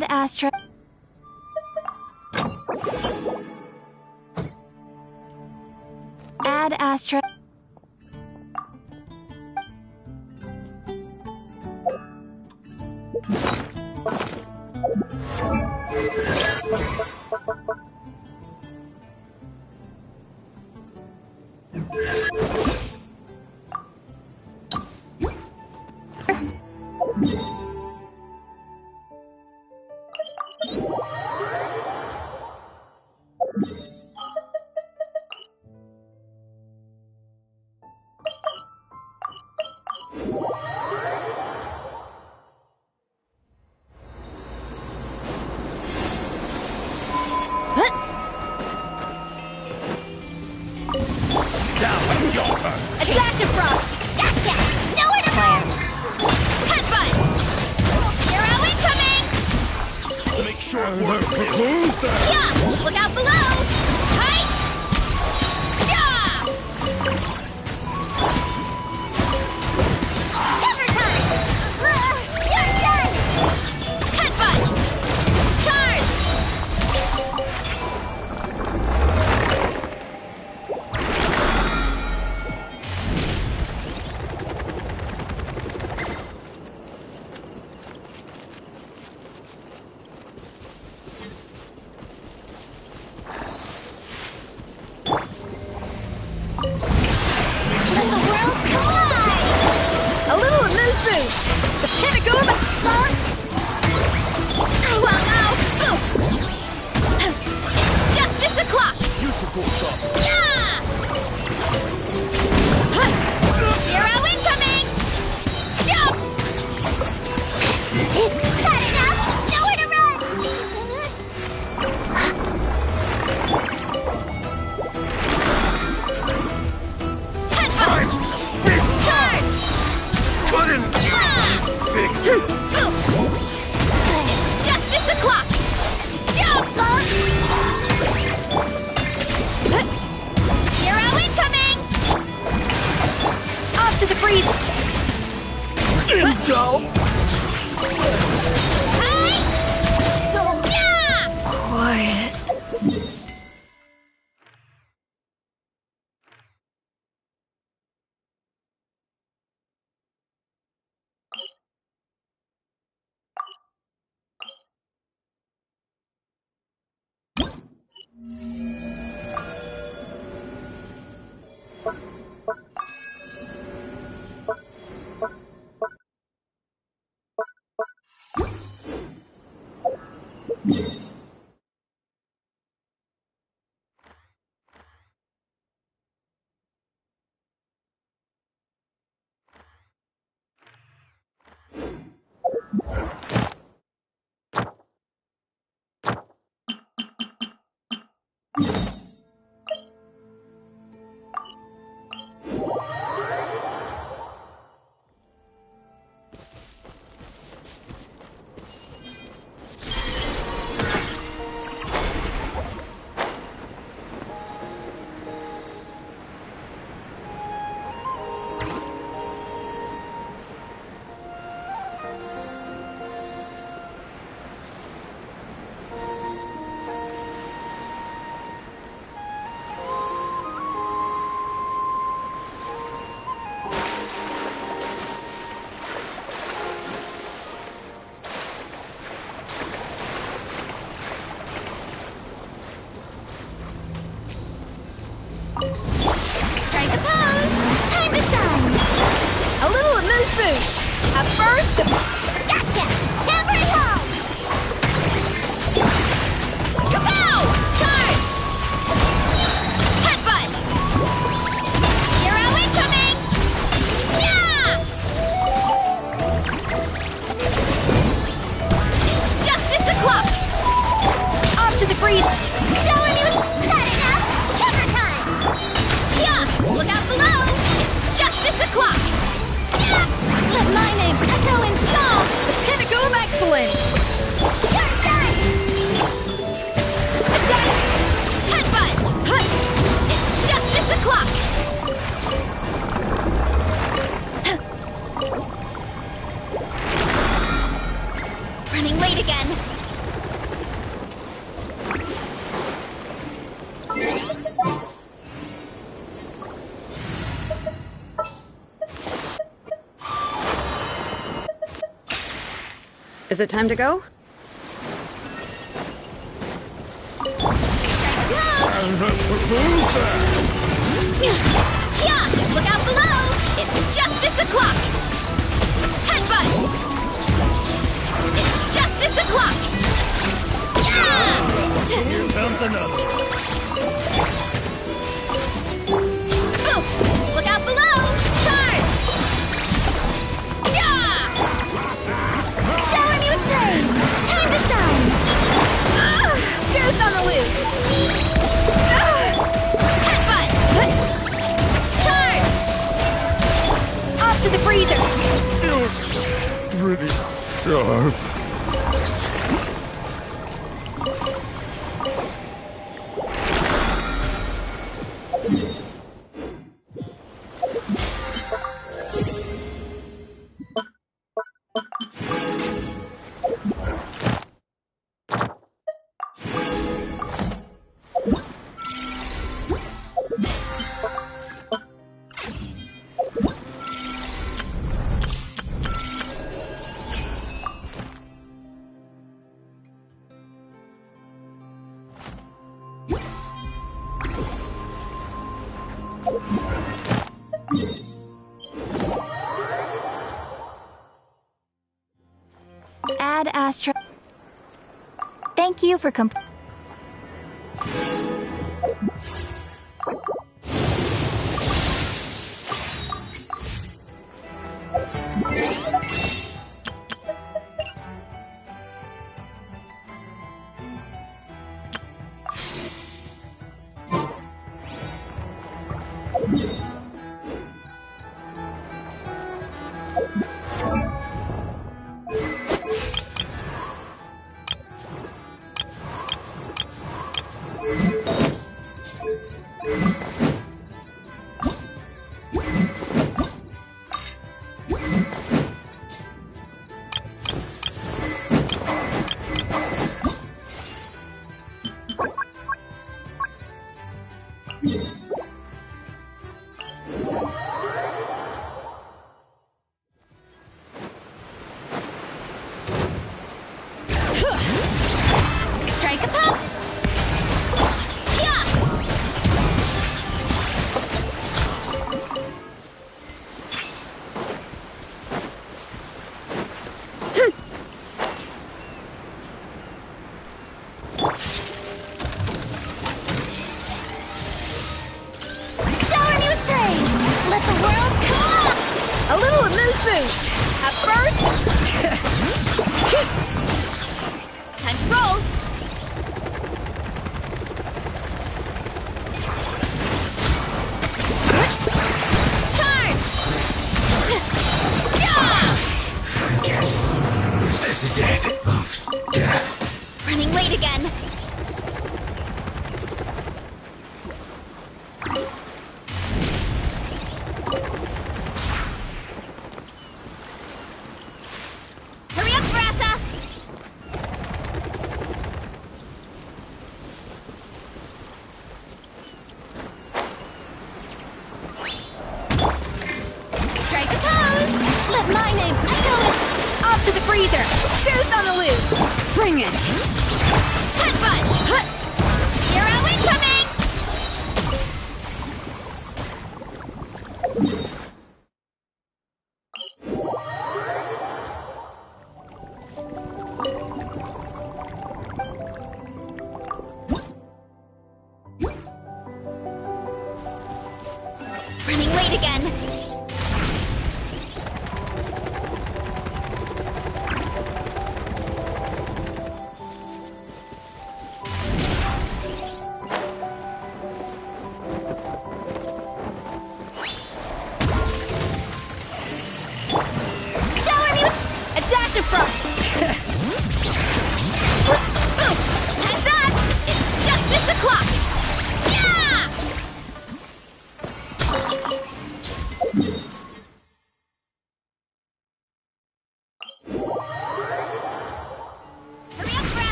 Add Astra. Add Astra. Running late again. Is it time to go? Yeah! Look out below! It's justice o'clock! Headbutt! It's justice o'clock! Yeah! Here comes another. Oof! Look out below! Charge! Yeah! Shower me with praise! Time to shine! Goose on the loose! Headbutt! Charge! Off to the freezer! You're pretty sharp. Add Astro. Thank you for Strike a pop! Yeah! Shower me with praise! Let the world come up! A little amuse-bouche. At first... Time to roll! Charge! Yeah! This is it. Of death. Running late again. Hurry up, Brassa! Strike a pose! Let my name echo it! Off to the freezer! Goose on the loose! Bring it! Headbutt! Hero incoming! Running late again. Shower me with a dash of frost. Oops! Heads up! It's justice o'clock! Yeah!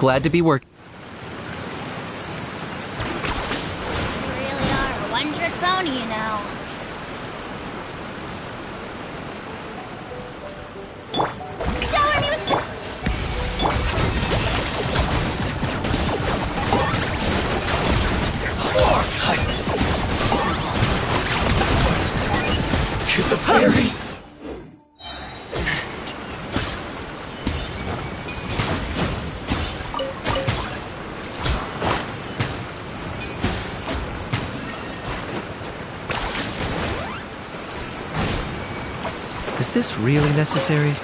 Glad to be working. You really are a one-trick pony, you know. Shower me with... To the fairy. Is this really necessary?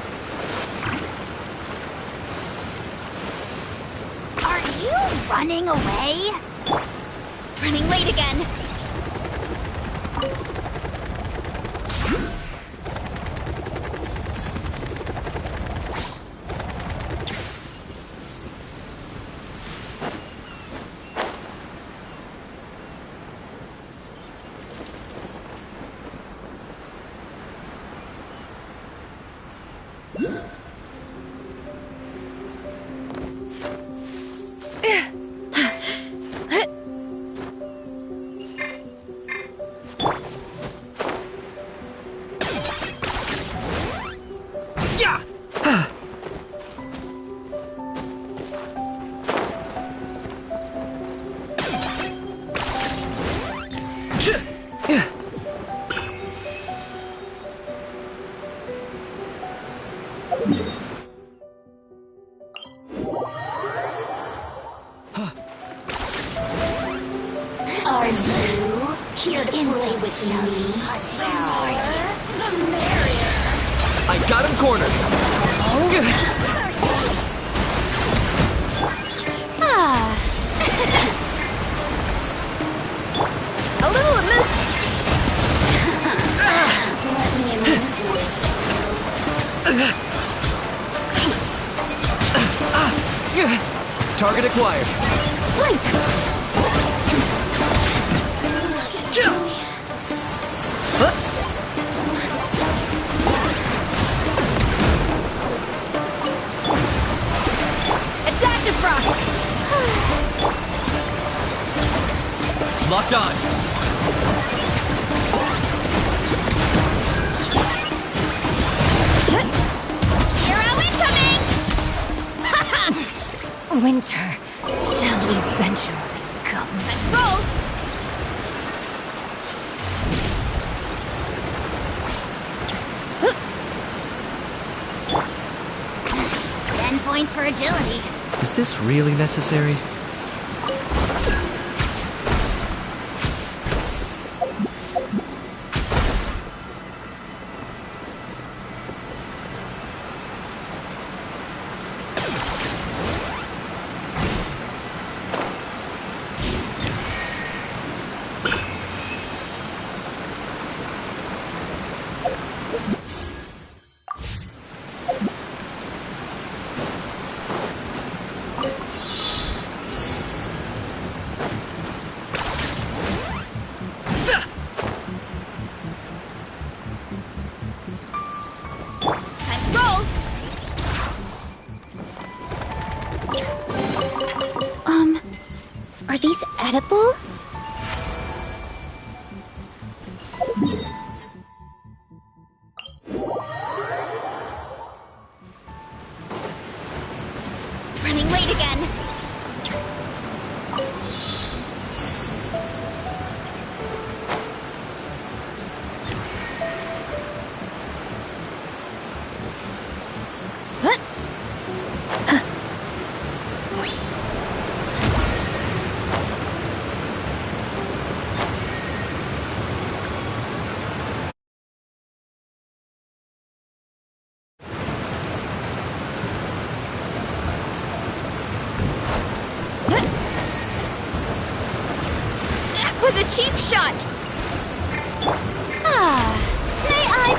Are you running away? Running late again. Are you here to play with me? The merrier. I got him cornered. Ah. A little amuse. Let me amuse you. Target acquired. Wait. Attack the frog. Locked on. Hero incoming! Winter shall eventually come. Let's roll! 10 points for agility. Is this really necessary? Let's roll! Are these edible? Running late again. That was a cheap shot. Ah, may I?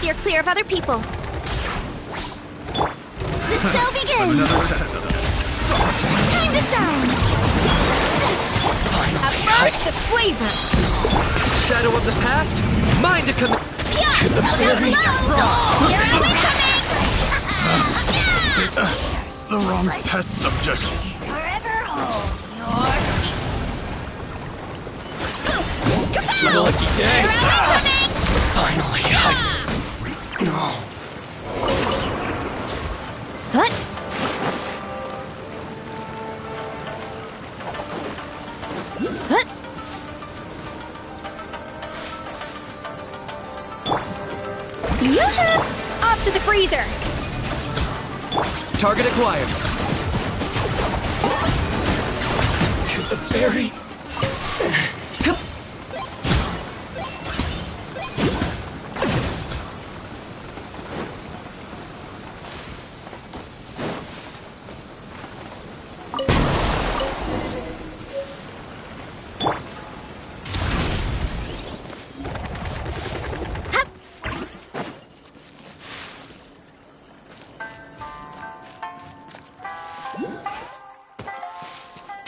steer clear of other people. The show begins! Another test. Time to shine! A burst of flavor. Shadow of the past, mine to commit. Yeah! So down below! Here are we coming! The wrong test subject. Forever hold your It's my lucky day. Finally, No. But Yoo-hoo! Off to the freezer. Target acquired. To the berry.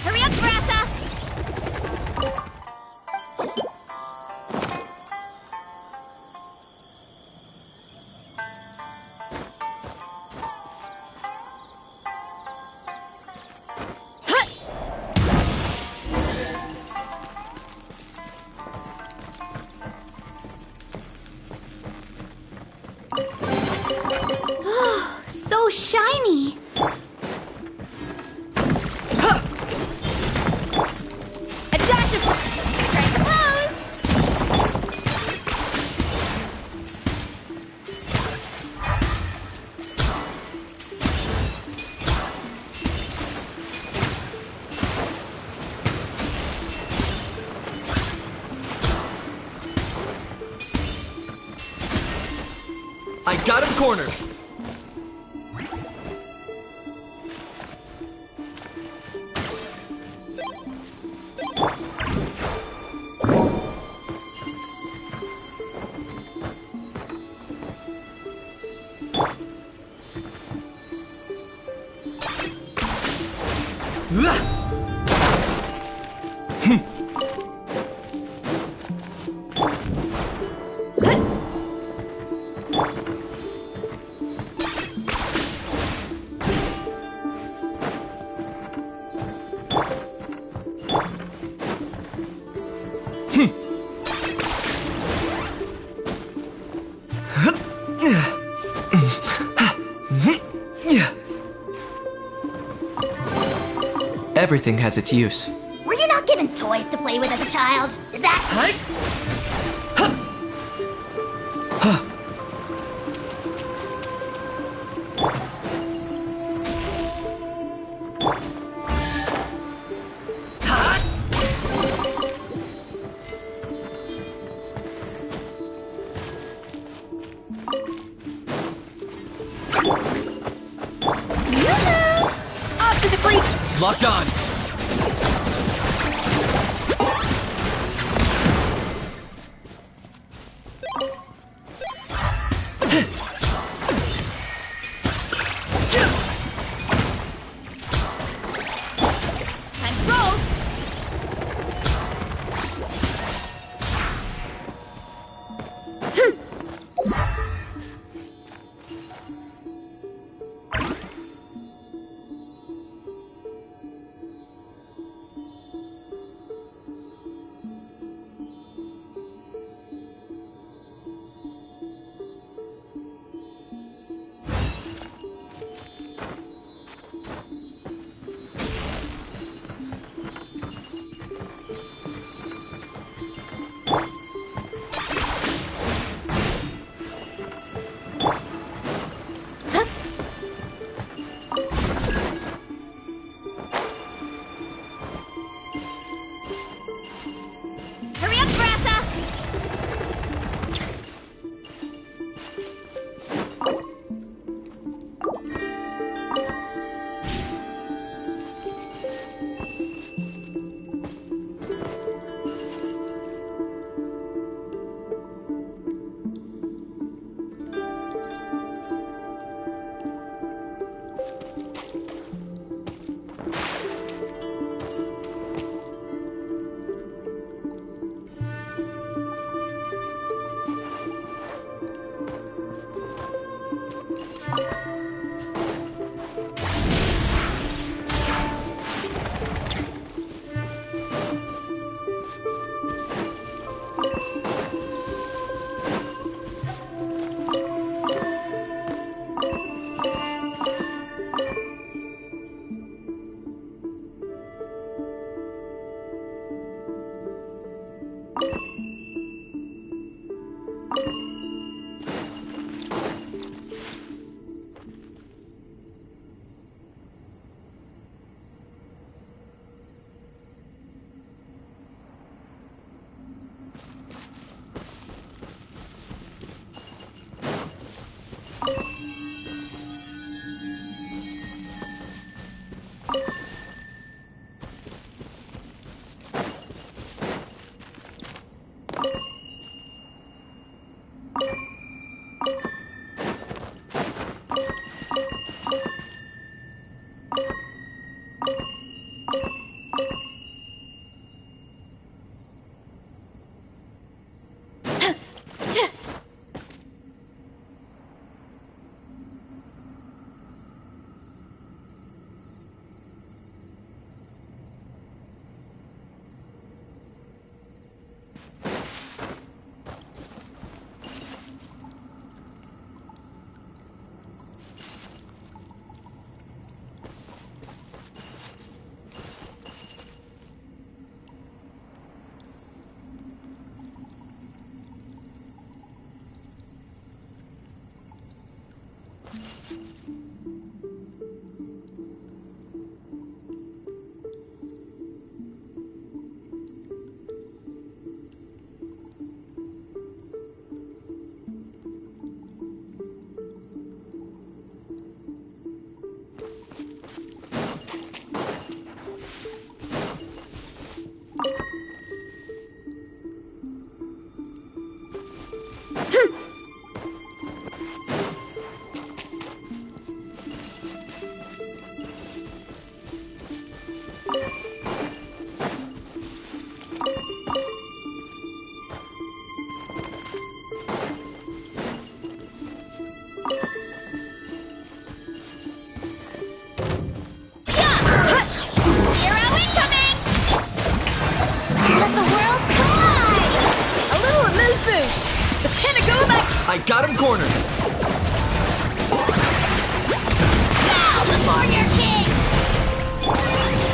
hurry up, Brassa! So shiny! A dash of Strike a pose! I got him cornered. Everything has its use. Were you not given toys to play with as a child? Is that... yoo-hoo! Off to the freezer. Locked on. Time to roll. I got him cornered. Bow before your king!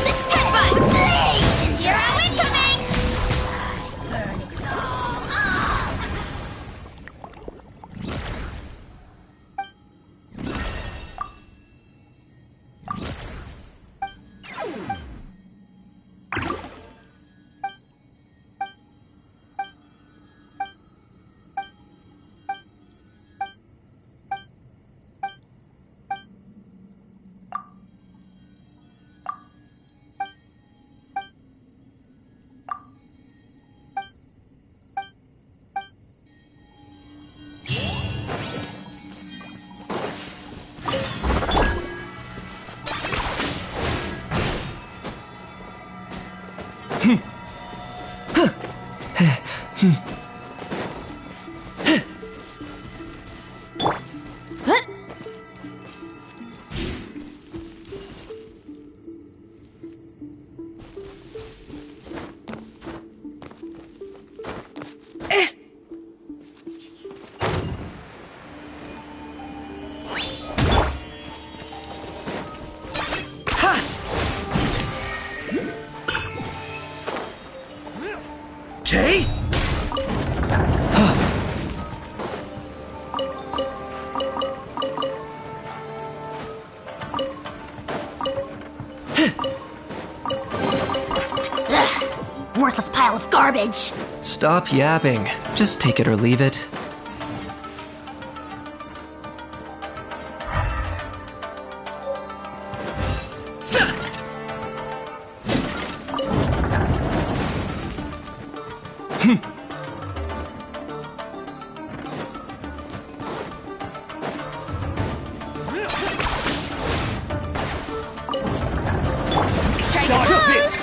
The Tenbot! Please! You're out incoming! Burn it all off! Okay? Ugh, worthless pile of garbage. Stop yapping. Just take it or leave it. Strike a pose!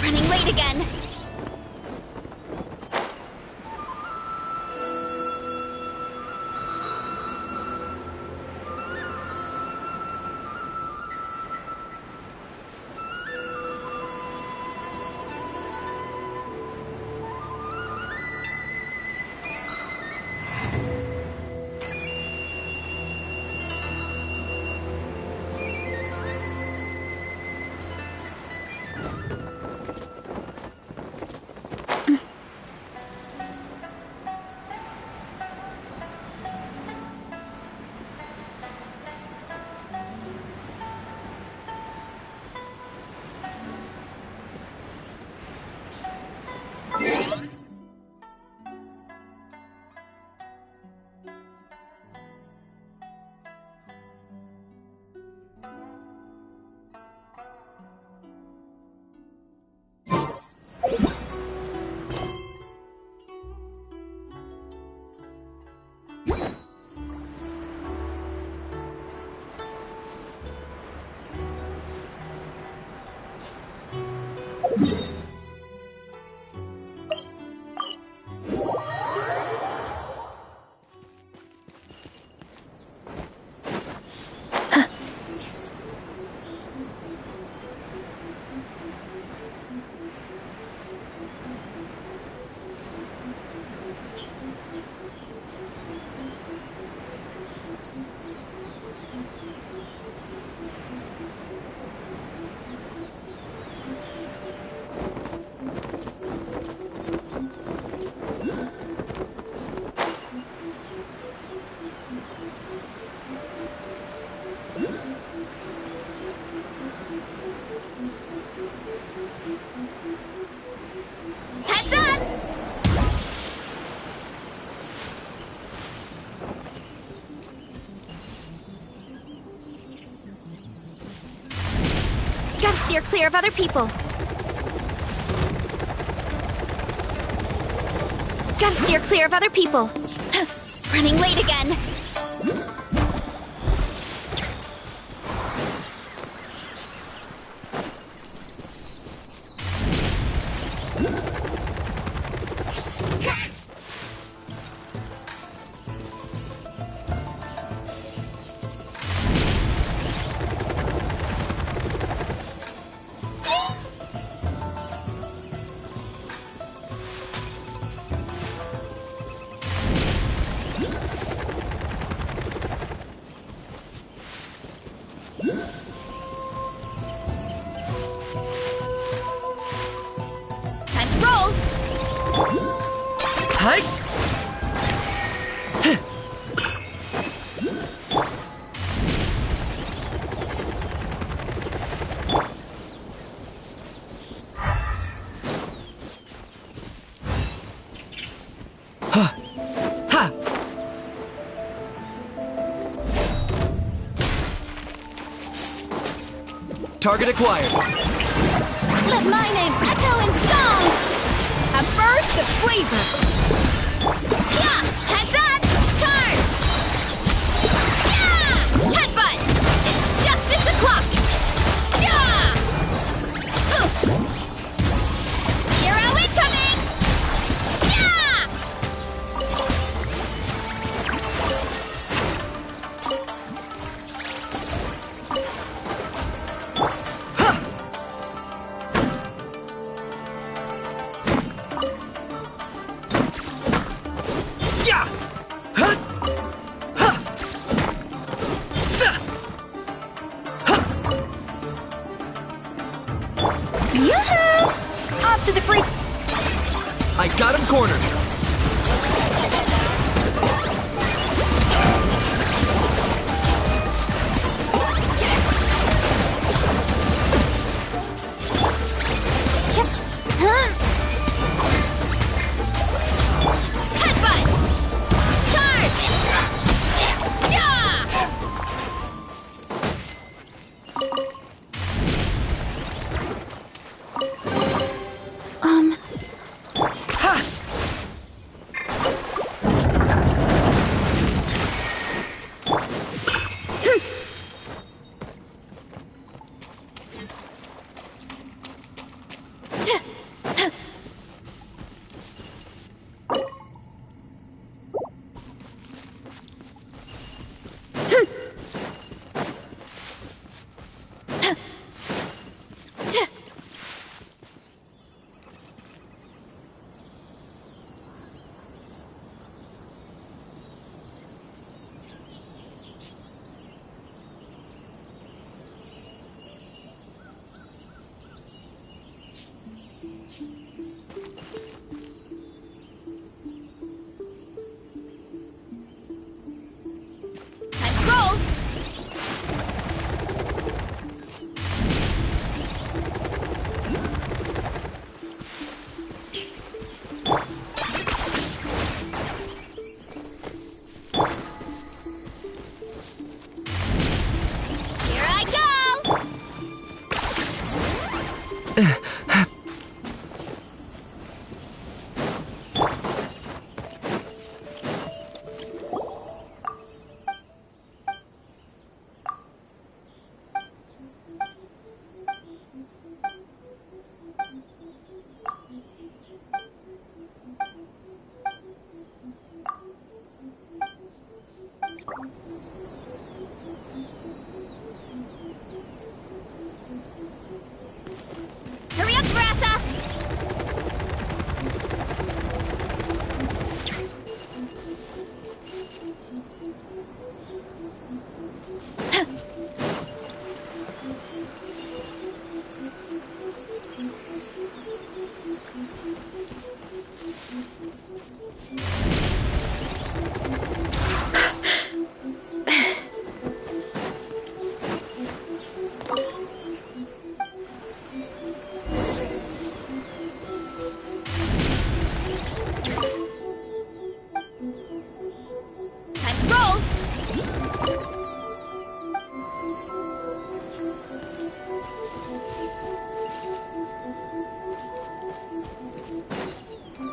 Running late again. Gotta steer clear of other people. Gotta steer clear of other people. Running late again. Time to roll. Hi. Target acquired. Let my name echo in song. A burst of flavor. Yeah! Heads up! Charge! Yeah! Headbutt! It's justice o'clock! Yeah! Oof! Hero incoming! Yeah! Yoo-hoo! Off to the free. I got him cornered. Headbutt! Charge! Yeah! Hurry up, Brassa! Time to roll!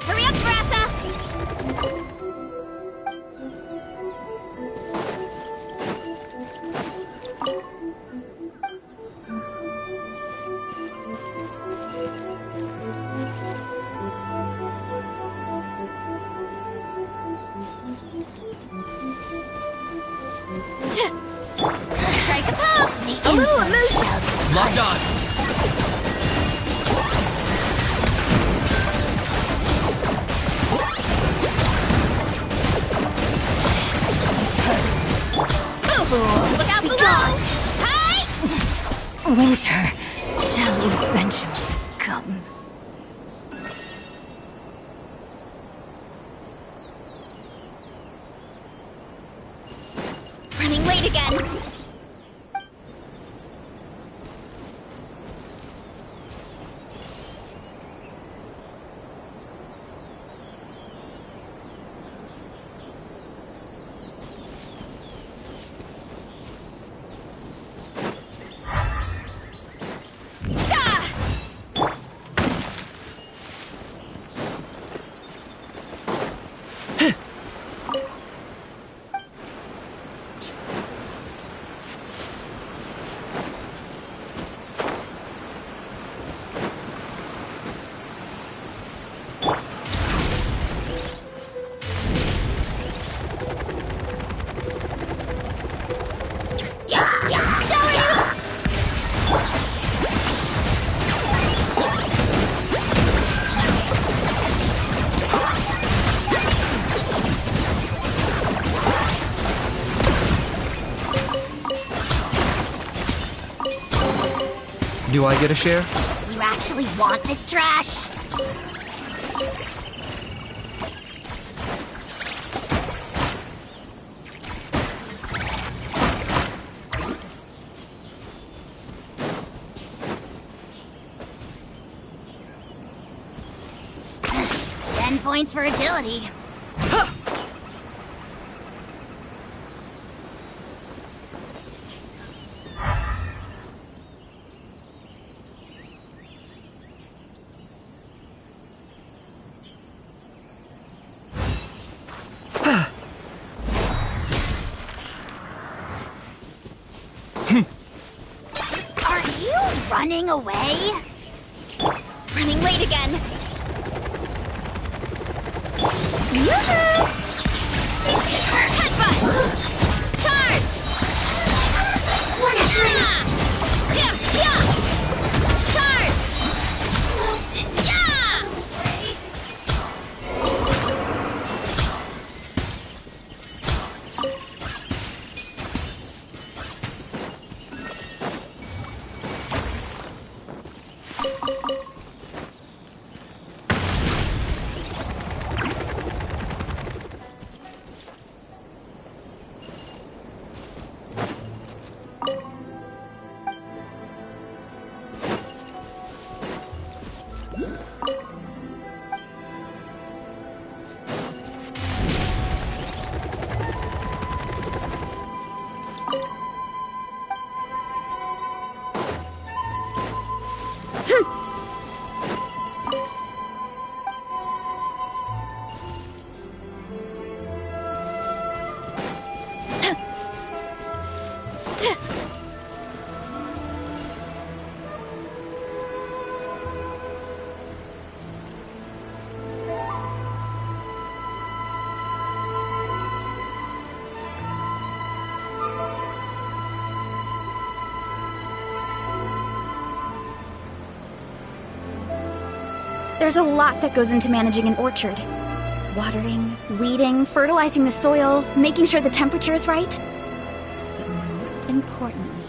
Hurry up, Brassa! Strike a pop! A little emotion! Locked on! Look out below! Hi! Winter shall eventually come. Running late again. Do I get a share? You actually want this trash? Ten points for agility. Are you running away? Running late again. Yoo-hoo! Headbutt! Charge! Yeah! Charge! Yeah! There's a lot that goes into managing an orchard. Watering, weeding, fertilizing the soil, making sure the temperature is right. But most importantly,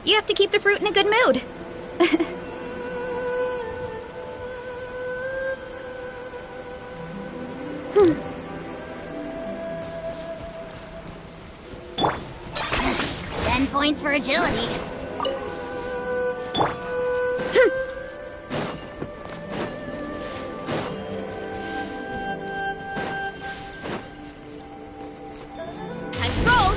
you have to keep the fruit in a good mood. 10 points for agility. Time to roll.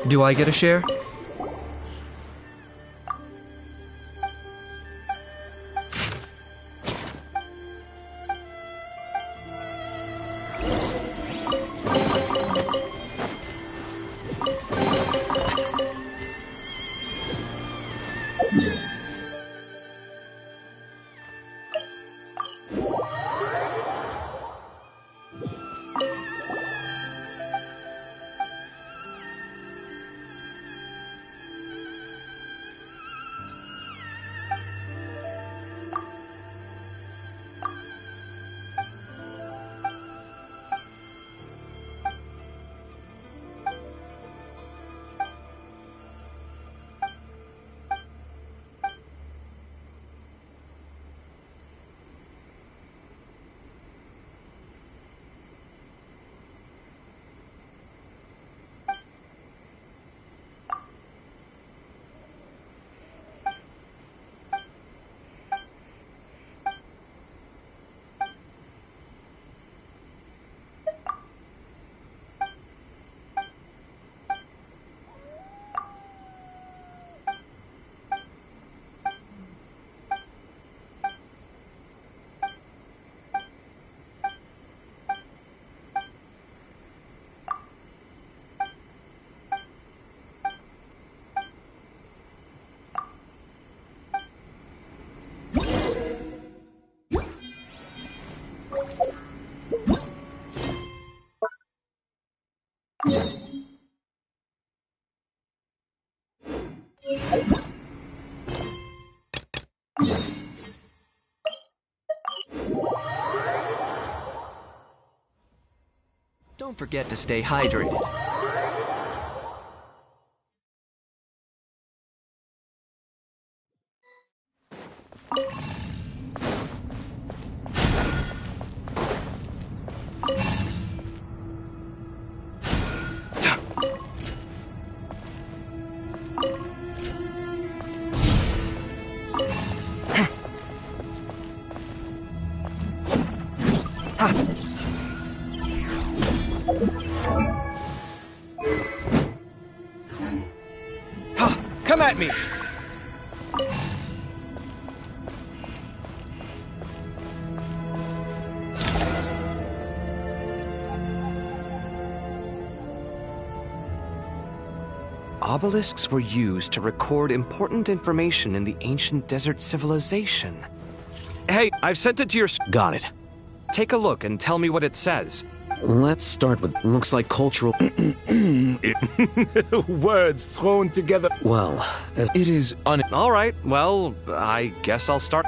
Do I get a share? Don't forget to stay hydrated. Come at me! Obelisks were used to record important information in the ancient desert civilization. Hey, I've sent it to your... Got it. Take a look and tell me what it says. Let's start with looks like cultural... Words thrown together. Well, as it is All right, well, I guess I'll start...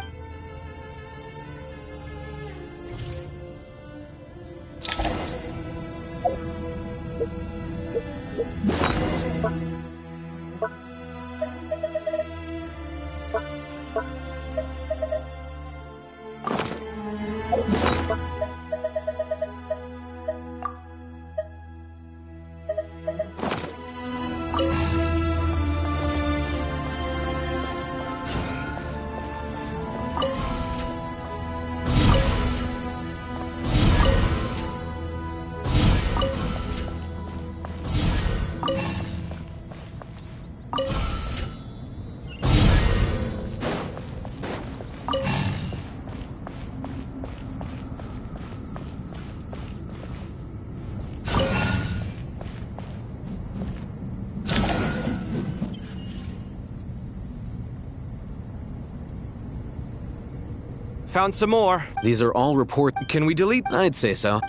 Found some more. These are all report. Can we delete? I'd say so.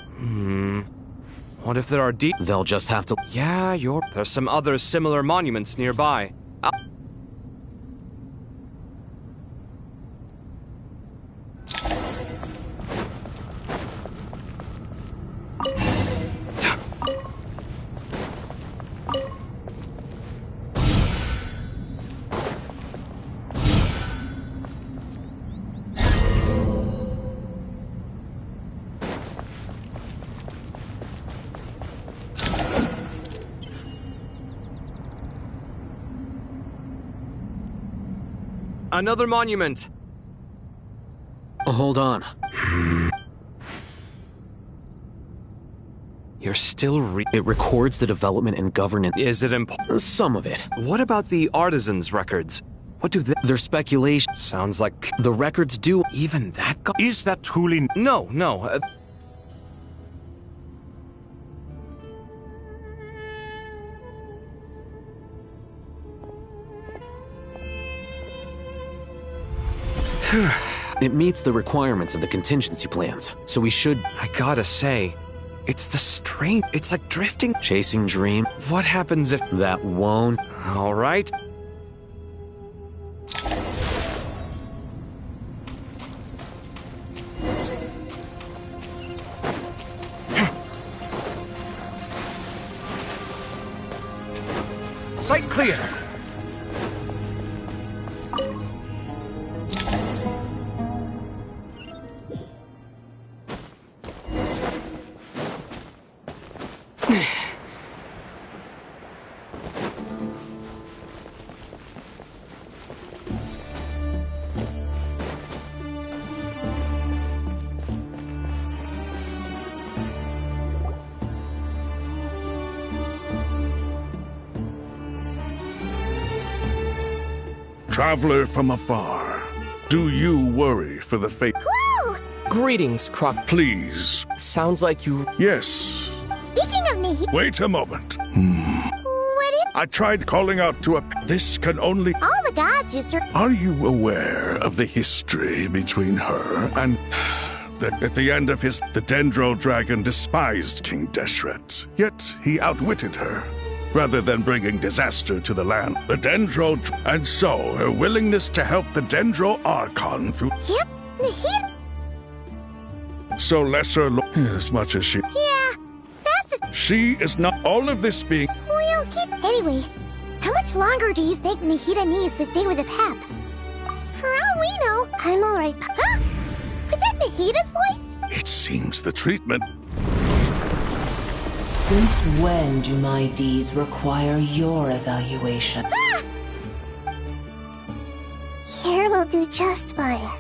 What if there are deep? They'll just have to. Yeah, there's some other similar monuments nearby. Another monument. Hold on. You're still It records the development and governance. Is it important? Some of it. What about the artisans' records? What do they... They're speculation. Sounds like... The records do. Even that Is that truly... No. It meets the requirements of the contingency plans, so we should. I gotta say, it's the strain. It's like drifting. Chasing dream. What happens if... That won't. All right. Sight clear. Traveler from afar, do you worry for the fate? Woo! Greetings, Croc. Please. Sounds like you... Yes. Speaking of Nahida, Wait a moment. what is... I tried calling out to a... This can only... All the gods use her... Are you aware of the history between her and... That at the end of his... The Dendro Dragon despised King Deshret, yet he outwitted her. Rather than bringing disaster to the land, the Dendro... And so, her willingness to help the Dendro Archon through... Yep, Nahida... So lesser as much as she... Yeah, that's a... She is not all of this being... We'll keep... Anyway, how much longer do you think Nahida needs to stay with the Pep? For all we know, I'm alright. Huh? Was that Nahida's voice? It seems the treatment... Since when do my deeds require your evaluation? Ah! Here will do just fine.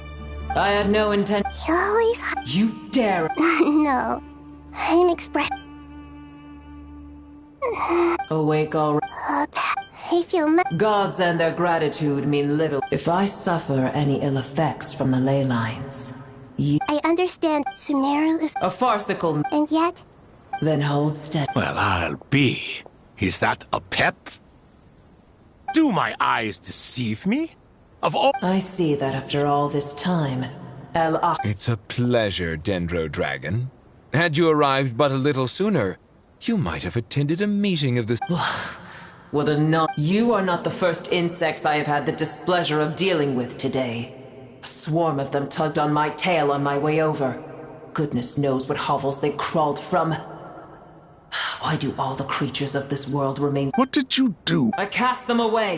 I had no intent. You always... You dare! No, I'm express... Awake already. I feel... Gods and their gratitude mean little. If I suffer any ill effects from the ley lines, I understand Sumeru is... a farcical... And yet... Then hold steady. Well, I'll be. Is that a pep? Do my eyes deceive me? Of all... I see that after all this time, It's a pleasure, Dendro Dragon. Had you arrived but a little sooner, you might have attended a meeting of this... What a You are not the first insects I have had the displeasure of dealing with today. A swarm of them tugged on my tail on my way over. Goodness knows what hovels they crawled from. Why do all the creatures of this world remain? What did you do? I cast them away.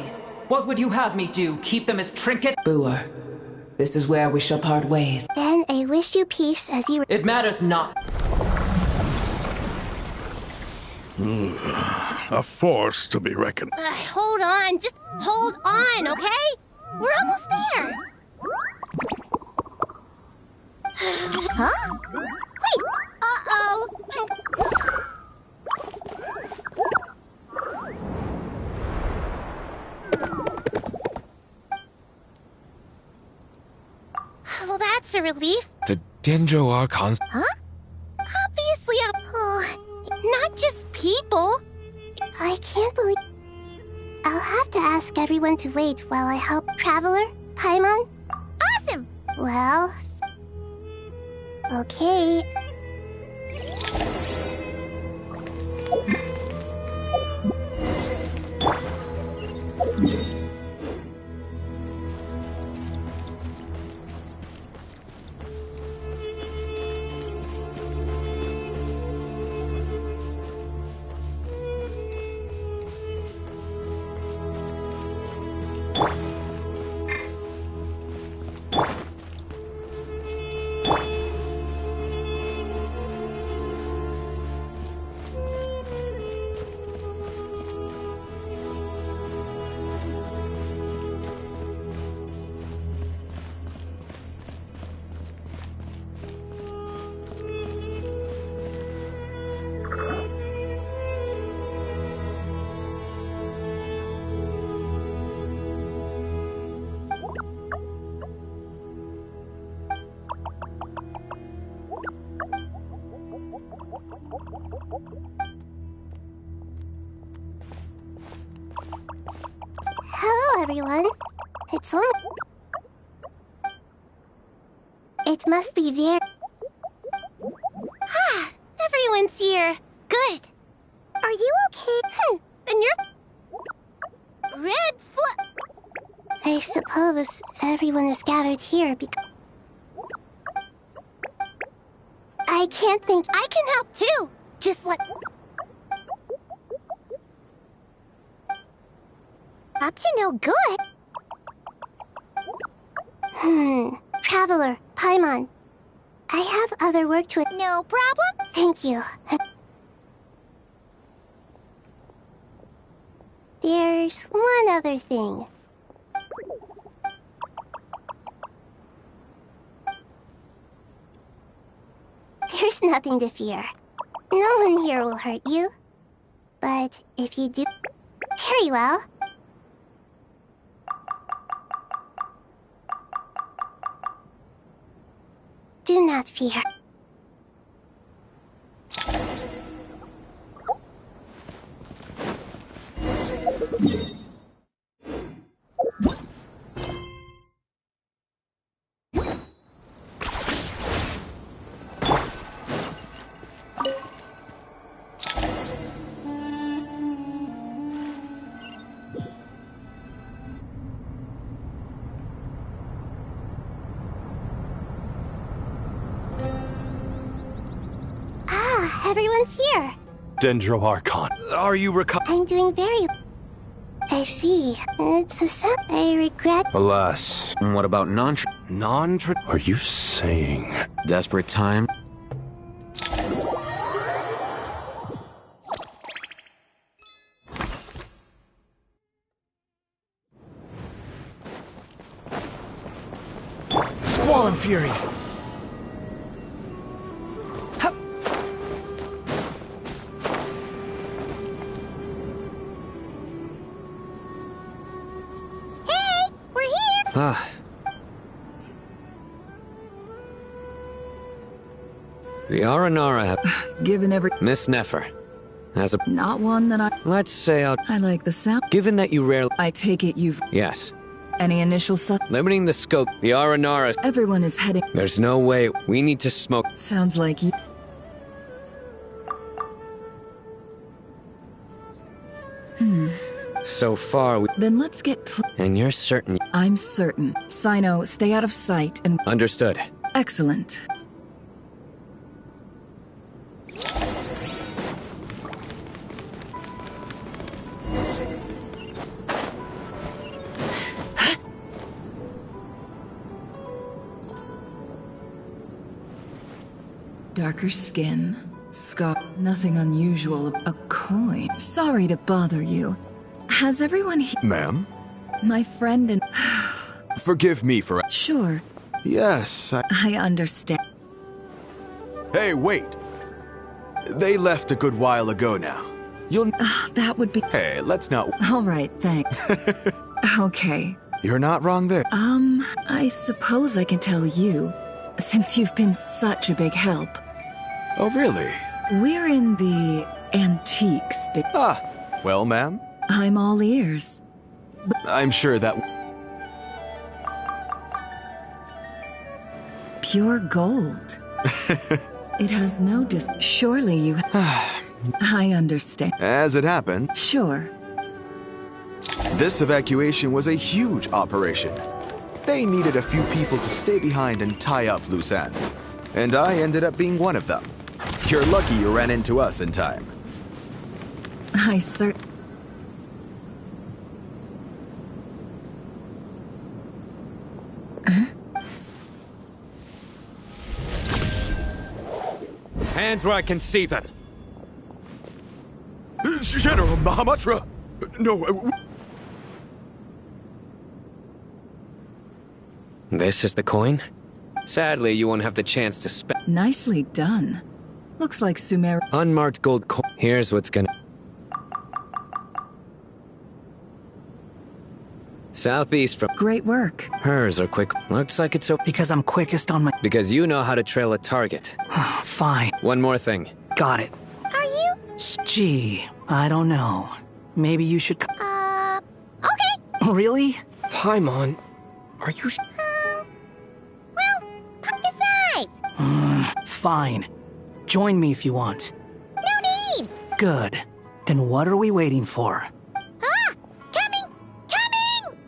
What would you have me do? Keep them as trinket? Booer, this is where we shall part ways. Then I wish you peace as you... It matters not. A force to be reckoned. Hold on, just hold on, okay? We're almost there. Huh? Wait, uh-oh. Well, that's a relief. The Dendro Archons... Huh? Obviously, not just people. I can't believe... I'll have to ask everyone to wait while I help Traveler, Paimon. Awesome! Well, Okay. Hello, everyone. It's only... It must be very... Ah, everyone's here. Good. Are you okay? And you're... Red I suppose everyone is gathered here because... I can't think... I can help too! Just like... Up to no good? Traveler, Paimon. I have other work to... No problem? Thank you. There's one other thing. There's nothing to fear. No one here will hurt you. But if you do... Very well. Do not fear. Everyone's here. Dendro Archon. Are you I'm doing very... I see. It's a sound I regret... Alas. What about Are you saying... desperate time? Squall and Fury! Ah. The Aranara have... Given every... Miss Nefer. As a... Not one that I... Let's say I like the sound. Given that you rarely... I take it you've... Yes. Any initial Limiting the scope. The Aranara... Everyone is heading... There's no way. We need to smoke... Sounds like you... So far, we... Then let's get... And you're certain... I'm certain. Sino, stay out of sight and... Understood. Excellent. Darker skin, scar, nothing unusual. A coin. Sorry to bother you. Has everyone Ma'am? My friend and... Forgive me for... Sure. Yes, I understand. Hey, wait! They left a good while ago now. You'll... that would be... Hey, let's not... All right, thanks. Okay. You're not wrong there. I suppose I can tell you, since you've been such a big help. Oh, really? We're in the antiques bit. Well, ma'am? I'm all ears. I'm sure that... Pure gold. It has no Surely you... I understand. As it happened, Sure. this evacuation was a huge operation. They needed a few people to stay behind and tie up loose ends. And I ended up being one of them. You're lucky you ran into us in time. Hands where I can see them. General Mahamatra! No, This is the coin? Sadly, you won't have the chance to spend. Nicely done. Looks like Sumer... Unmarked gold coin. Here's what's gonna... Southeast from... Great work. Hers are quick. Looks like it's open. Because I'm quickest on my... Because you know how to trail a target. Fine. One more thing. Got it. Are you? Gee, I don't know. Maybe you should... Okay. Really? Paimon, are you... Well, besides. Fine. Join me if you want. No need. Good. Then what are we waiting for? Coming! Coming!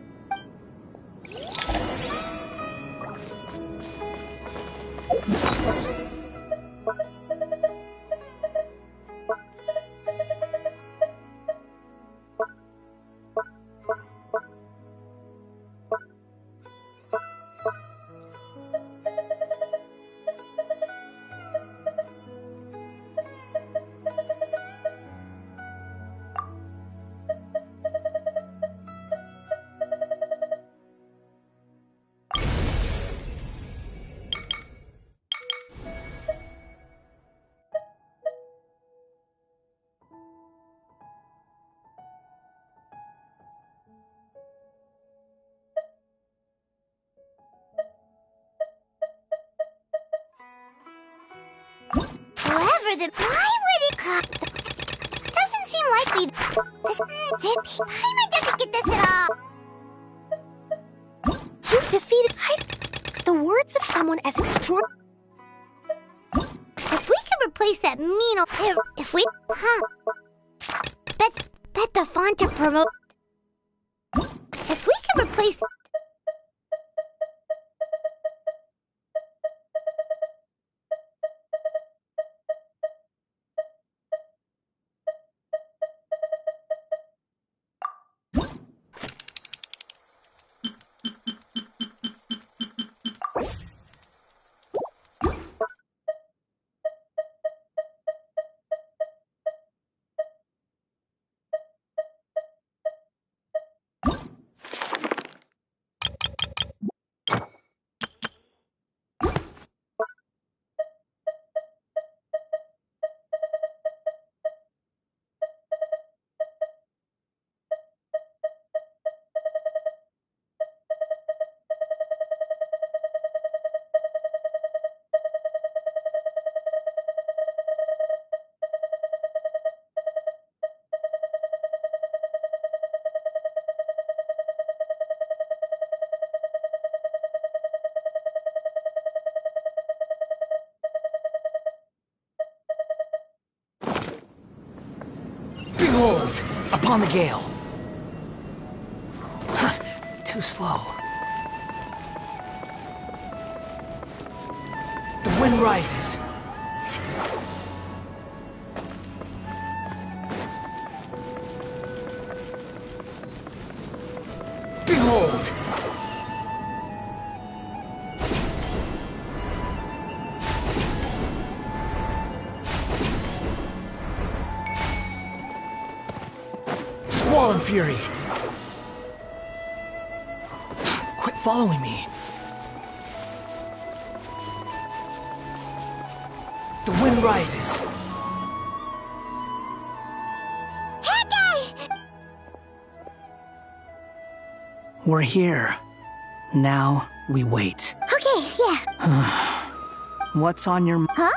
Whoever the... Why would it... Doesn't seem likely... Paimon doesn't get this at all. You defeated... The words of someone as extraordinary... If we could replace that mean old... If we... Bet the font to promote... If we could replace... Behold! Upon the gale. Too slow. The wind rises. Behold! Squall and fury. Quit following me. The wind rises. We're here. Now we wait. Okay, yeah. What's on your... Huh?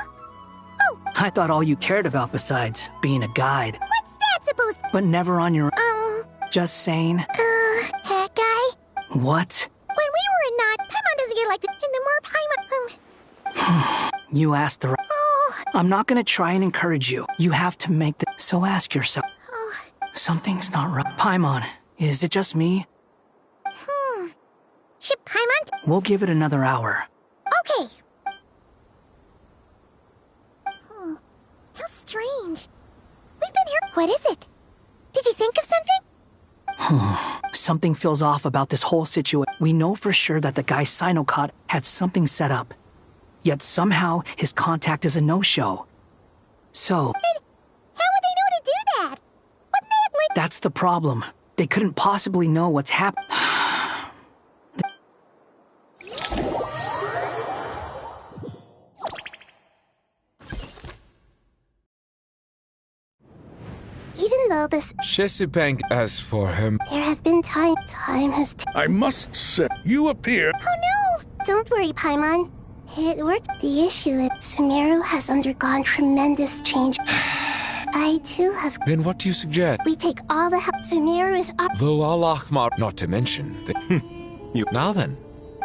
Oh. I thought all you cared about besides being a guide. What's that supposed to... But never on your... Just saying. That guy? What? When we were in Knot, Paimon doesn't get like this. And the more Paimon... You asked the right. I'm not gonna try and encourage you. You have to make the. So ask yourself. Something's not right. Paimon, is it just me? Should Paimon? We'll give it another hour. Okay. How strange. We've been here. What is it? Did you think of something? Something feels off about this whole situation. We know for sure that the guy Sinocot had something set up. Yet somehow his contact is a no-show. So... How would they know to do that? Wouldn't they have, like... That's the problem. They couldn't possibly know what's happened. Even though this... Chesipank, as for him... There have been time has... I must say, you appear... Oh no! Don't worry, Paimon. It worked. The issue is Sumeru has undergone tremendous change. I too have... Then what do you suggest? We take all the help. Sumeru is up... Though Al-Ahmar, not to mention... You... Now then.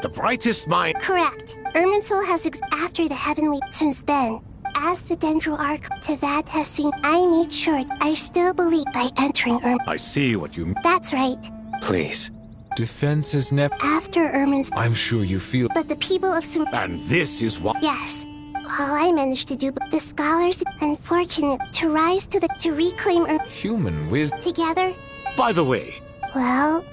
The brightest mind... Correct. Irminsul has after the heavenly... Since then, as the Dendro Arc Tavad has seen, I made sure I still believe by entering I see what you mean. That's right. Please. Defense is After Irmin's... I'm sure you feel... But the people of And this is what... Yes. All I managed to do, but the scholars, unfortunate, to rise to reclaim Human wisdom. Together? By the way... Well...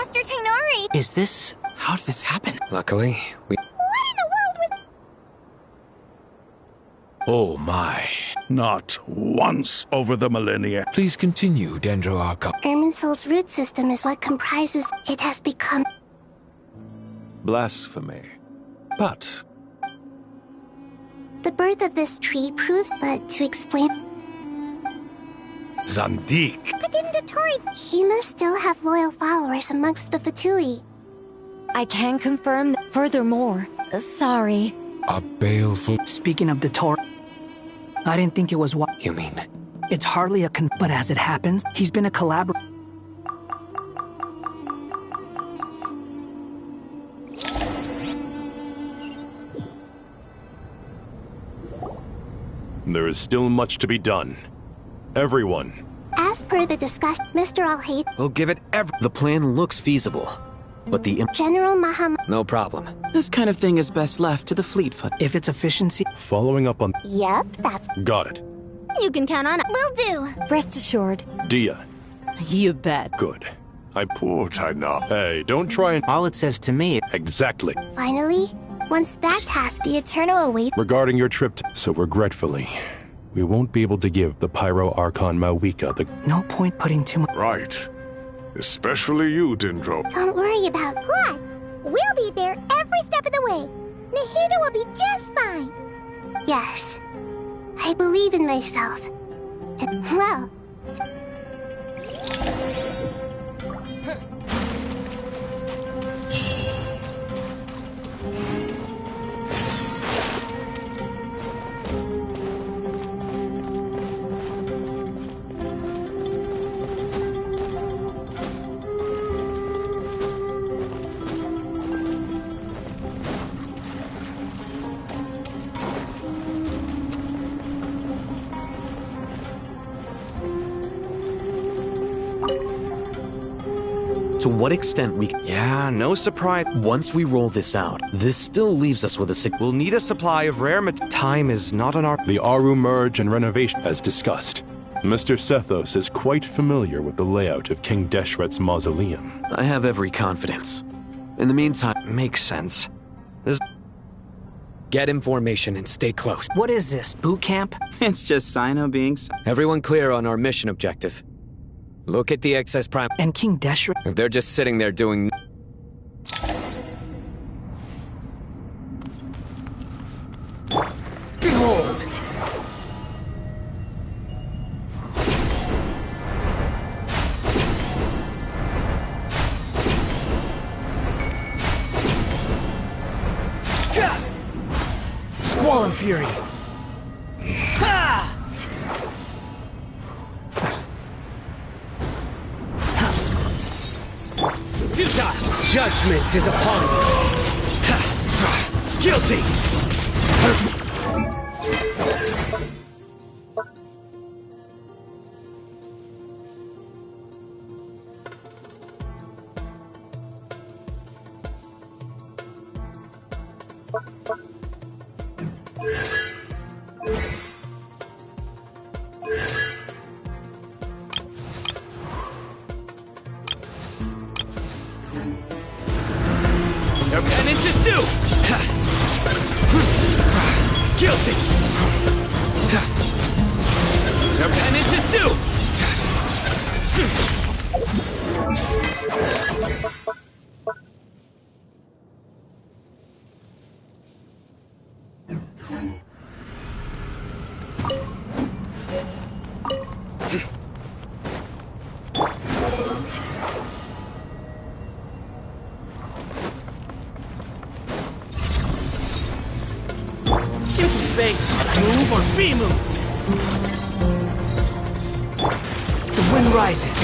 Master Tainari! Is this... How did this happen? Luckily, we... What in the world was... Oh my. Not once over the millennia. Please continue, Dendro Arca. Irminsul's root system is what comprises... It has become... Blasphemy. But... The birth of this tree proves, but to explain... Zandik. But didn't Dotori... He must still have loyal followers amongst the Fatui. I can confirm that. Furthermore, sorry. A baleful... Speaking of Dotori... I didn't think it was what... You mean... It's hardly a but as it happens, he's been a collaborator. There is still much to be done. Everyone. As per the discussion, Mr. Alhaith... We'll give it The plan looks feasible, but the... General Maham... No problem. This kind of thing is best left to the Fleetfoot. If it's efficiency... Following up on... Yep, that's... Got it. You can count on it. Will do. Rest assured. Dia. You bet. Good. Poor Tainari. Hey, don't try and... All it says to me... Exactly. Finally, once that task, the Eternal awaits... Regarding your trip so regretfully, we won't be able to give the Pyro Archon Mawika the... No point putting too much... Right. Especially you, Dendro. Don't worry about... Plus, we'll be there every step of the way. Nahida will be just fine. Yes. I believe in myself. Well... To what extent we... Yeah, no surprise. Once we roll this out, this still leaves us with a... We'll need a supply of rare Time is not on our... The Aru merge and renovation, as discussed. Mr. Sethos is quite familiar with the layout of King Deshret's mausoleum. I have every confidence. In the meantime, Makes sense. Get information and stay close. What is this, boot camp? It's just Sino being... Everyone clear on our mission objective. Look at the excess prime. And King Deshret? If they're just sitting there doing... Behold! Squall and Fury! Futile! Judgment is upon you! Guilty! Your penance is due! Guilty! Your penance is due! Give some space. Move or be moved. The wind rises.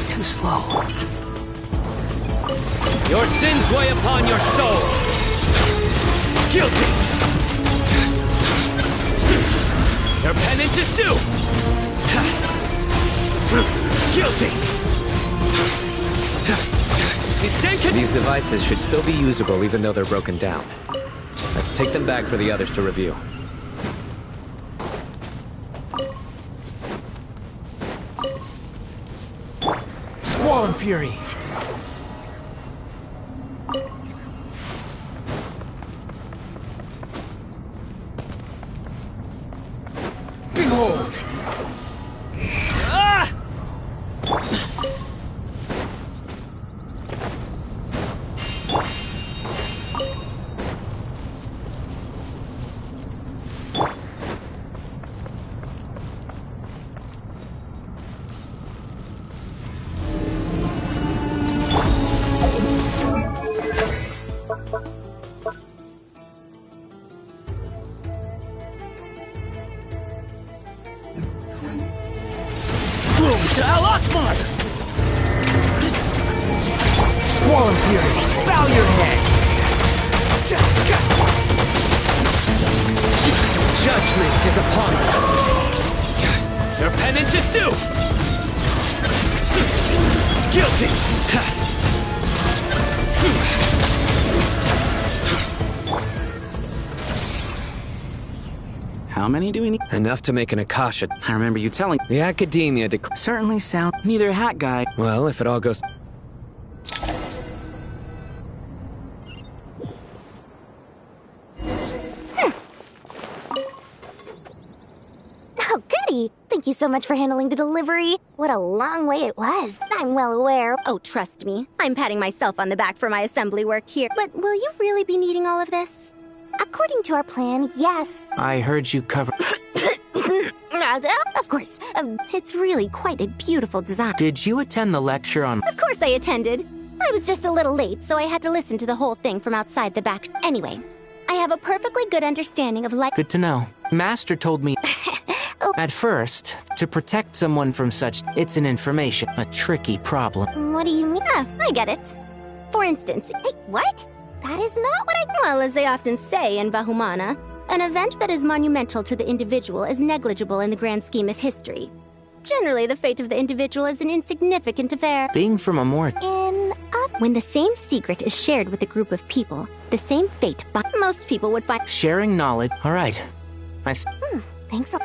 Too slow. Your sins weigh upon your soul! Guilty! Your penance is due! Guilty! These devices should still be usable even though they're broken down. Let's take them back for the others to review. Squall and Fury! Behold! Ah! Gloom to Al Akbar! Squall and Fury, bow your head! Judgment is upon you! Your penance is due! Guilty! How many do we need? Enough to make an Akasha. I remember you telling... The Academia Certainly sound... Neither hat guy. Well, if it all goes... Oh, goody! Thank you so much for handling the delivery. What a long way it was. I'm well aware. Oh, trust me. I'm patting myself on the back for my assembly work here. But will you really be needing all of this? According to our plan, yes. I heard you cover... Of course. It's really quite a beautiful design. Did you attend the lecture on... Of course I attended. I was just a little late, so I had to listen to the whole thing from outside the back. Anyway, I have a perfectly good understanding of Good to know. Master told me... At first, to protect someone from such... It's an information. A tricky problem. What do you mean? I get it. For instance... Hey, what? That is not what I... Well, as they often say in Bahumana, an event that is monumental to the individual is negligible in the grand scheme of history. Generally, the fate of the individual is an insignificant affair. Being from a more... In When the same secret is shared with a group of people, the same fate most people would find. Sharing knowledge. All right. Thanks a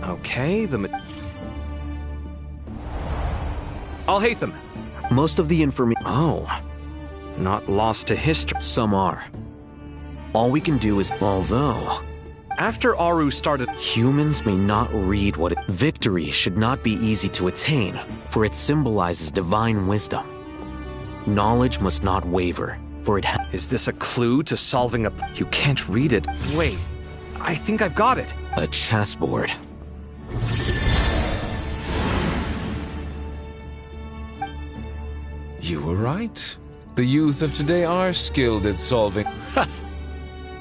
Okay, Al-Haytham. Most of the information... Oh. Not lost to history. Some are. All we can do is... Although... After Aru started... Humans may not read what... Victory should not be easy to attain, for it symbolizes divine wisdom. Knowledge must not waver, for it Is this a clue to solving a... You can't read it. Wait. I think I've got it. A chessboard. You were right. The youth of today are skilled at solving.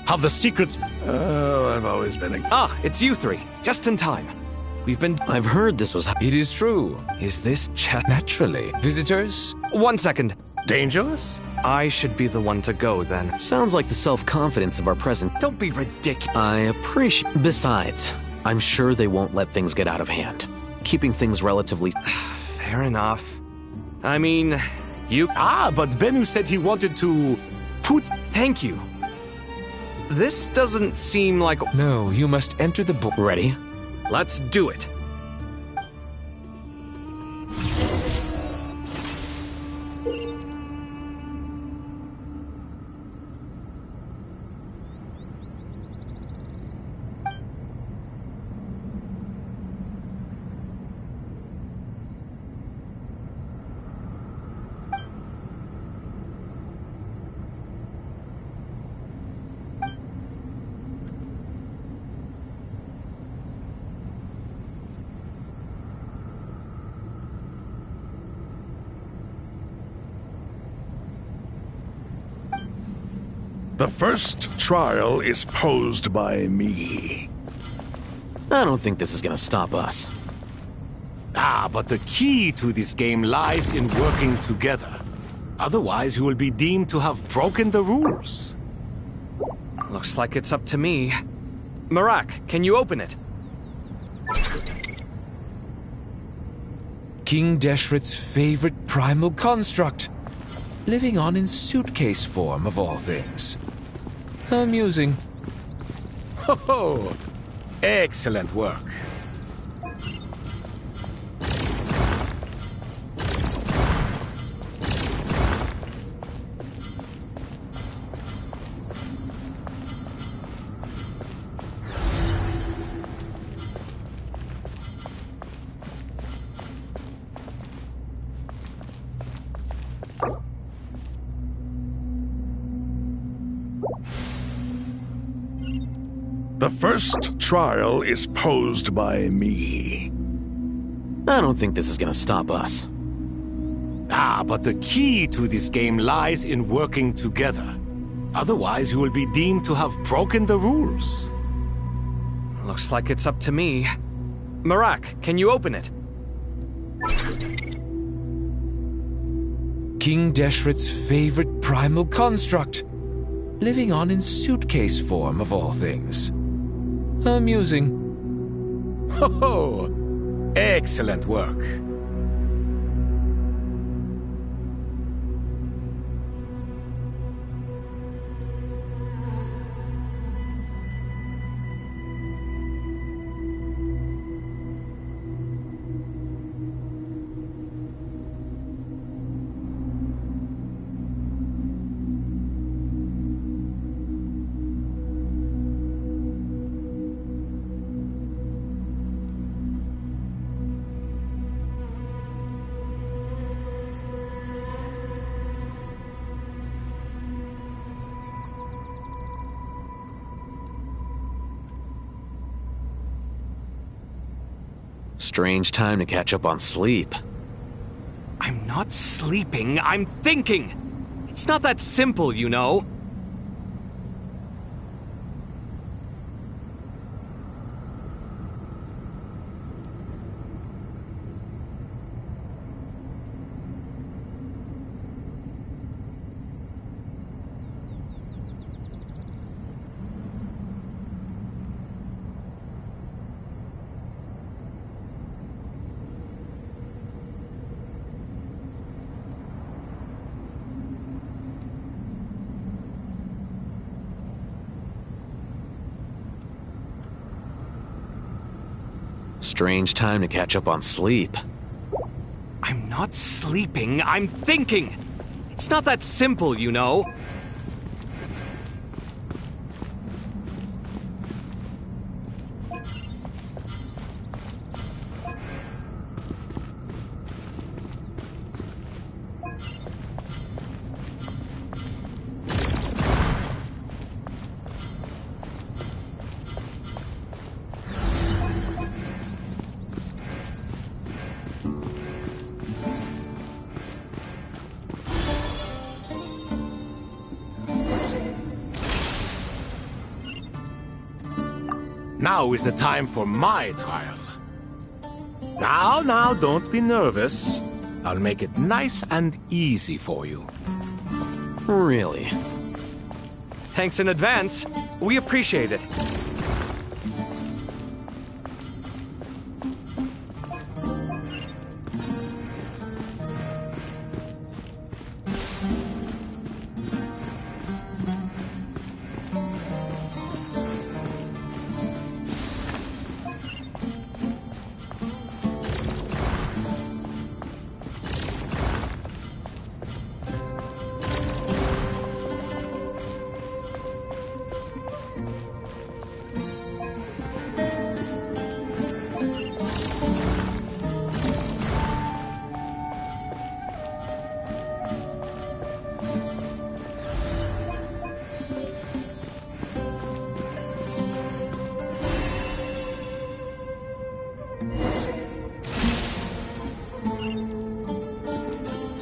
Have the secrets... Oh, I've always been a... Ah, it's you three. Just in time. We've been... I've heard this was... It is true. Is this Naturally. Visitors? 1 second. Dangerous? I should be the one to go, then. Sounds like the self-confidence of our present... Don't be ridiculous. I appreciate... Besides, I'm sure they won't let things get out of hand. Keeping things relatively... Fair enough. I mean, you... Ah, but Bennu said he wanted to... Thank you. This doesn't seem like... No, you must enter the book. Ready? Let's do it. The first trial is posed by me. I don't think this is gonna stop us. Ah, but the key to this game lies in working together. Otherwise, you will be deemed to have broken the rules. Looks like it's up to me. Marak, can you open it? King Deshret's favorite primal construct. Living on in suitcase form, of all things. Amusing. Ho-ho! Excellent work. The first trial is posed by me. I don't think this is gonna stop us. Ah, but the key to this game lies in working together. Otherwise, you will be deemed to have broken the rules. Looks like it's up to me. Marak, can you open it? King Deshret's favorite primal construct. Living on in suitcase form, of all things. Amusing. Ho-ho! Excellent work. Strange time to catch up on sleep. I'm not sleeping, I'm thinking! It's not that simple, you know. Strange time to catch up on sleep. I'm not sleeping, I'm thinking! It's not that simple, you know. Now is the time for my trial. Now, don't be nervous. I'll make it nice and easy for you. Really? Thanks in advance. We appreciate it.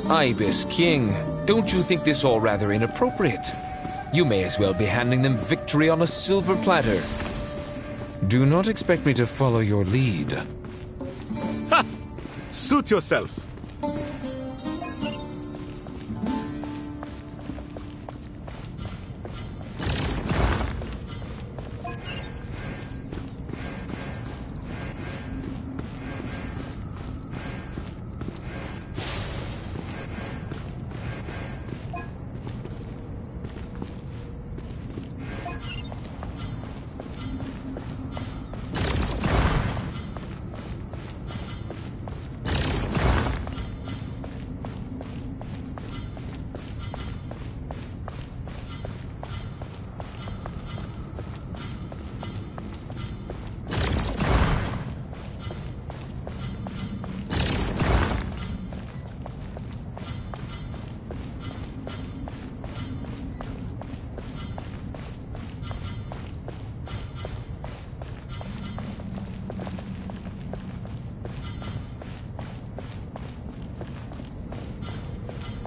Ibis King, don't you think this all rather inappropriate? You may as well be handing them victory on a silver platter. Do not expect me to follow your lead. Ha! Suit yourself.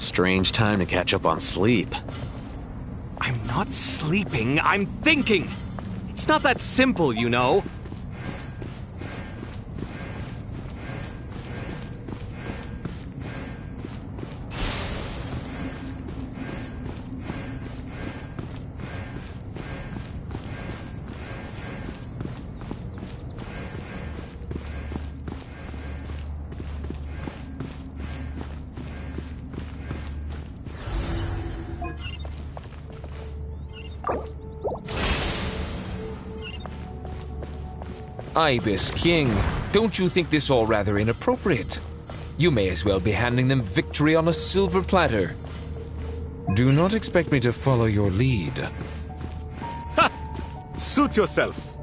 Strange time to catch up on sleep. I'm not sleeping, I'm thinking! It's not that simple, you know. Ibis King, don't you think this all rather inappropriate? You may as well be handing them victory on a silver platter. Do not expect me to follow your lead. Ha! Suit yourself.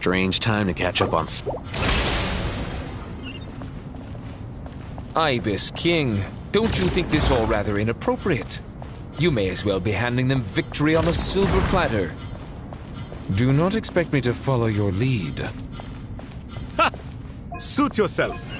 Strange time to catch up on... Ibis King, don't you think this all rather inappropriate? You may as well be handing them victory on a silver platter. Do not expect me to follow your lead. Ha! Suit yourself.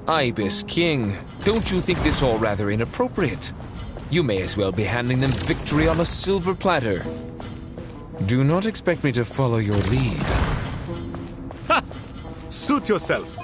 Ibis King, don't you think this all rather inappropriate? You may as well be handing them victory on a silver platter. Do not expect me to follow your lead. Ha! Suit yourself.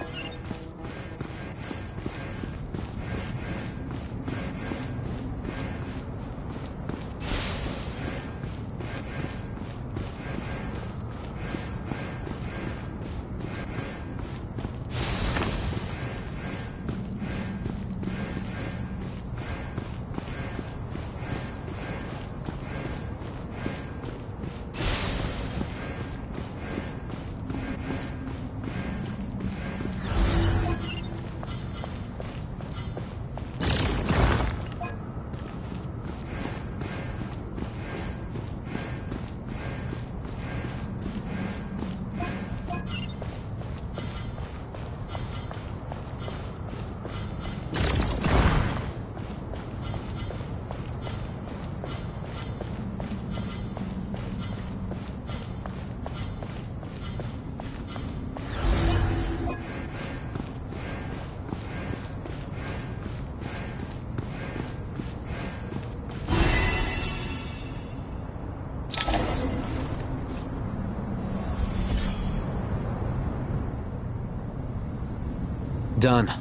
Done.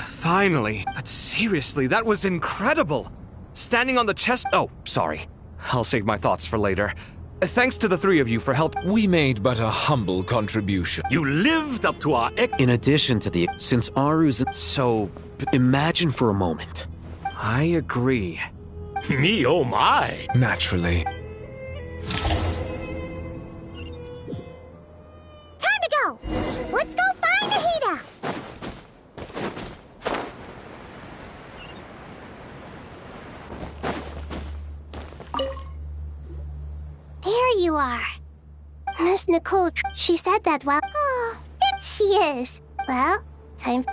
Finally. But seriously, that was incredible. Standing on the chest... Oh, sorry. I'll save my thoughts for later. Thanks to the three of you for help. We made but a humble contribution. You lived up to our... In addition to the... Since Aru's... So, imagine for a moment. I agree. Me, oh my. Naturally. Time to go! Let's go find Nahida! There you are. Miss Nicole, she said that well. Oh, she is. Well, time...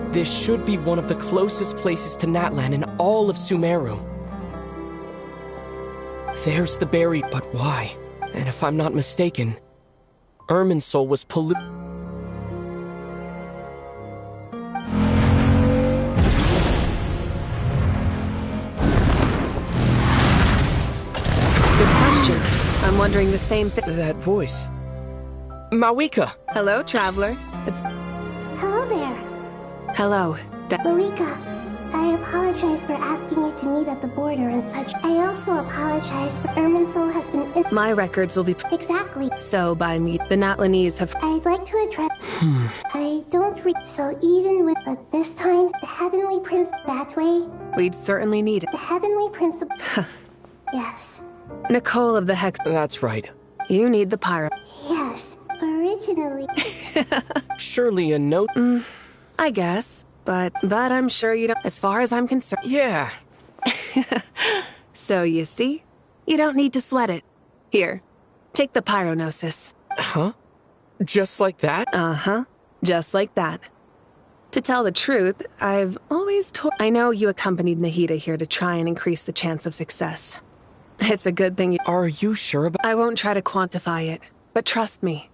This should be one of the closest places to Natlan in all of Sumeru. There's the berry, but why? And if I'm not mistaken, Irminsul was polluted. I'm wondering the same thing. That voice. Mawika! Hello, traveler. It's... Hello there. Hello. Malika, I apologize for asking you to meet at the border and such. I also apologize for Irminsul has been in... My records will be... Exactly. So by me, the Natlanese have... I'd like to address... I don't So even with... But this time, the Heavenly Prince that way... We'd certainly need it. The Heavenly Principle... Yes. Nicole of the Hex... That's right. You need the pyro. Yes. Originally... Surely a note... I guess. But I'm sure you don't... As far as I'm concerned... Yeah. So you see? You don't need to sweat it. Here. Take the pyronosis. Huh? Just like that? Uh-huh. Just like that. To tell the truth, I've always told... I know you accompanied Nahida here to try and increase the chance of success. It's a good thing you... Are you sure about... I won't try to quantify it, but trust me.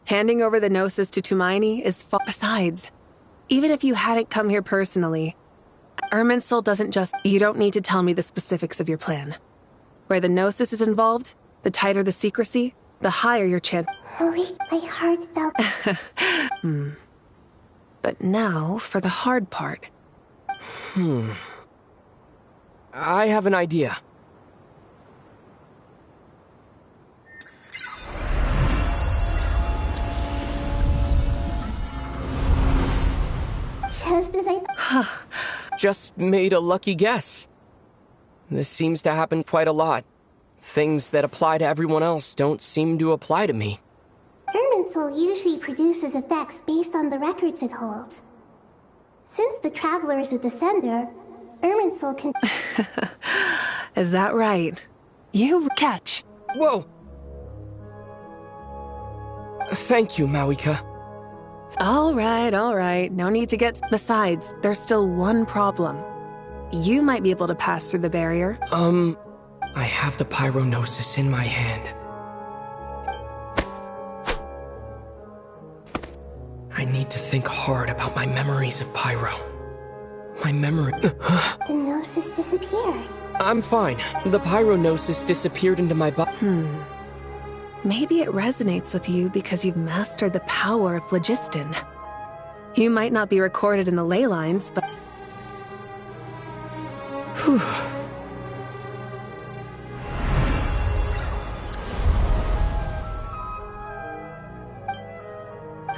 Handing over the Gnosis to Tumaini is... Besides, even if you hadn't come here personally, Irminsul doesn't just... You don't need to tell me the specifics of your plan. Where the Gnosis is involved, the tighter the secrecy, the higher your chance... My heart felt... But now, for the hard part. I have an idea. Just as I... Just made a lucky guess. This seems to happen quite a lot. Things that apply to everyone else don't seem to apply to me. Irminsul usually produces effects based on the records it holds. Since the Traveler is a descender, Irminsul can... Is that right? You catch. Whoa! Thank you, Mawika. All right. No need to get... Besides, there's still one problem. You might be able to pass through the barrier. I have the pyronosis in my hand. I need to think hard about my memories of Pyro. My memory... The Gnosis disappeared. I'm fine. The pyronosis disappeared into my body. Maybe it resonates with you because you've mastered the power of phlogiston. You might not be recorded in the ley lines, but... Whew.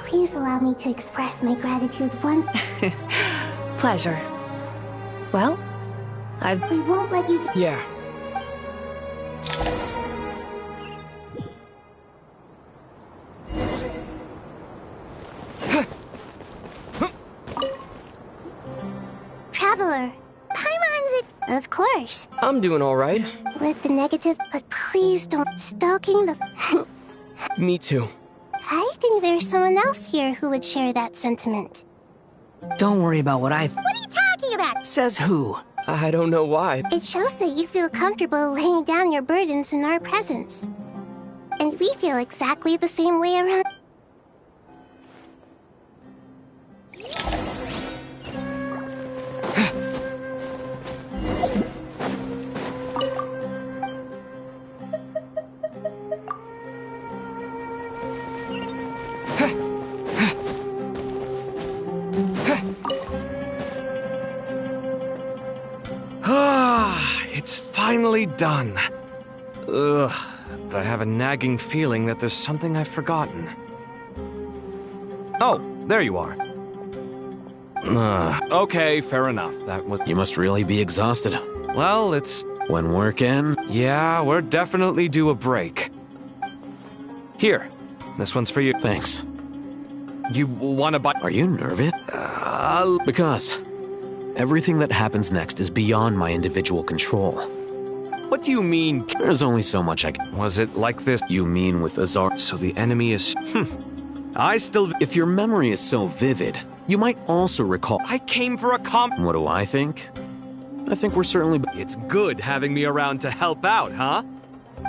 Please allow me to express my gratitude once... Pleasure. Well, We won't let you... Yeah. Traveler, Paimon's it... Of course. I'm doing all right. With the negative, but please don't... Stalking the... Me too. I think there's someone else here who would share that sentiment. Don't worry about what I... What are you talking about? Says who? I don't know why. It shows that you feel comfortable laying down your burdens in our presence. And we feel exactly the same way around... It's finally done. Ugh, but I have a nagging feeling that there's something I've forgotten. Oh, there you are. Okay, fair enough. That was... You must really be exhausted. Well, it's... When work ends? Yeah, we're definitely due a break. Here, this one's for you. Thanks. You wanna buy... Are you nervous? Because everything that happens next is beyond my individual control. What do you mean? There's only so much I can... Was it like this? You mean with Azar? So the enemy is... I still... If your memory is so vivid, you might also recall... I came for a What do I think? I think we're certainly... It's good having me around to help out, huh?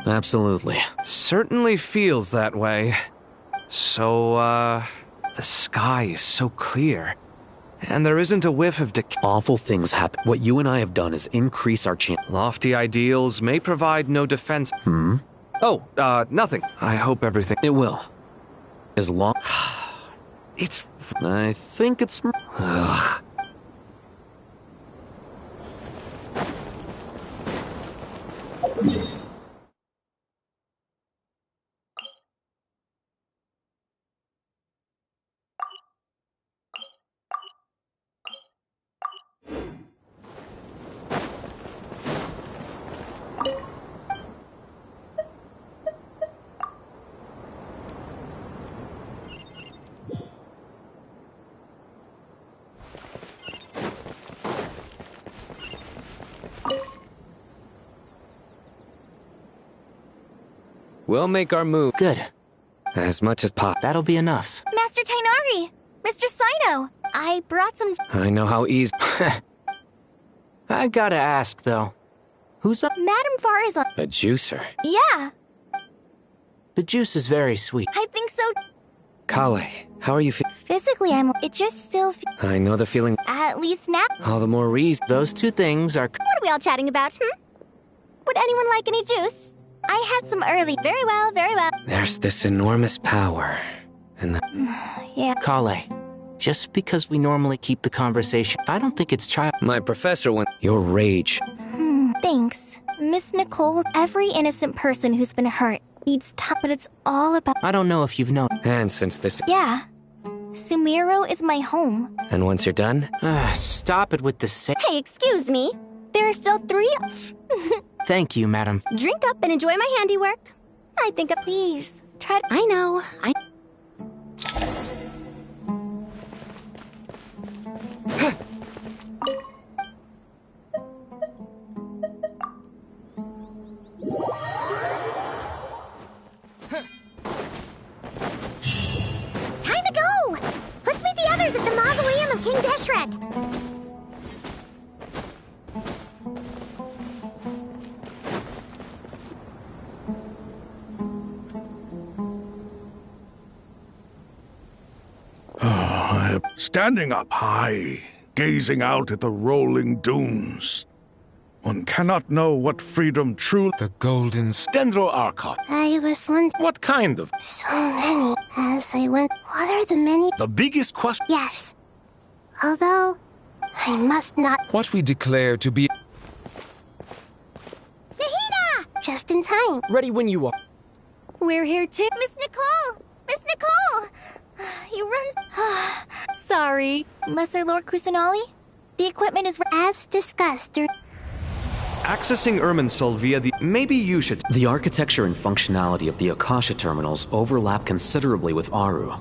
Absolutely. Certainly feels that way. So, the sky is so clear. And there isn't a whiff of decay. Awful things happen. What you and I have done is increase our chance. Lofty ideals may provide no defense. Oh, nothing. I hope everything... It will. As long... It's... I think it's... Ugh. We'll make our move. Good. As much as pop. That'll be enough. Master Tainari! Mr. Sino! I brought some... I know how easy... I gotta ask, though. Who's up? Madame Farr is a... A juicer. Yeah, The juice is very sweet. I think so. Kale, how are you feeling? Physically, it just still... I know the feeling. At least now... All the more reason. Those two things are... What are we all chatting about, Would anyone like any juice? I had some early. Very well, very well. There's this enormous power. And the... Yeah. Kale, just because we normally keep the conversation, I don't think it's child... My professor went... Your rage. Thanks. Miss Nicole, every innocent person who's been hurt needs time, but it's all about... I don't know if you've known... And since this... Yeah. Sumiro is my home. And once you're done... Stop it with the same... Hey, excuse me. There are still 3... Thank you, madam. Drink up and enjoy my handiwork. I think... Please, try... I know. Time to go! Let's meet the others at the mausoleum of King Deshret. Standing up high, gazing out at the rolling dunes. One cannot know what freedom truly... The Golden Dendro Archon. I was wondering... What kind of... So many. As I went... What are the many... The biggest question... Yes. Although, I must not... What we declare to be... Nahida! Just in time. Ready when you are. We're here too. Miss Nicole! Miss Nicole! You run... Sorry. Lesser Lord Kusanali? The equipment is... As discussed... Accessing Irminsul via the... Maybe you should... The architecture and functionality of the Akasha terminals overlap considerably with Aru.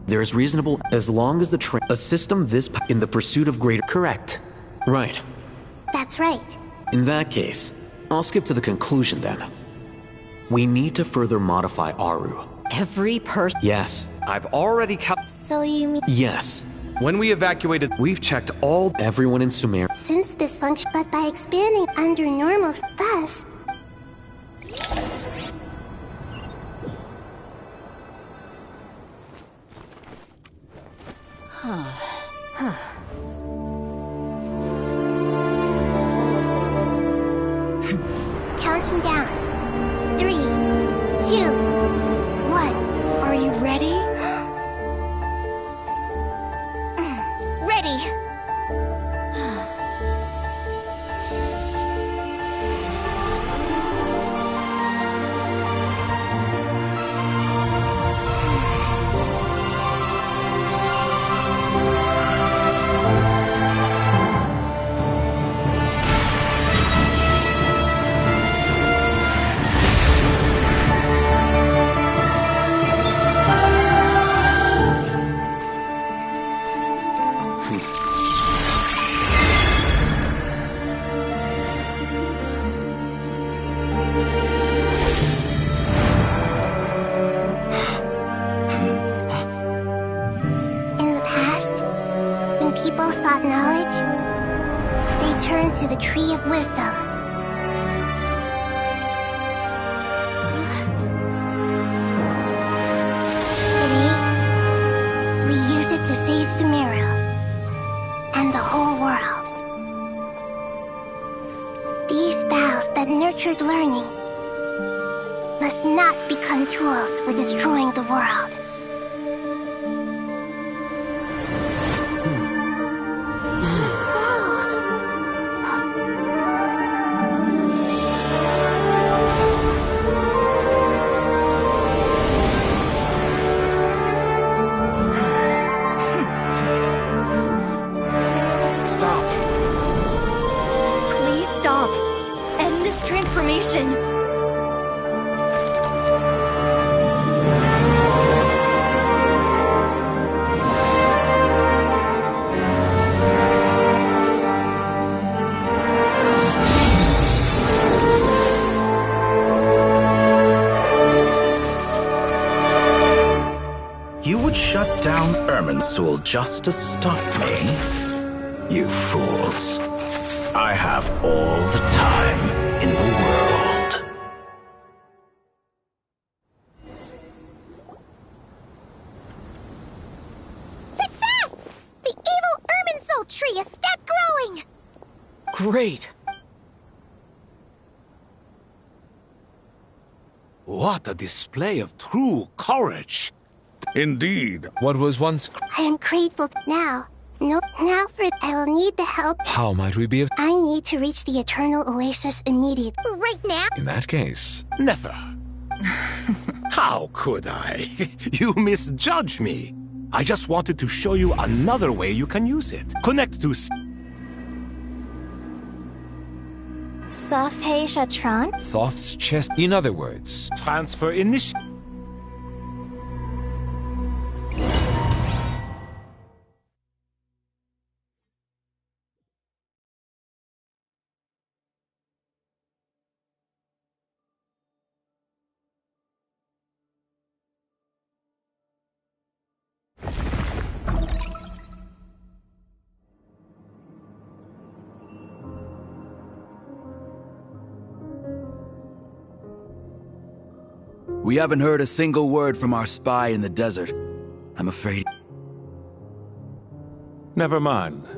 There is reasonable... As long as the a system this... In the pursuit of greater... Correct. Right. That's right. In that case, I'll skip to the conclusion then. We need to further modify Aru. Every person... Yes. I've already So you mean... Yes. When we evacuated, we've checked all... Everyone in Sumer... Since this function... But by expanding under normal... Thus... Counting down. 3, 2, 1. Are you ready? Ready. In the past, when people sought knowledge, they turned to the Tree of Wisdom. Today, we use it to save Sumeru and the whole world. These boughs that nurtured learning must fools for destroying the world. Stop. Please stop. End this transformation. You would shut down Irminsul just to stop me? You fools. I have all the time in the world. Success! The evil Irminsul tree is step growing! Great! What a display of true courage! Indeed. What was once... I am grateful now. No, now I'll need the help. How might we be of... I need to reach the Eternal Oasis immediately. Right now? In that case... Never. How could I? You misjudge me. I just wanted to show you another way you can use it. Connect to... Safhei Shatran? Thoth's chest... In other words... Transfer initiative. We haven't heard a single word from our spy in the desert. I'm afraid. Never mind.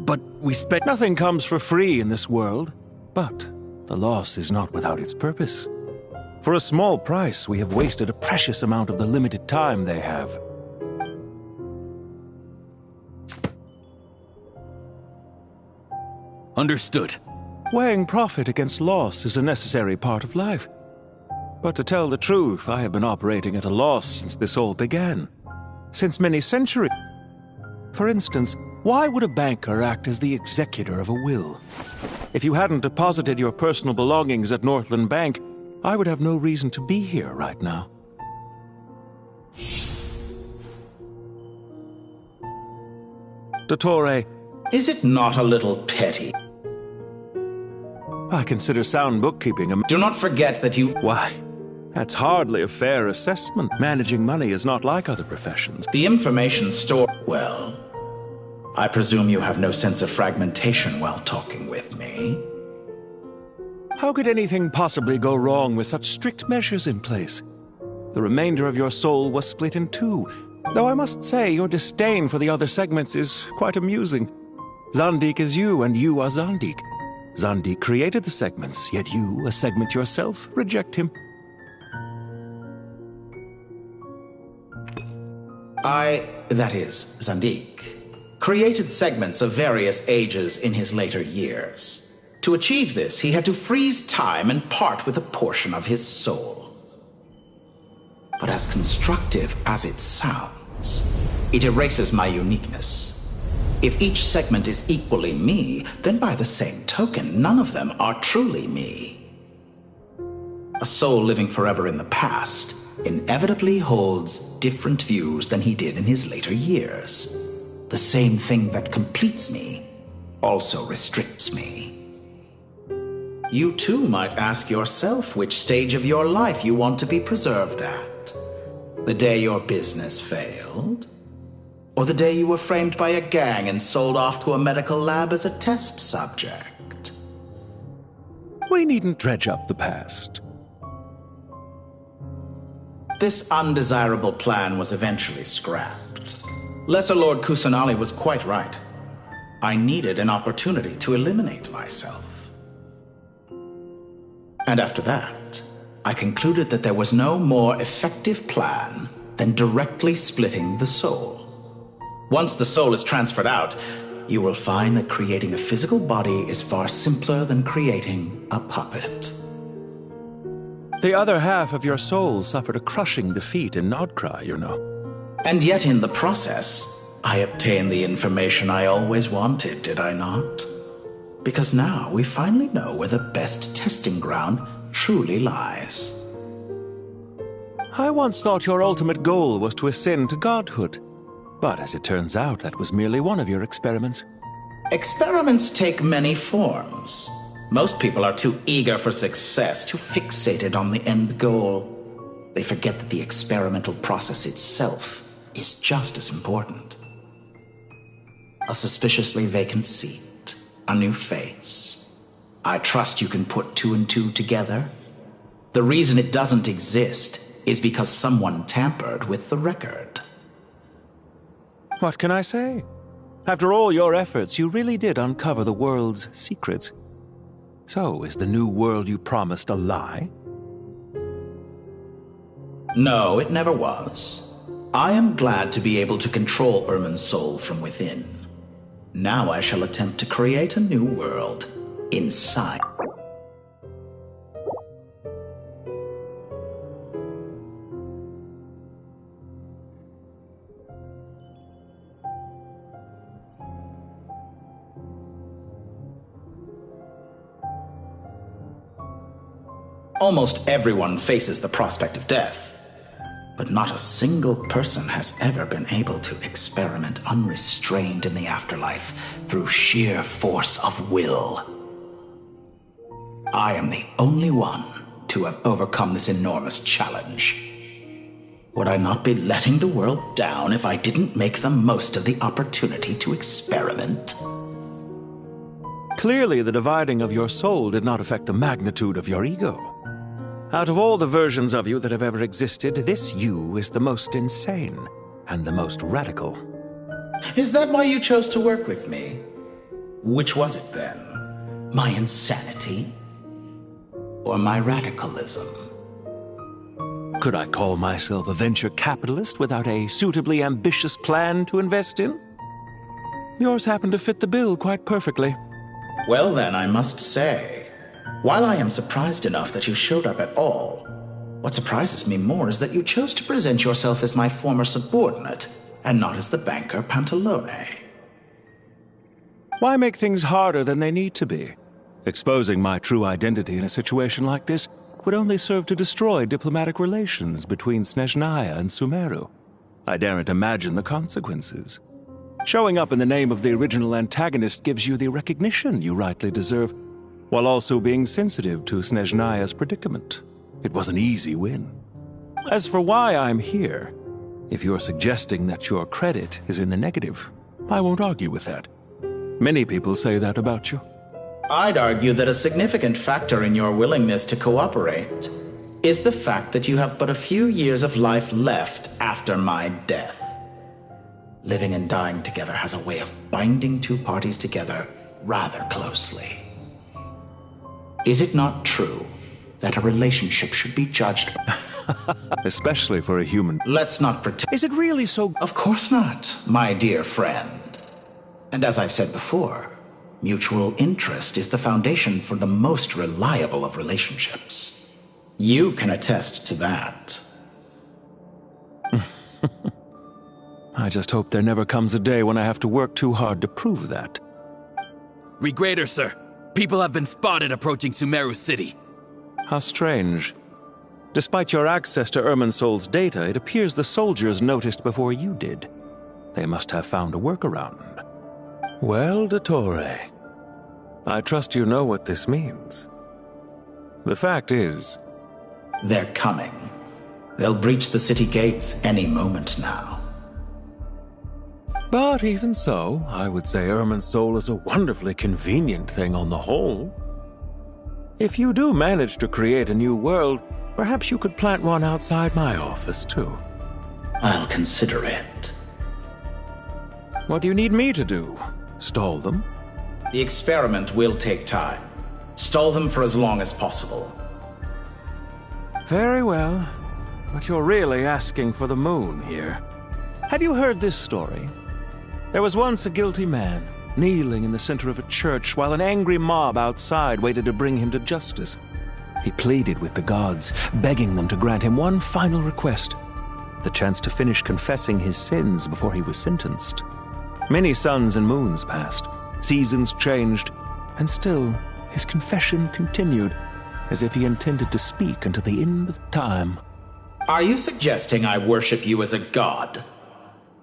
But we spent... Nothing comes for free in this world. But the loss is not without its purpose. For a small price, we have wasted a precious amount of the limited time they have. Understood. Weighing profit against loss is a necessary part of life. But to tell the truth, I have been operating at a loss since this all began. Since many centuries. For instance, why would a banker act as the executor of a will? If you hadn't deposited your personal belongings at Northland Bank, I would have no reason to be here right now. Dottore, is it not a little petty? I consider sound bookkeeping a... Do not forget that you... Why? That's hardly a fair assessment. Managing money is not like other professions. The information store... Well, I presume you have no sense of fragmentation while talking with me. How could anything possibly go wrong with such strict measures in place? The remainder of your soul was split in two, though I must say your disdain for the other segments is quite amusing. Zandik is you, and you are Zandik. Zandik created the segments, yet you, a segment yourself, reject him. That is, Zandik, created segments of various ages in his later years. To achieve this, he had to freeze time and part with a portion of his soul. But as constructive as it sounds, it erases my uniqueness. If each segment is equally me, then by the same token, none of them are truly me. A soul living forever in the past inevitably holds different views than he did in his later years. The same thing that completes me also restricts me. You too might ask yourself which stage of your life you want to be preserved at. The day your business failed? Or the day you were framed by a gang and sold off to a medical lab as a test subject? We needn't dredge up the past. This undesirable plan was eventually scrapped. Lesser Lord Kusanali was quite right. I needed an opportunity to eliminate myself. And after that, I concluded that there was no more effective plan than directly splitting the soul. Once the soul is transferred out, you will find that creating a physical body is far simpler than creating a puppet. The other half of your soul suffered a crushing defeat in Nodcry, you know. And yet in the process, I obtained the information I always wanted, did I not? Because now we finally know where the best testing ground truly lies. I once thought your ultimate goal was to ascend to godhood. But as it turns out, that was merely one of your experiments. Experiments take many forms. Most people are too eager for success, too fixated on the end goal. They forget that the experimental process itself is just as important. A suspiciously vacant seat, a new face. I trust you can put two and two together. The reason it doesn't exist is because someone tampered with the record. What can I say? After all your efforts, you really did uncover the world's secrets. So, is the new world you promised a lie? No, it never was. I am glad to be able to control Irmin's soul from within. Now I shall attempt to create a new world inside. Almost everyone faces the prospect of death, but not a single person has ever been able to experiment unrestrained in the afterlife through sheer force of will. I am the only one to have overcome this enormous challenge. Would I not be letting the world down if I didn't make the most of the opportunity to experiment? Clearly, the dividing of your soul did not affect the magnitude of your ego. Out of all the versions of you that have ever existed, this you is the most insane and the most radical. Is that why you chose to work with me? Which was it then? My insanity? Or my radicalism? Could I call myself a venture capitalist without a suitably ambitious plan to invest in? Yours happened to fit the bill quite perfectly. Well then, I must say, while I am surprised enough that you showed up at all, what surprises me more is that you chose to present yourself as my former subordinate, and not as the banker Pantalone. Why make things harder than they need to be? Exposing my true identity in a situation like this would only serve to destroy diplomatic relations between Snezhnaya and Sumeru. I daren't imagine the consequences. Showing up in the name of the original antagonist gives you the recognition you rightly deserve, while also being sensitive to Snezhnaya's predicament. It was an easy win. As for why I'm here, if you're suggesting that your credit is in the negative, I won't argue with that. Many people say that about you. I'd argue that a significant factor in your willingness to cooperate is the fact that you have but a few years of life left after my death. Living and dying together has a way of binding two parties together rather closely. Is it not true that a relationship should be judged? Especially for a human. Let's not pretend. Is it really so? Of course not, my dear friend. And as I've said before, mutual interest is the foundation for the most reliable of relationships. You can attest to that. I just hope there never comes a day when I have to work too hard to prove that. Regrader, sir. People have been spotted approaching Sumeru City. How strange. Despite your access to Irminsol's data, it appears the soldiers noticed before you did. They must have found a workaround. Well, Dottore, I trust you know what this means. The fact is... They're coming. They'll breach the city gates any moment now. But even so, I would say Irminsol is a wonderfully convenient thing on the whole. If you do manage to create a new world, perhaps you could plant one outside my office, too. I'll consider it. What do you need me to do? Stall them? The experiment will take time. Stall them for as long as possible. Very well. But you're really asking for the moon here. Have you heard this story? There was once a guilty man, kneeling in the center of a church while an angry mob outside waited to bring him to justice. He pleaded with the gods, begging them to grant him one final request: the chance to finish confessing his sins before he was sentenced. Many suns and moons passed, seasons changed, and still his confession continued, as if he intended to speak until the end of time. Are you suggesting I worship you as a god?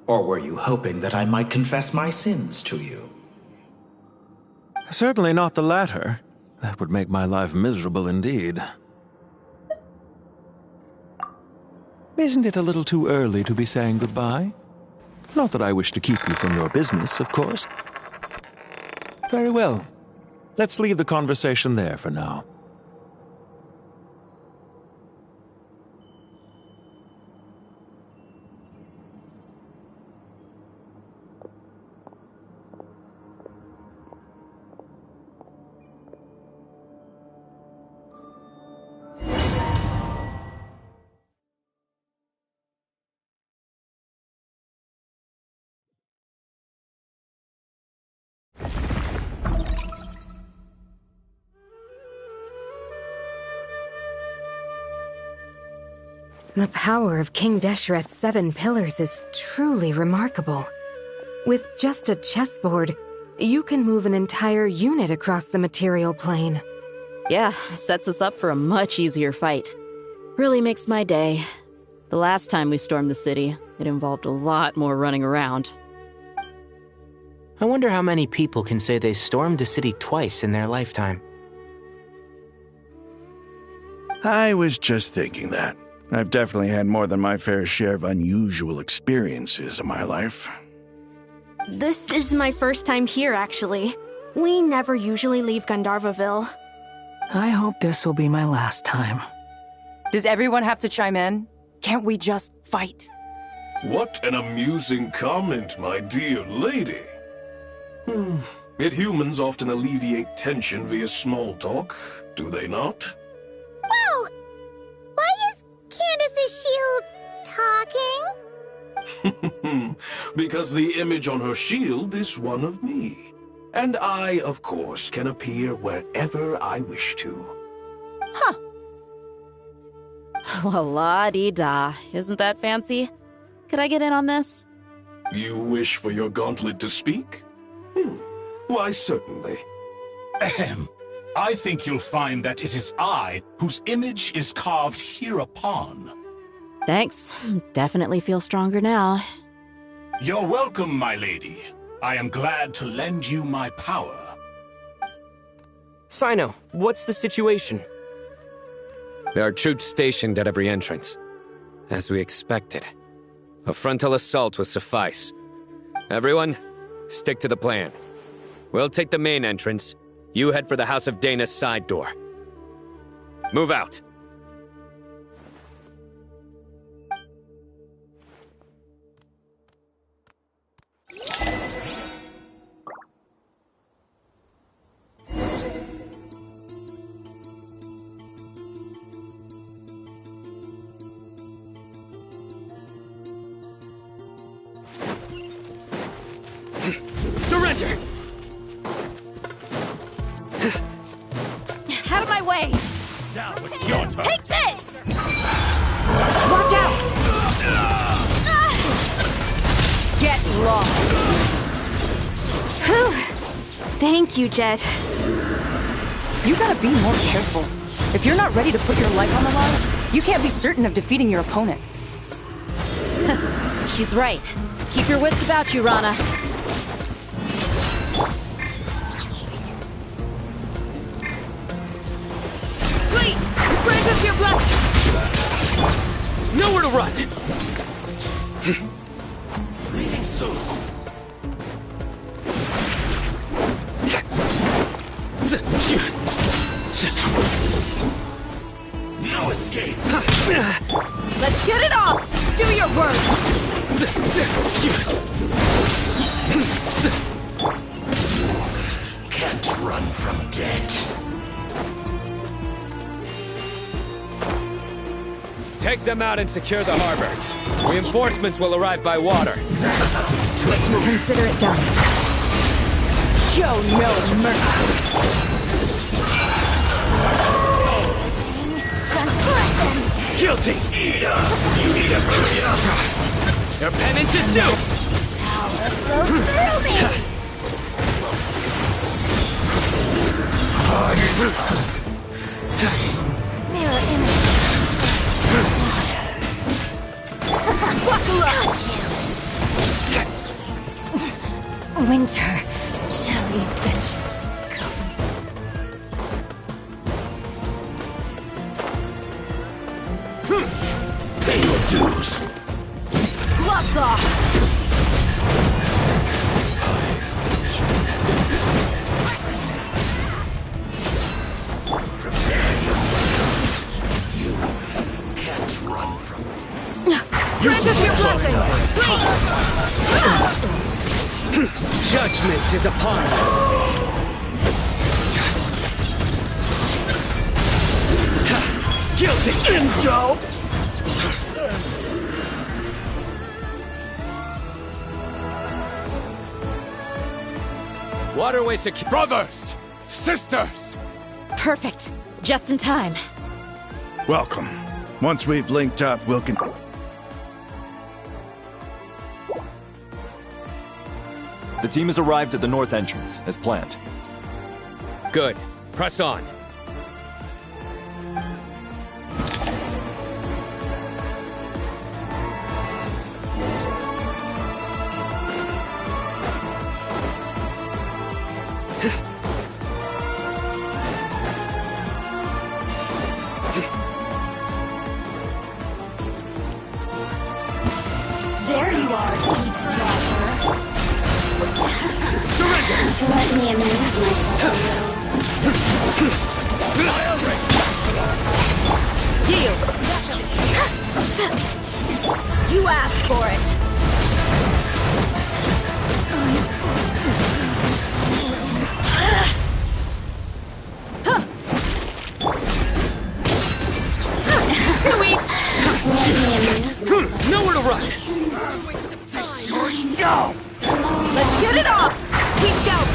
Or were you hoping that I might confess my sins to you? Certainly not the latter. That would make my life miserable indeed. Isn't it a little too early to be saying goodbye? Not that I wish to keep you from your business, of course. Very well. Let's leave the conversation there for now. The power of King Deshret's 7 pillars is truly remarkable. With just a chessboard, you can move an entire unit across the material plane. Yeah, sets us up for a much easier fight. Really makes my day. The last time we stormed the city, it involved a lot more running around. I wonder how many people can say they stormed a city twice in their lifetime. I was just thinking that. I've definitely had more than my fair share of unusual experiences in my life. This is my first time here, actually. We never usually leave Gandharvaville. I hope this will be my last time. Does everyone have to chime in? Can't we just fight? What an amusing comment, my dear lady. Yet humans often alleviate tension via small talk, do they not? Wow! Why is Candace's shield talking? Because the image on her shield is one of me. And I, of course, can appear wherever I wish to. Huh. Well, la-dee-da. Isn't that fancy? Could I get in on this? You wish for your gauntlet to speak? Why, certainly. Ahem. I think you'll find that it is I whose image is carved hereupon. Thanks. Definitely feel stronger now. You're welcome, my lady. I am glad to lend you my power. Sino, what's the situation? There are troops stationed at every entrance. As we expected. A frontal assault will suffice. Everyone, stick to the plan. We'll take the main entrance. You head for the House of Dana's side door. Move out. Surrender! Out of my way! Now it's your turn. Take this! Watch out! Get lost! Whew. Thank you, Jet. You gotta be more careful. If you're not ready to put your life on the line, you can't be certain of defeating your opponent. She's right. Keep your wits about you, Rana. Wait! Grant us your blessing! Nowhere to run! Leaving soon. No escape. Let's get it off! Do your work! Can't run from death. Take them out and secure the harbor. Reinforcements will arrive by water. Consider it done. Show no mercy. Guilty! You need a hurry up! Your penance is due! Power flows through me! Mirror image. Buckle up! Got you! Winter, shall we Pay your dues. Gloves off! Prepare yourself. You can't run from Grant us your blessing! Judgment is upon you. Guilty! Injo! Waterway secure. Brothers! Sisters! Perfect. Just in time. Welcome. Once we've linked up, we'll The team has arrived at the north entrance, as planned. Good. Press on. There you are, eavesdropper. Let me amuse myself a little. Yield! You asked for it! Nowhere to run! Go! Let's get it off! We scout!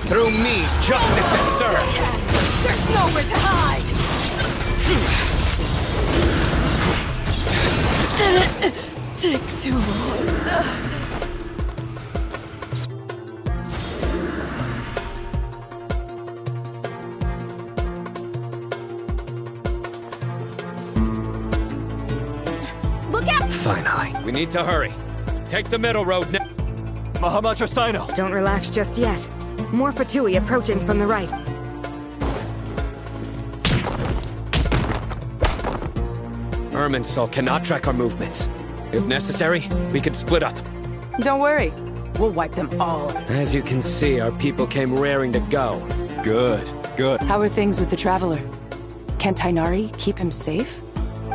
Through me, justice is served! There's nowhere to hide! Did it take too long? Finally. We need to hurry. Take the middle road now. Mahamaja Sino! Don't relax just yet. More Fatui approaching from the right. Irminsul cannot track our movements. If necessary, we could split up. Don't worry. We'll wipe them all. As you can see, our people came raring to go. Good, good. How are things with the Traveler? Can Tainari keep him safe?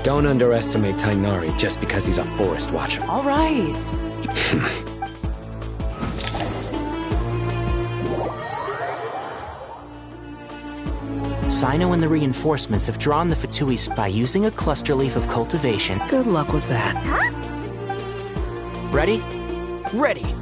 Don't underestimate Tainari just because he's a forest watcher. All right. Sino and the reinforcements have drawn the Fatuis by using a cluster leaf of cultivation. Good luck with that. Ready? Ready.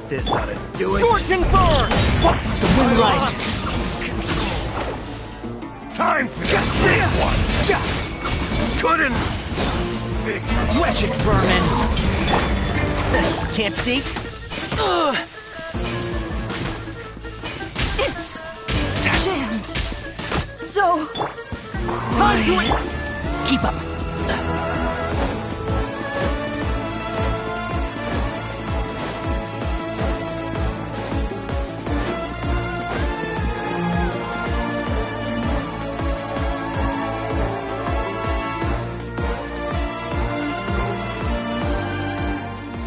This ought to do it. Scorching burn! The wind rises. Time for the big one! Couldn't fix it. Wedge it, vermin! Can't see? It's jammed. So... Time to it! Keep up.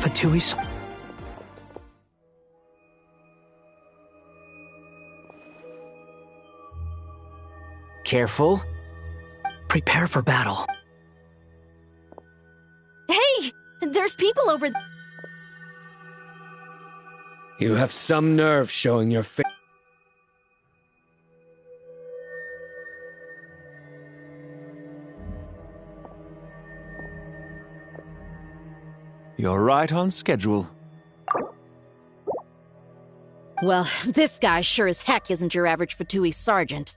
Fatui's... Careful. Prepare for battle. Hey! There's people over there. You have some nerve showing your face. You're right on schedule. Well, this guy sure as heck isn't your average Fatui sergeant.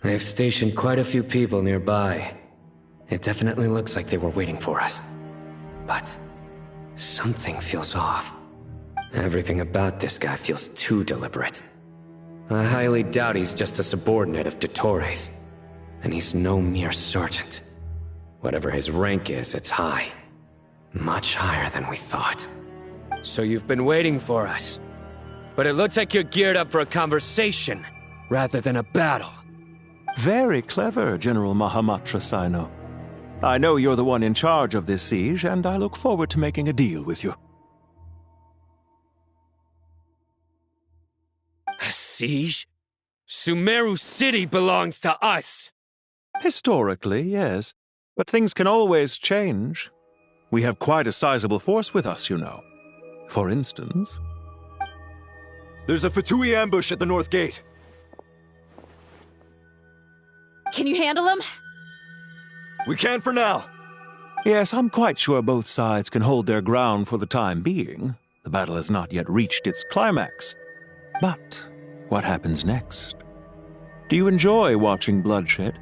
They've stationed quite a few people nearby. It definitely looks like they were waiting for us. But something feels off. Everything about this guy feels too deliberate. I highly doubt he's just a subordinate of Dottores. And he's no mere sergeant. Whatever his rank is, it's high. Much higher than we thought. So you've been waiting for us. But it looks like you're geared up for a conversation, rather than a battle. Very clever, General Mahamatra Sino. I know you're the one in charge of this siege, and I look forward to making a deal with you. A siege? Sumeru City belongs to us! Historically, yes. But things can always change. We have quite a sizable force with us, you know. For instance... There's a Fatui ambush at the north gate. Can you handle him? We can for now. Yes, I'm quite sure both sides can hold their ground for the time being. The battle has not yet reached its climax. But what happens next? Do you enjoy watching bloodshed?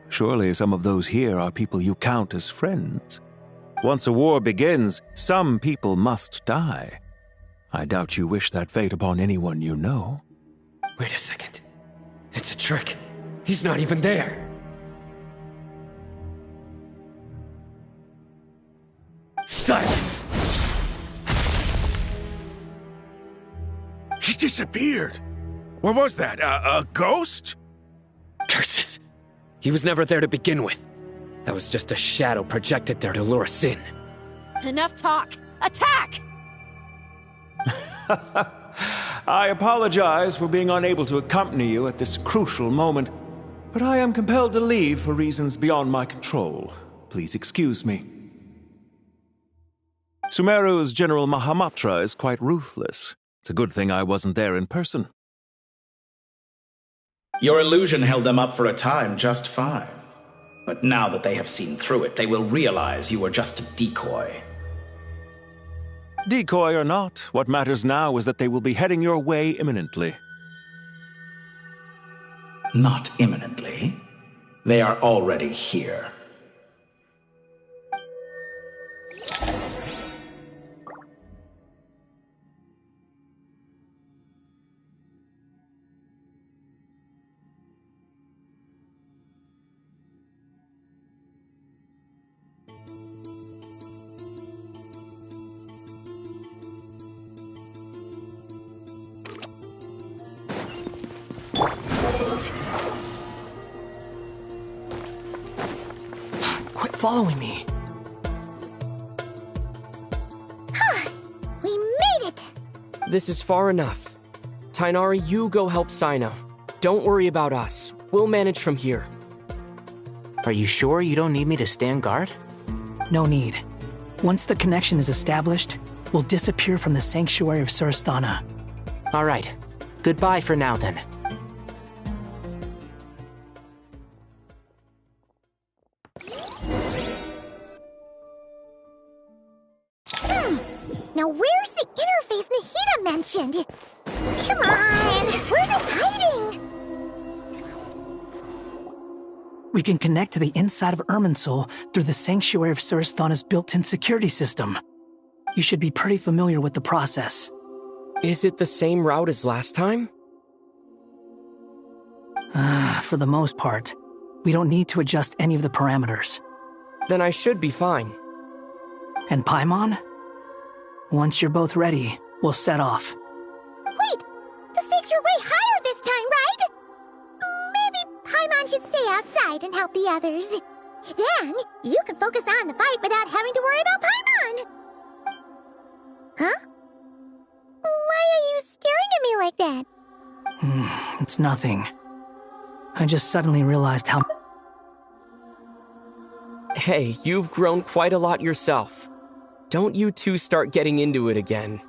Surely some of those here are people you count as friends. Once a war begins, some people must die. I doubt you wish that fate upon anyone you know. Wait a second. It's a trick. He's not even there. Silence! He disappeared. What was that? A ghost? Curses. He was never there to begin with. That was just a shadow projected there to lure us in. Enough talk! Attack! I apologize for being unable to accompany you at this crucial moment, but I am compelled to leave for reasons beyond my control. Please excuse me. Sumeru's General Mahamatra is quite ruthless. It's a good thing I wasn't there in person. Your illusion held them up for a time just fine. But now that they have seen through it, they will realize you were just a decoy. Decoy or not, what matters now is that they will be heading your way imminently. Not imminently. They are already here. Quit following me. We made it! This is far enough. Tainari, you go help Sino. Don't worry about us. We'll manage from here. Are you sure you don't need me to stand guard? No need. Once the connection is established, we'll disappear from the sanctuary of Surasthana. All right. Goodbye for now, then. Now where's the interface Nahida mentioned? Come on! Where's it hiding? We can connect to the inside of Irminsul through the sanctuary of Surasthana's built-in security system. You should be pretty familiar with the process. Is it the same route as last time? For the most part, we don't need to adjust any of the parameters. Then I should be fine. And Paimon? Once you're both ready, we'll set off. Wait! The stakes are way higher this time, right? Maybe Paimon should stay outside and help the others. Then, you can focus on the fight without having to worry about Paimon. Huh? Why are you staring at me like that? It's nothing. I just suddenly realized how... Hey, you've grown quite a lot yourself. Don't you two start getting into it again.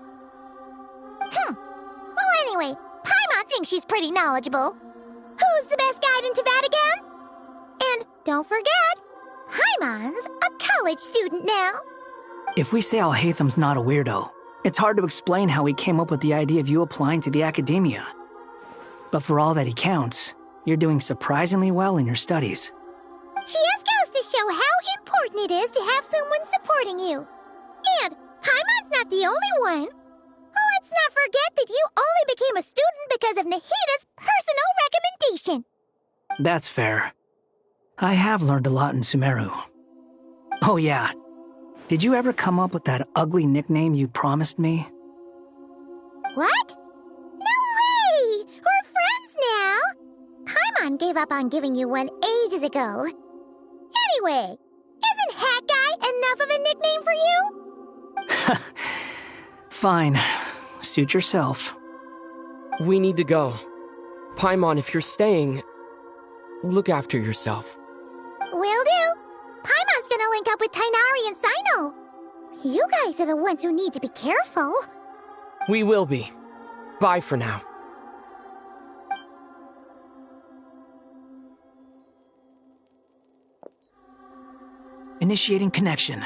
Well, anyway, Paimon thinks she's pretty knowledgeable. Who's the best guide in Teyvat again? And don't forget, Paimon's a college student now. If we say Alhatham's not a weirdo, it's hard to explain how he came up with the idea of you applying to the academia. But for all that he counts, you're doing surprisingly well in your studies. She just goes to show how important it is to have someone supporting you. And Paimon's not the only one. Let's not forget that you only became a student because of Nahida's personal recommendation. That's fair. I have learned a lot in Sumeru. Oh yeah, did you ever come up with that ugly nickname you promised me? What? No way! We're friends now! Paimon gave up on giving you one ages ago. Anyway, isn't Hat Guy enough of a nickname for you? Fine. Suit yourself. We need to go. Paimon, if you're staying, look after yourself. Will do. Paimon's gonna link up with Tighnari and Cyno. You guys are the ones who need to be careful. We will be. Bye for now. Initiating connection.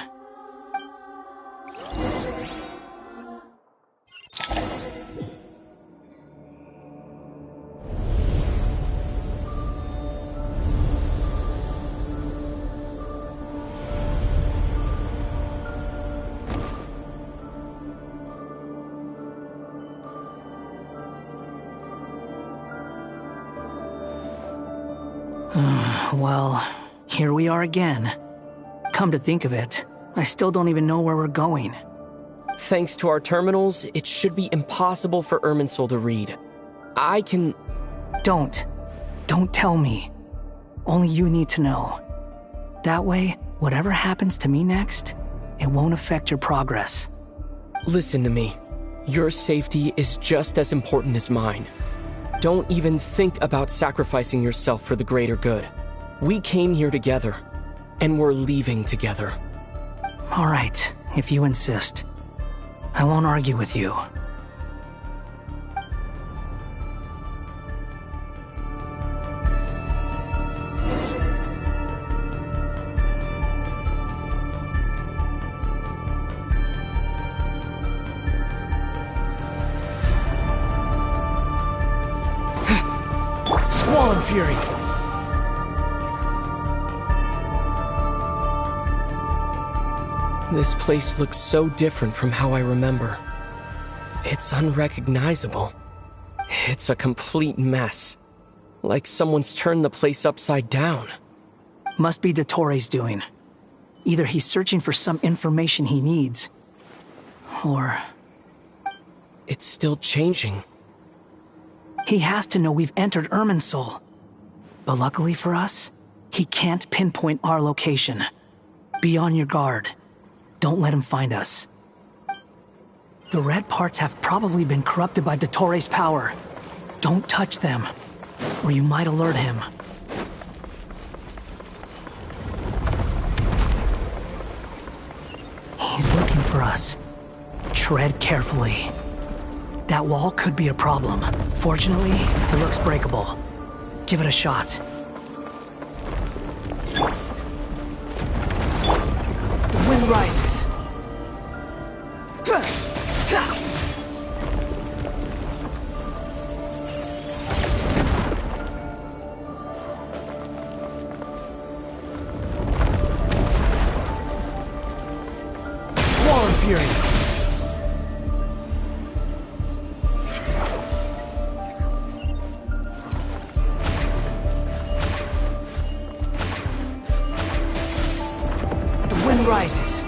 Well, here we are again. Come to think of it, I still don't even know where we're going. Thanks to our terminals, it should be impossible for Irminsul to read. I can... Don't tell me. Only you need to know. That way, whatever happens to me next, it won't affect your progress. Listen to me. Your safety is just as important as mine. Don't even think about sacrificing yourself for the greater good. We came here together, and we're leaving together. All right, if you insist. I won't argue with you. Squall and Fury! This place looks so different from how I remember. It's unrecognizable. It's a complete mess. Like someone's turned the place upside down. Must be Dottoro's doing. Either he's searching for some information he needs, or... It's still changing. He has to know we've entered Irminsul. But luckily for us, he can't pinpoint our location. Be on your guard. Don't let him find us. The red parts have probably been corrupted by Dottoro's power. Don't touch them, or you might alert him. He's looking for us. Tread carefully. That wall could be a problem. Fortunately, it looks breakable. Give it a shot. The wind rises. Squall and Fury! surprises.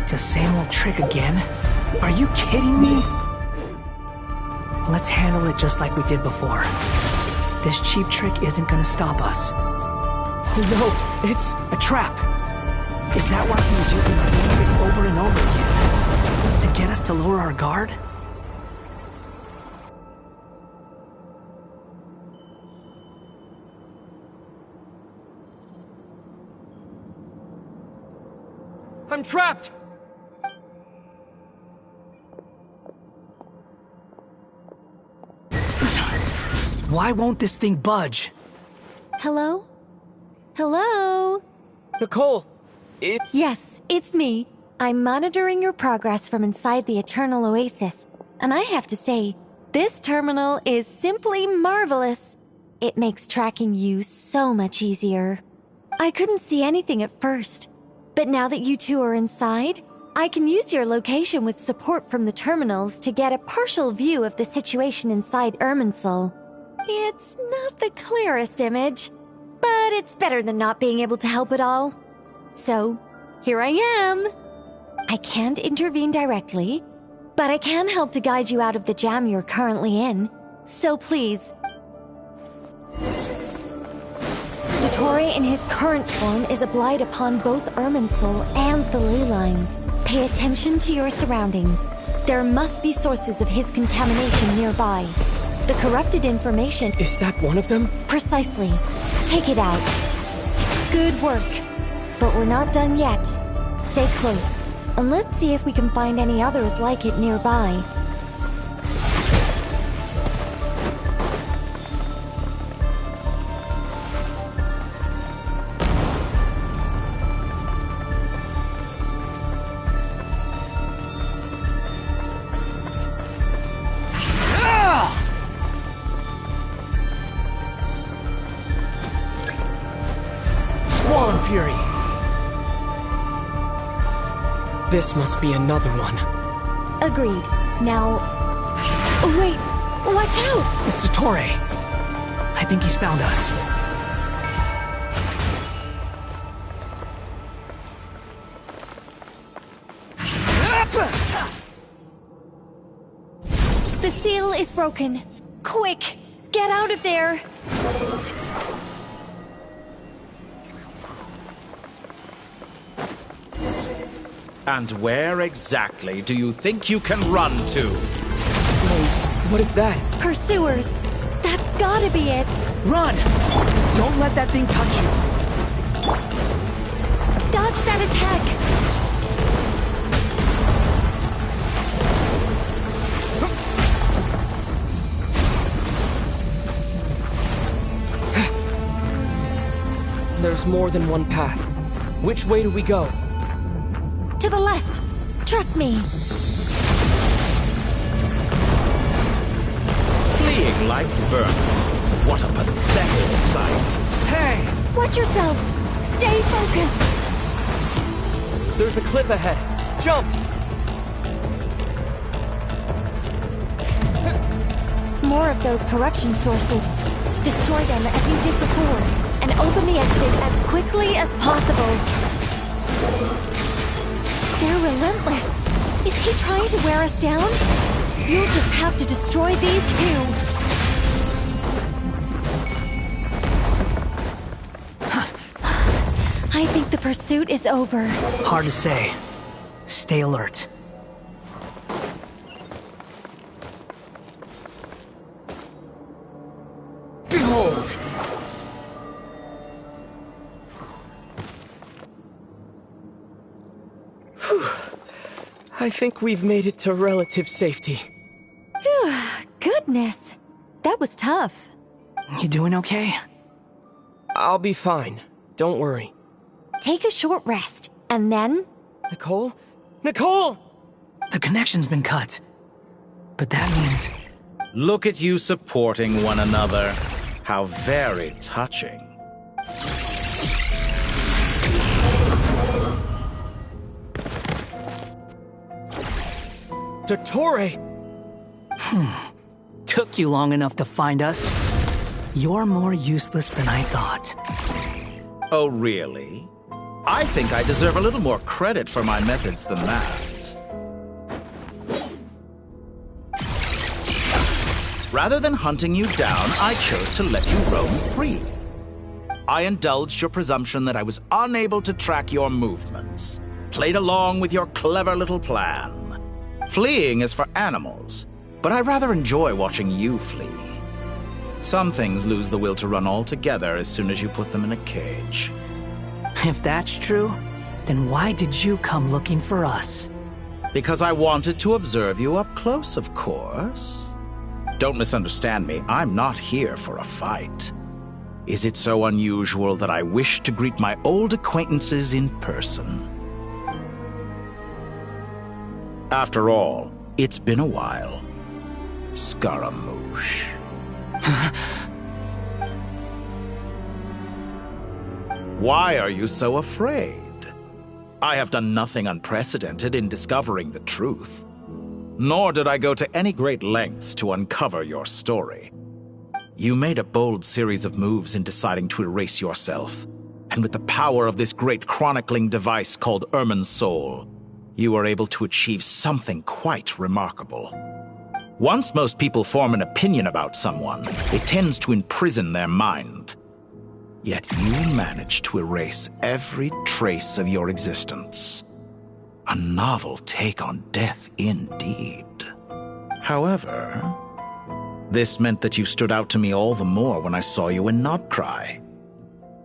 The same old trick again? Are you kidding me? Let's handle it just like we did before. This cheap trick isn't gonna stop us. Oh no, it's a trap. Is that why he was using the same trick over and over again? To get us to lower our guard? I'm trapped! Why won't this thing budge? Hello? Hello? Nicole, Yes, it's me. I'm monitoring your progress from inside the Eternal Oasis, and I have to say, this terminal is simply marvelous. It makes tracking you so much easier. I couldn't see anything at first, but now that you two are inside, I can use your location with support from the terminals to get a partial view of the situation inside Irminsul. It's not the clearest image, but it's better than not being able to help at all. So, here I am. I can't intervene directly, but I can help to guide you out of the jam you're currently in. So please. Dottore in his current form is a blight upon both Irminsul and the ley lines. Pay attention to your surroundings. There must be sources of his contamination nearby. The corrupted information... Is that one of them? Precisely. Take it out. Good work. But we're not done yet. Stay close, and let's see if we can find any others like it nearby. Squall Fury! This must be another one. Agreed. Now... Oh, wait! Watch out! It's Dottore. I think he's found us. The seal is broken. Quick! Get out of there! And where exactly do you think you can run to? Wait, what is that? Pursuers! That's gotta be it! Run! Don't let that thing touch you! Dodge that attack! There's more than one path. Which way do we go? To the left! Trust me! Fleeing like vermin. What a pathetic sight. Hey! Watch yourselves! Stay focused! There's a cliff ahead. Jump! More of those corruption sources. Destroy them as you did before, and open the exit as quickly as possible. They're relentless. Is he trying to wear us down? You'll just have to destroy these too. I think the pursuit is over. Hard to say. Stay alert. Behold! I think we've made it to relative safety. Goodness. That was tough. You doing okay? I'll be fine. Don't worry. Take a short rest, and then... Nicole? Nicole! The connection's been cut. But that means... Look at you supporting one another. How very touching. Dottore! Took you long enough to find us. You're more useless than I thought. Oh, really? I think I deserve a little more credit for my methods than that. Rather than hunting you down, I chose to let you roam free. I indulged your presumption that I was unable to track your movements, played along with your clever little plan. Fleeing is for animals, but I rather enjoy watching you flee. Some things lose the will to run altogether as soon as you put them in a cage. If that's true, then why did you come looking for us? Because I wanted to observe you up close, of course. Don't misunderstand me, I'm not here for a fight. Is it so unusual that I wish to greet my old acquaintances in person? After all, it's been a while. Scaramouche. Why are you so afraid? I have done nothing unprecedented in discovering the truth. Nor did I go to any great lengths to uncover your story. You made a bold series of moves in deciding to erase yourself. And with the power of this great chronicling device called Irmin's Soul, you were able to achieve something quite remarkable. Once most people form an opinion about someone, it tends to imprison their mind. Yet you managed to erase every trace of your existence. A novel take on death indeed. However, this meant that you stood out to me all the more when I saw you in Nodcry.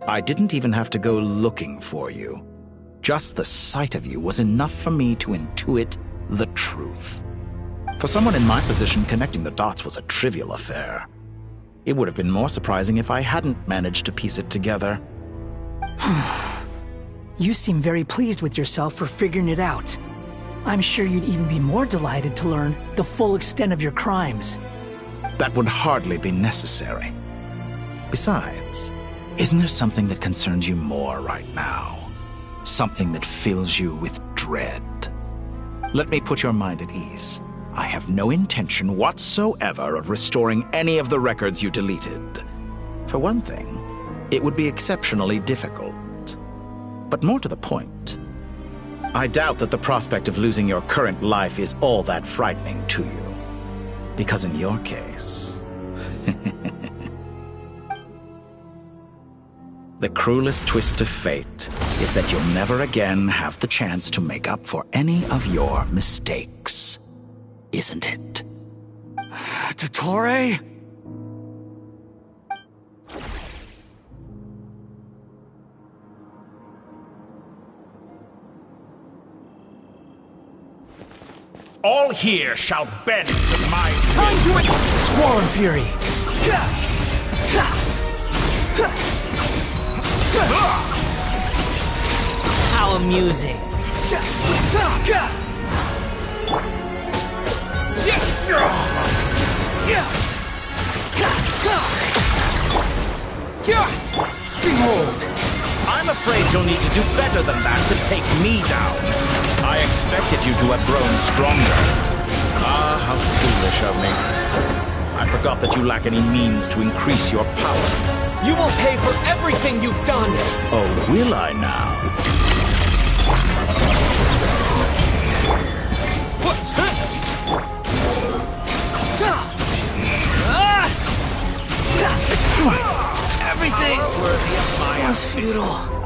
I didn't even have to go looking for you. Just the sight of you was enough for me to intuit the truth. For someone in my position, connecting the dots was a trivial affair. It would have been more surprising if I hadn't managed to piece it together. You seem very pleased with yourself for figuring it out. I'm sure you'd even be more delighted to learn the full extent of your crimes. That would hardly be necessary. Besides, isn't there something that concerns you more right now? Something that fills you with dread? Let me put your mind at ease. I have no intention whatsoever of restoring any of the records you deleted. For one thing, it would be exceptionally difficult. But more to the point, I doubt that the prospect of losing your current life is all that frightening to you. Because in your case, the cruelest twist of fate is that you'll never again have the chance to make up for any of your mistakes. Isn't it? Dottore? All here shall bend to my will. Squall and Fury. How amusing. Behold! I'm afraid you'll need to do better than that to take me down. I expected you to have grown stronger. Ah, how foolish of me. I forgot that you lack any means to increase your power. You will pay for everything you've done! Oh, will I now? Everything was futile.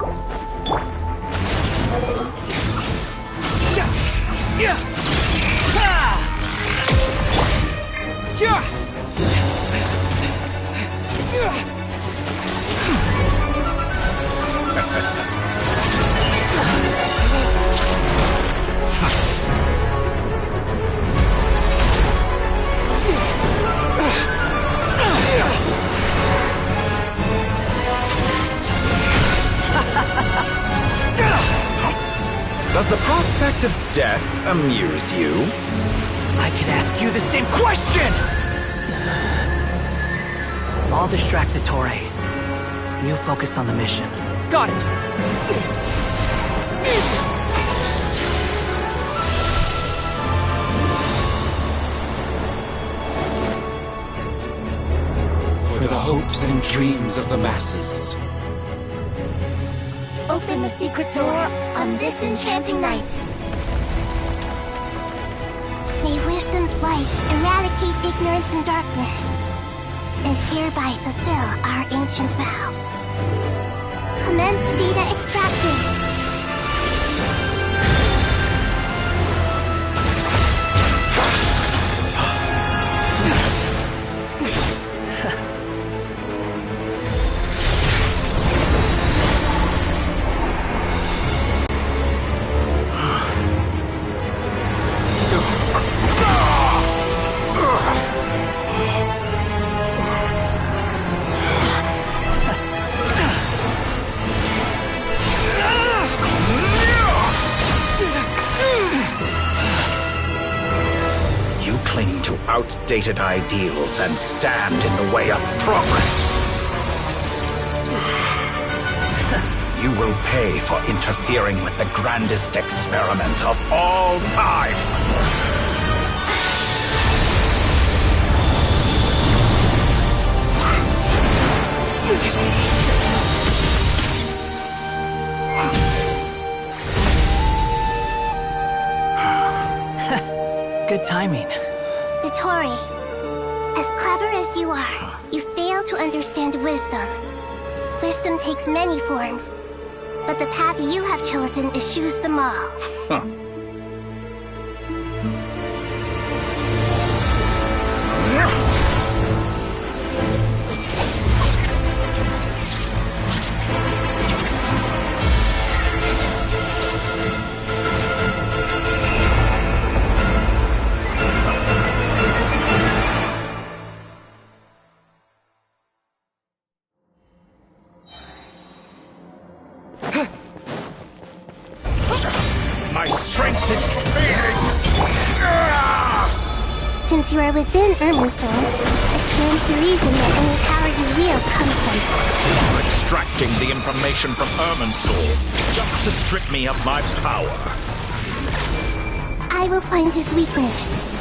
Does the prospect of death amuse you? I could ask you the same question! I'll distract Ettore. You focus on the mission. Got it! For the hopes and dreams of the masses. Open the secret door on this enchanting night. May wisdom's light eradicate ignorance and darkness, and hereby fulfill our ancient vow. Commence data extraction. Outdated ideals and stand in the way of progress. You will pay for interfering with the grandest experiment of all time. Good timing. Ettore, as clever as you are, you fail to understand wisdom. Wisdom takes many forms, but the path you have chosen eschews them all. Huh. Since you are within Irminsul, it stands to reason that any power you wield comes from it. You're extracting the information from Irminsul just to strip me of my power. I will find his weakness.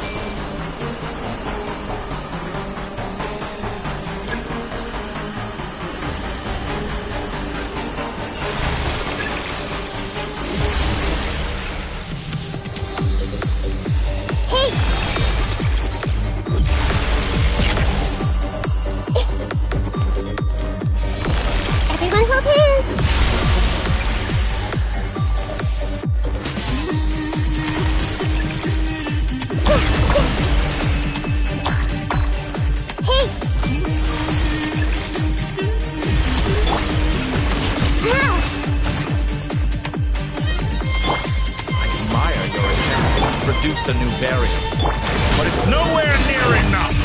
A new barrier, but it's nowhere near enough.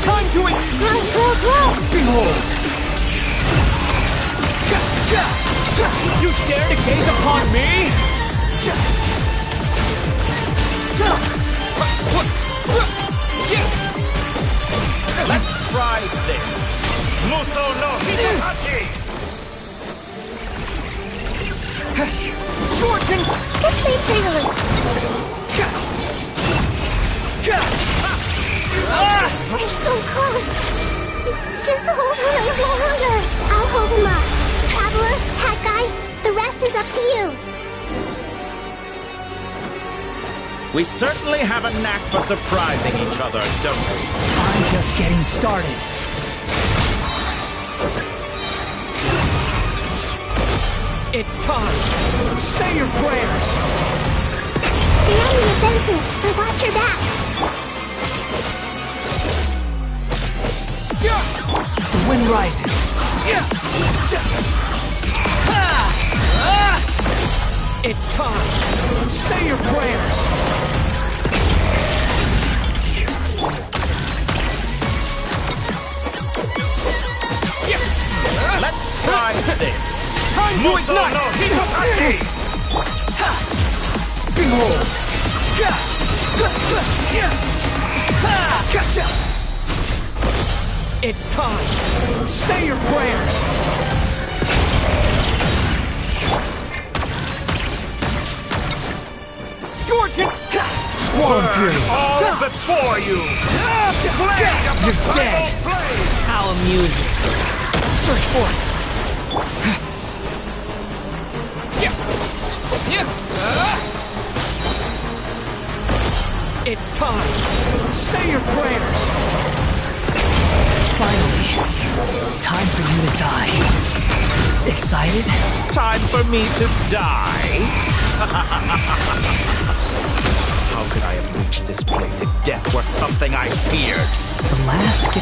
Time to it! Behold! You dare to gaze upon me? Let's try this. Muso no Hitachi! Fortune! Just stay prelude. You're so close. Just hold on a little longer. I'll hold him up. Traveler, Hat Guy, the rest is up to you. We certainly have a knack for surprising each other, don't we? I'm just getting started. It's time. Say your prayers. Stay on the defensive, but watch your back. The wind rises. It's time! Say your prayers! Let's try this. Time to ignite! Behold! Gotcha! It's time! Say your prayers! Scorching! Squall Fury! All before you! You're dead! How amusing! Search for it! It's time! Say your prayers! Finally, time for you to die. Excited? Time for me to die? How could I have reached this place if death were something I feared? The last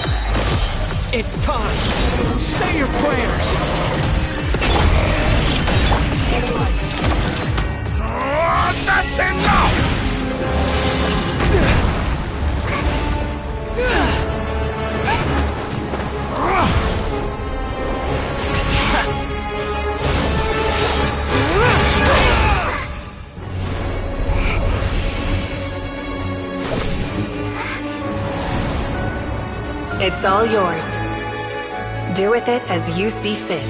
It's time! Say your prayers! That's enough! It's all yours. Do with it as you see fit.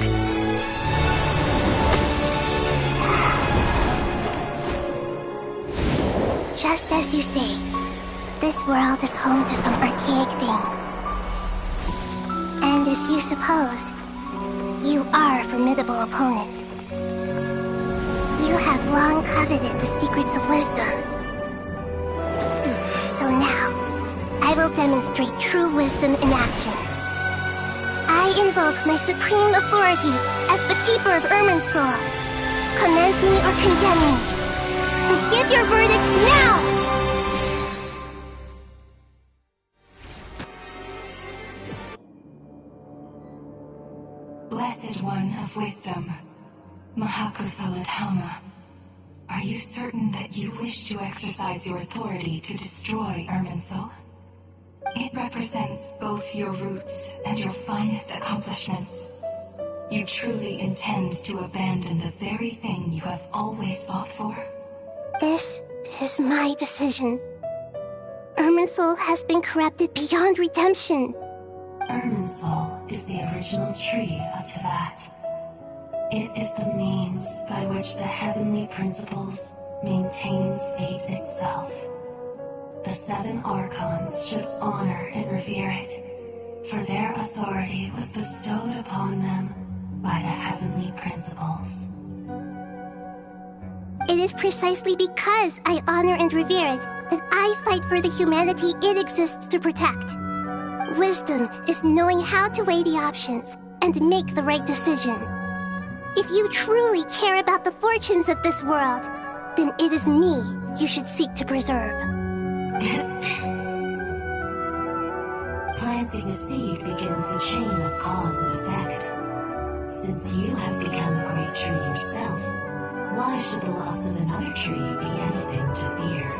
Just as you say, this world is home to some archaic things. And as you suppose, you are a formidable opponent. You have long coveted the secrets of wisdom. So now, I will demonstrate true wisdom in action. I invoke my supreme authority as the keeper of Irminsul. Commend me or condemn me. But give your verdict now! Blessed One of Wisdom, Mahakusaladhama, are you certain that you wish to exercise your authority to destroy Irminsul? It represents both your roots and your finest accomplishments. You truly intend to abandon the very thing you have always fought for? This is my decision. Irminsul has been corrupted beyond redemption. Irminsul is the original tree of Tevat. It is the means by which the heavenly principles maintains fate itself. The 7 Archons should honor and revere it, for their authority was bestowed upon them by the heavenly principles. It is precisely because I honor and revere it that I fight for the humanity it exists to protect. Wisdom is knowing how to weigh the options and make the right decision. If you truly care about the fortunes of this world, then it is me you should seek to preserve. Planting a seed begins the chain of cause and effect. Since you have become a great tree yourself, why should the loss of another tree be anything to fear?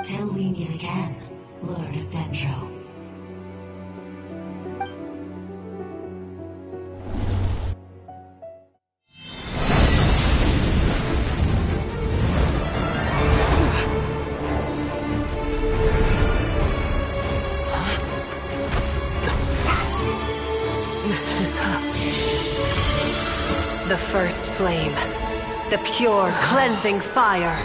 Till we meet again, Lord of Dendro. The first flame. The pure, cleansing fire.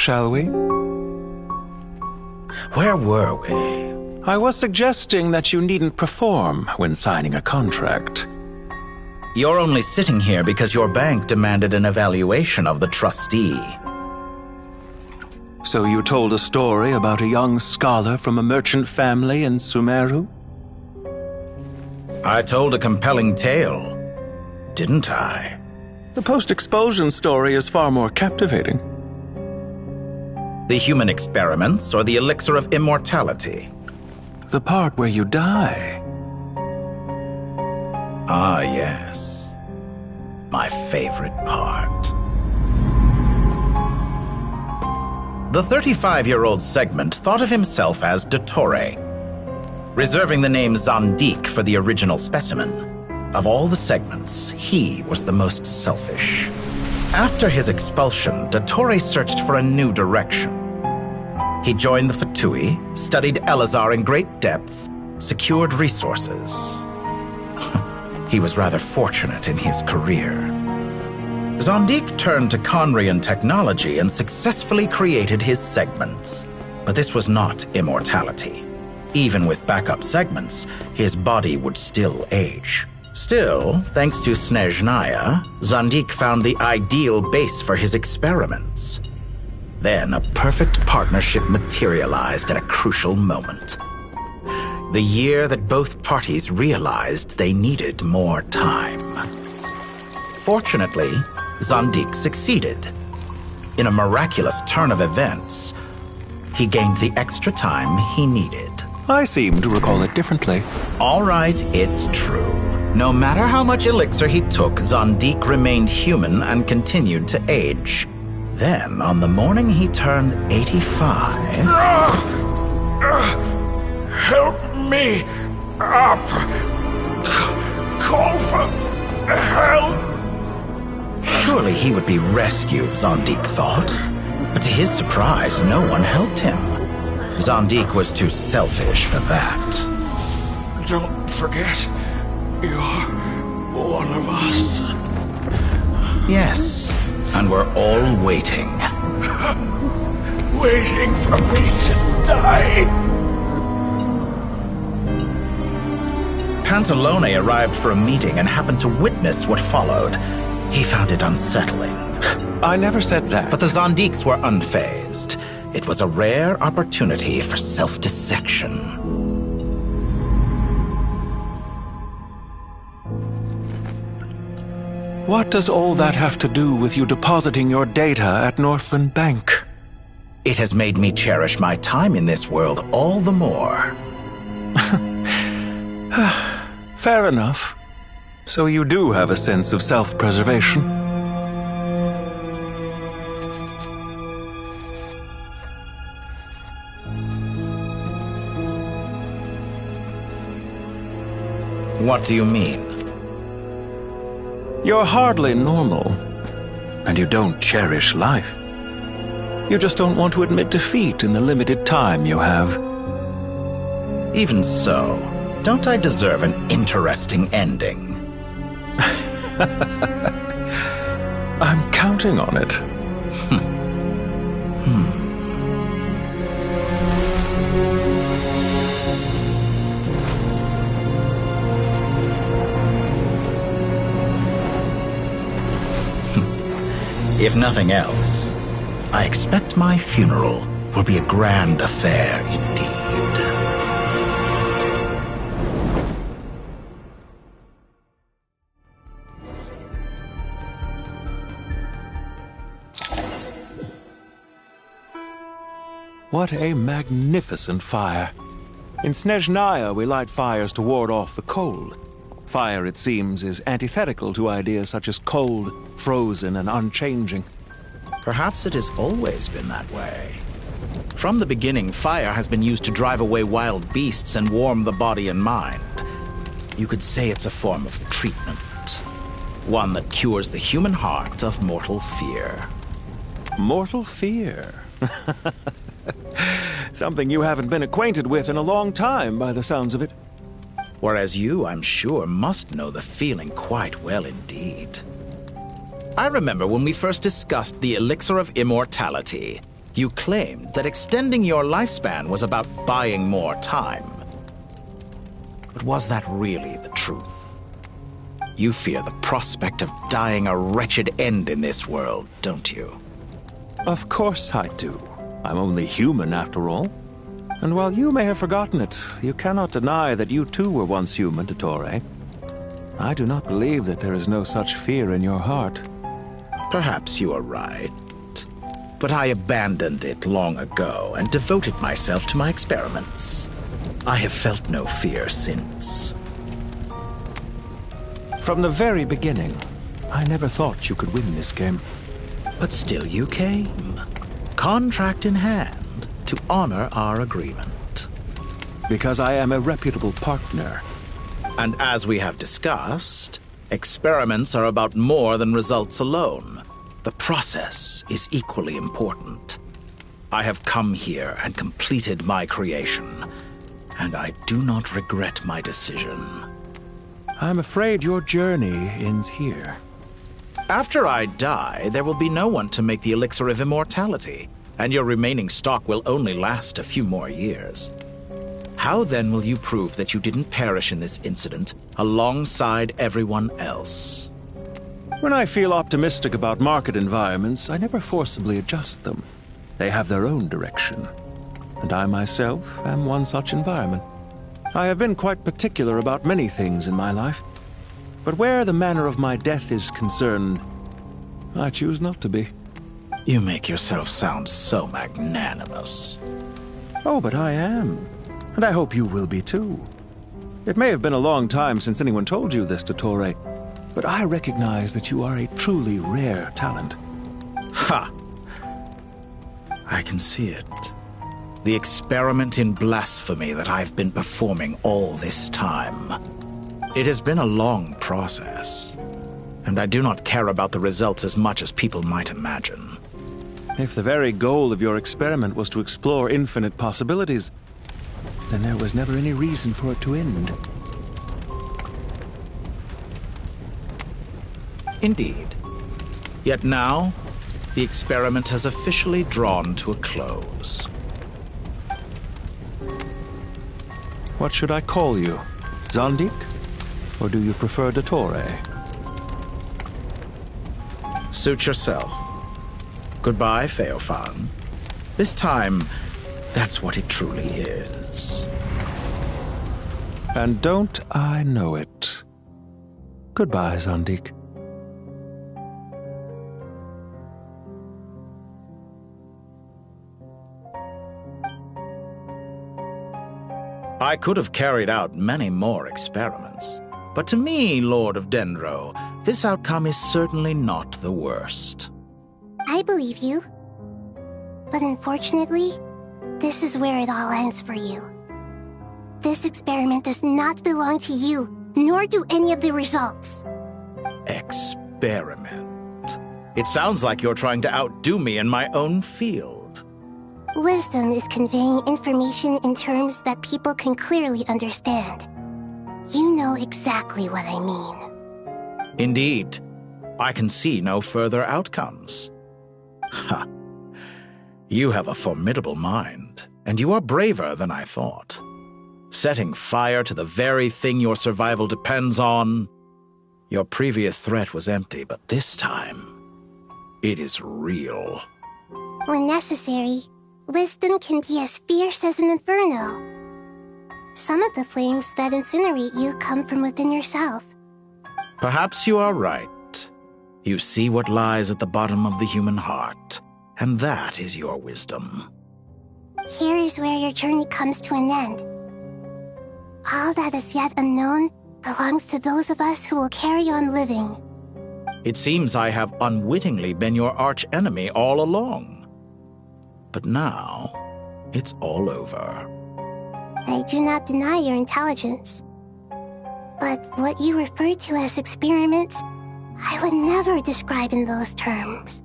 shall we? Where were we? I was suggesting that you needn't perform when signing a contract. You're only sitting here because your bank demanded an evaluation of the trustee. So you told a story about a young scholar from a merchant family in Sumeru? I told a compelling tale, didn't I? The post-expulsion story is far more captivating. The human experiments or the elixir of immortality? The part where you die. Ah, yes. My favorite part. The 35-year-old Segment thought of himself as Dottore, reserving the name Zandik for the original specimen. Of all the Segments, he was the most selfish. After his expulsion, Dottore searched for a new direction. He joined the Fatui, studied Elazar in great depth, secured resources. He was rather fortunate in his career. Zandik turned to Conrian technology and successfully created his segments. But this was not immortality. Even with backup segments, his body would still age. Still, thanks to Snezhnaya, Zandik found the ideal base for his experiments. Then a perfect partnership materialized at a crucial moment. The year that both parties realized they needed more time. Fortunately, Zandik succeeded. In a miraculous turn of events, he gained the extra time he needed. I seem to recall it differently. All right, it's true. No matter how much elixir he took, Zandik remained human and continued to age. Then, on the morning he turned 85... Help me up! Call for help! Surely he would be rescued, Zandik thought. But to his surprise, no one helped him. Zandik was too selfish for that. Don't forget, you're one of us. Yes, and we're all waiting. Waiting for me to die. Pantalone arrived for a meeting and happened to witness what followed. He found it unsettling. I never said that. But the Zandiks were unfazed. It was a rare opportunity for self-dissection. What does all that have to do with you depositing your data at Northland Bank? It has made me cherish my time in this world all the more. Fair enough. So you do have a sense of self-preservation. What do you mean? You're hardly normal, and you don't cherish life. You just don't want to admit defeat in the limited time you have. Even so, don't I deserve an interesting ending? I'm counting on it. If nothing else, I expect my funeral will be a grand affair indeed. What a magnificent fire. In Snezhnaya, we light fires to ward off the cold. Fire, it seems, is antithetical to ideas such as cold, frozen, and unchanging. Perhaps it has always been that way. From the beginning, fire has been used to drive away wild beasts and warm the body and mind. You could say it's a form of treatment. One that cures the human heart of mortal fear. Mortal fear? Something you haven't been acquainted with in a long time, by the sounds of it. Whereas you, I'm sure, must know the feeling quite well indeed. I remember when we first discussed the elixir of immortality. You claimed that extending your lifespan was about buying more time. But was that really the truth? You fear the prospect of dying a wretched end in this world, don't you? Of course I do. I'm only human, after all. And while you may have forgotten it, you cannot deny that you too were once human, Dottore. I do not believe that there is no such fear in your heart. Perhaps you are right. But I abandoned it long ago and devoted myself to my experiments. I have felt no fear since. From the very beginning, I never thought you could win this game. But still you came, contract in hand, to honor our agreement. Because I am a reputable partner. And as we have discussed, experiments are about more than results alone. The process is equally important. I have come here and completed my creation, and I do not regret my decision. I'm afraid your journey ends here. After I die, there will be no one to make the elixir of immortality, and your remaining stock will only last a few more years. How then will you prove that you didn't perish in this incident alongside everyone else? When I feel optimistic about market environments, I never forcibly adjust them. They have their own direction. And I myself am one such environment. I have been quite particular about many things in my life. But where the manner of my death is concerned, I choose not to be. You make yourself sound so magnanimous. Oh, but I am. And I hope you will be too. It may have been a long time since anyone told you this, Dottore, but I recognize that you are a truly rare talent. Ha! I can see it. The experiment in blasphemy that I've been performing all this time. It has been a long process, and I do not care about the results as much as people might imagine. If the very goal of your experiment was to explore infinite possibilities, then there was never any reason for it to end. Indeed. Yet now, the experiment has officially drawn to a close. What should I call you? Zandik? Or do you prefer Dottore? Suit yourself. Goodbye, Feofan. This time, that's what it truly is. And don't I know it? Goodbye, Zandik. I could have carried out many more experiments, but to me, Lord of Dendro, this outcome is certainly not the worst. I believe you. But unfortunately, this is where it all ends for you. This experiment does not belong to you, nor do any of the results. Experiment? It sounds like you're trying to outdo me in my own field. Wisdom is conveying information in terms that people can clearly understand. You know exactly what I mean. Indeed. I can see no further outcomes. Ha! You have a formidable mind, and you are braver than I thought. Setting fire to the very thing your survival depends on. Your previous threat was empty, but this time, it is real. When necessary, wisdom can be as fierce as an inferno. Some of the flames that incinerate you come from within yourself. Perhaps you are right. You see what lies at the bottom of the human heart, and that is your wisdom. Here is where your journey comes to an end. All that is yet unknown belongs to those of us who will carry on living. It seems I have unwittingly been your arch-enemy all along. But now, it's all over. I do not deny your intelligence. But what you refer to as experiments, I would never describe in those terms.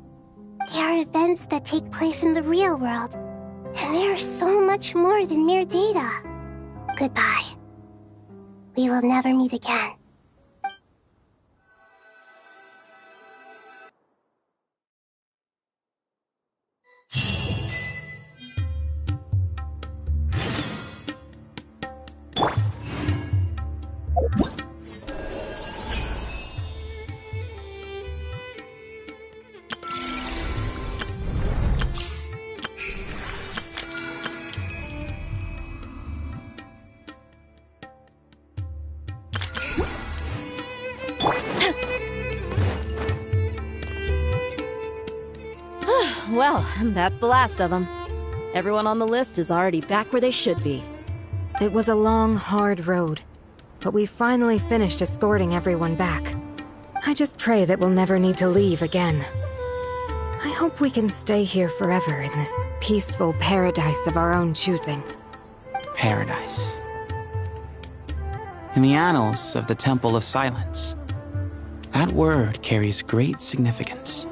They are events that take place in the real world, and they are so much more than mere data. Goodbye. We will never meet again. Well, that's the last of them. Everyone on the list is already back where they should be. It was a long, hard road, but we finally finished escorting everyone back. I just pray that we'll never need to leave again. I hope we can stay here forever in this peaceful paradise of our own choosing. Paradise. In the annals of the Temple of Silence, that word carries great significance.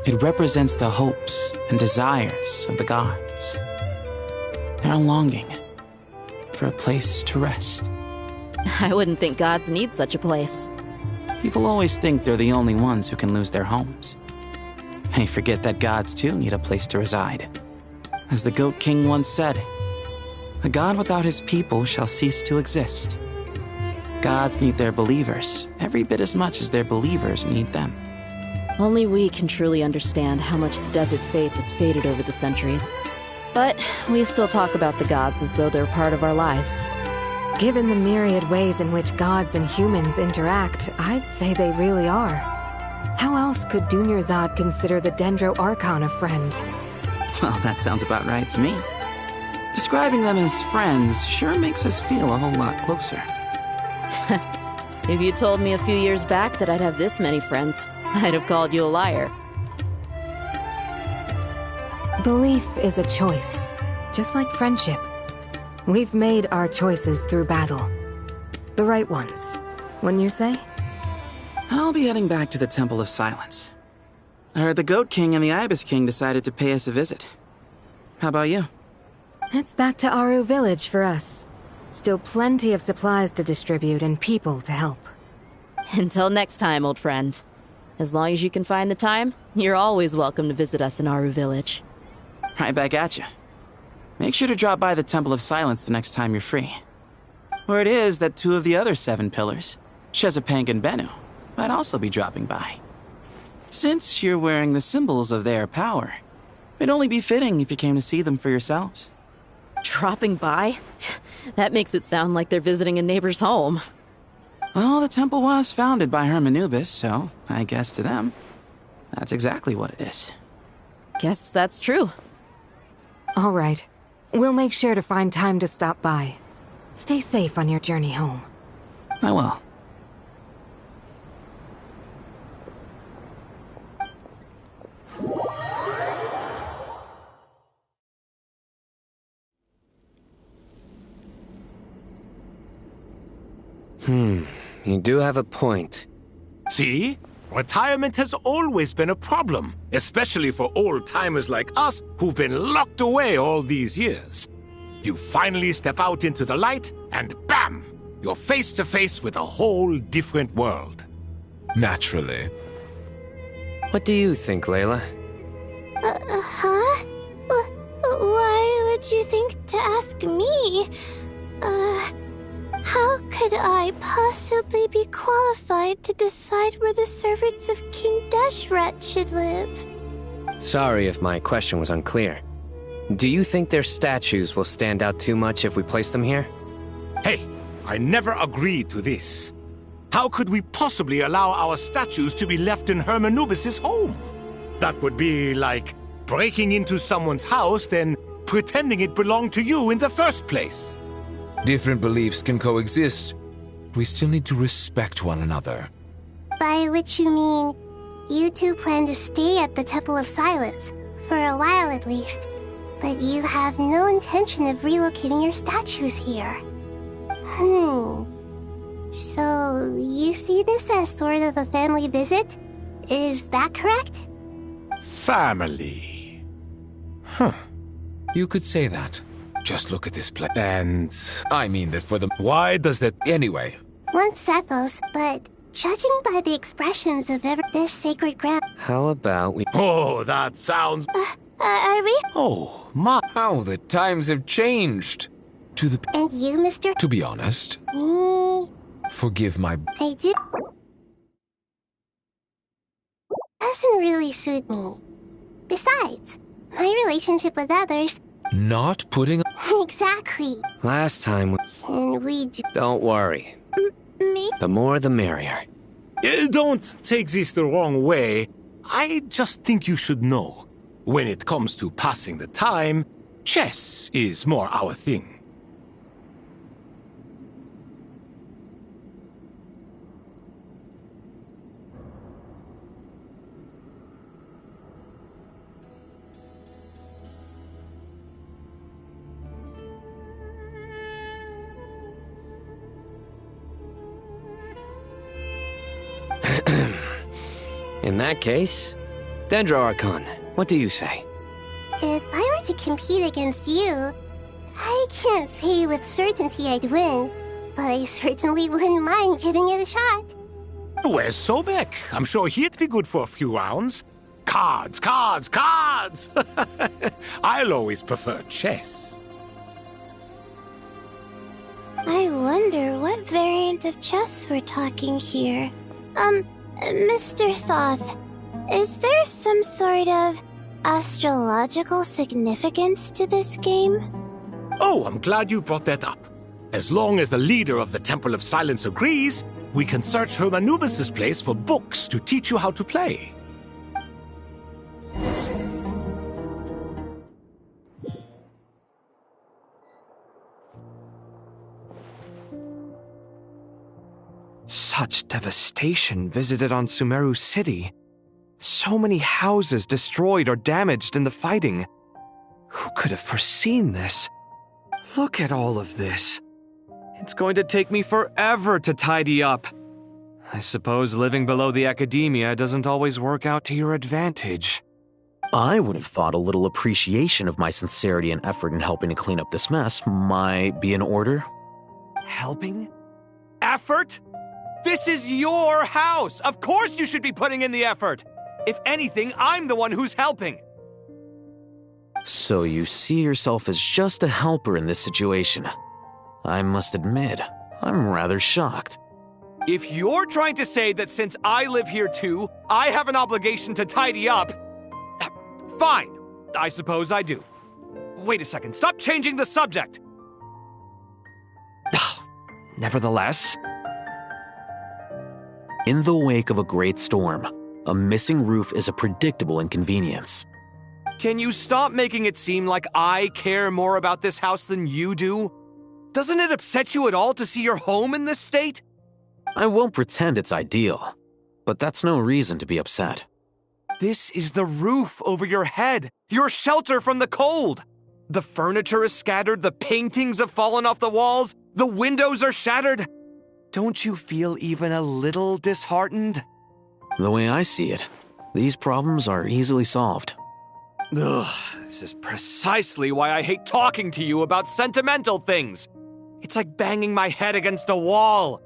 It represents the hopes and desires of the gods. They're longing for a place to rest. I wouldn't think gods need such a place. People always think they're the only ones who can lose their homes. They forget that gods too need a place to reside. As the Goat King once said, "A god without his people shall cease to exist." Gods need their believers every bit as much as their believers need them. Only we can truly understand how much the desert faith has faded over the centuries. But we still talk about the gods as though they're part of our lives. Given the myriad ways in which gods and humans interact, I'd say they really are. How else could Dunyarzad consider the Dendro Archon a friend? Well, that sounds about right to me. Describing them as friends sure makes us feel a whole lot closer. If you told me a few years back that I'd have this many friends, I'd have called you a liar. Belief is a choice, just like friendship. We've made our choices through battle. The right ones, wouldn't you say? I'll be heading back to the Temple of Silence. I heard the Goat King and the Ibis King decided to pay us a visit. How about you? It's back to Aru Village for us. Still plenty of supplies to distribute and people to help. Until next time, old friend. As long as you can find the time, you're always welcome to visit us in Aru Village. Right back at you. Make sure to drop by the Temple of Silence the next time you're free. Word is that 2 of the other 7 pillars, Shezapang and Bennu, might also be dropping by. Since you're wearing the symbols of their power, it'd only be fitting if you came to see them for yourselves. Dropping by? That makes it sound like they're visiting a neighbor's home. Well, the temple was founded by Hermanubis, so I guess to them, that's exactly what it is. Guess that's true. All right. We'll make sure to find time to stop by. Stay safe on your journey home. I will. You do have a point. See? Retirement has always been a problem, especially for old-timers like us who've been locked away all these years. You finally step out into the light, and bam! You're face to face with a whole different world. Naturally. What do you think, Layla? Huh? Why would you think to ask me? How could I possibly be qualified to decide where the servants of King Deshret should live? Sorry if my question was unclear. Do you think their statues will stand out too much if we place them here? Hey, I never agreed to this. How could we possibly allow our statues to be left in Hermanubis' home? That would be like breaking into someone's house, then pretending it belonged to you in the first place. Different beliefs can coexist. We still need to respect one another. By which you mean, you two plan to stay at the Temple of Silence, for a while at least, but you have no intention of relocating your statues here. So, you see this as sort of a family visit? Is that correct? Family. You could say that. Just look at this place. And I mean that for the... Why does that... Anyway. Once said those, but judging by the expressions of this sacred ground... How about we... Oh, that sounds... are we? Oh, my... How the times have changed. To the... And you, Mr... To be honest... Me... Forgive my... I do... Doesn't really suit me. Besides, my relationship with others... Not putting... Exactly. Last time... Can we do... Don't worry. Me? The more the merrier. Don't take this the wrong way. I just think you should know. When it comes to passing the time, chess is more our thing. In that case, Dendro Archon, what do you say? If I were to compete against you, I can't say with certainty I'd win, but I certainly wouldn't mind giving it a shot. Where's Sobek? I'm sure he'd be good for a few rounds. Cards, cards, cards! I'll always prefer chess. I wonder what variant of chess we're talking here. Mr. Thoth, is there some sort of astrological significance to this game? Oh, I'm glad you brought that up. As long as the leader of the Temple of Silence agrees, we can search Hermanubis' place for books to teach you how to play. Such devastation visited on Sumeru City. So many houses destroyed or damaged in the fighting. Who could have foreseen this? Look at all of this. It's going to take me forever to tidy up. I suppose living below the academia doesn't always work out to your advantage. I would have thought a little appreciation of my sincerity and effort in helping to clean up this mess might be in order. Helping? Effort? This is your house! Of course you should be putting in the effort! If anything, I'm the one who's helping. So you see yourself as just a helper in this situation. I must admit, I'm rather shocked. If you're trying to say that since I live here too, I have an obligation to tidy up, fine, I suppose I do. Wait a second, stop changing the subject! Nevertheless... In the wake of a great storm, a missing roof is a predictable inconvenience. Can you stop making it seem like I care more about this house than you do? Doesn't it upset you at all to see your home in this state? I won't pretend it's ideal, but that's no reason to be upset. This is the roof over your head, your shelter from the cold. The furniture is scattered, the paintings have fallen off the walls, the windows are shattered. Don't you feel even a little disheartened? The way I see it, these problems are easily solved. Ugh, this is precisely why I hate talking to you about sentimental things. It's like banging my head against a wall.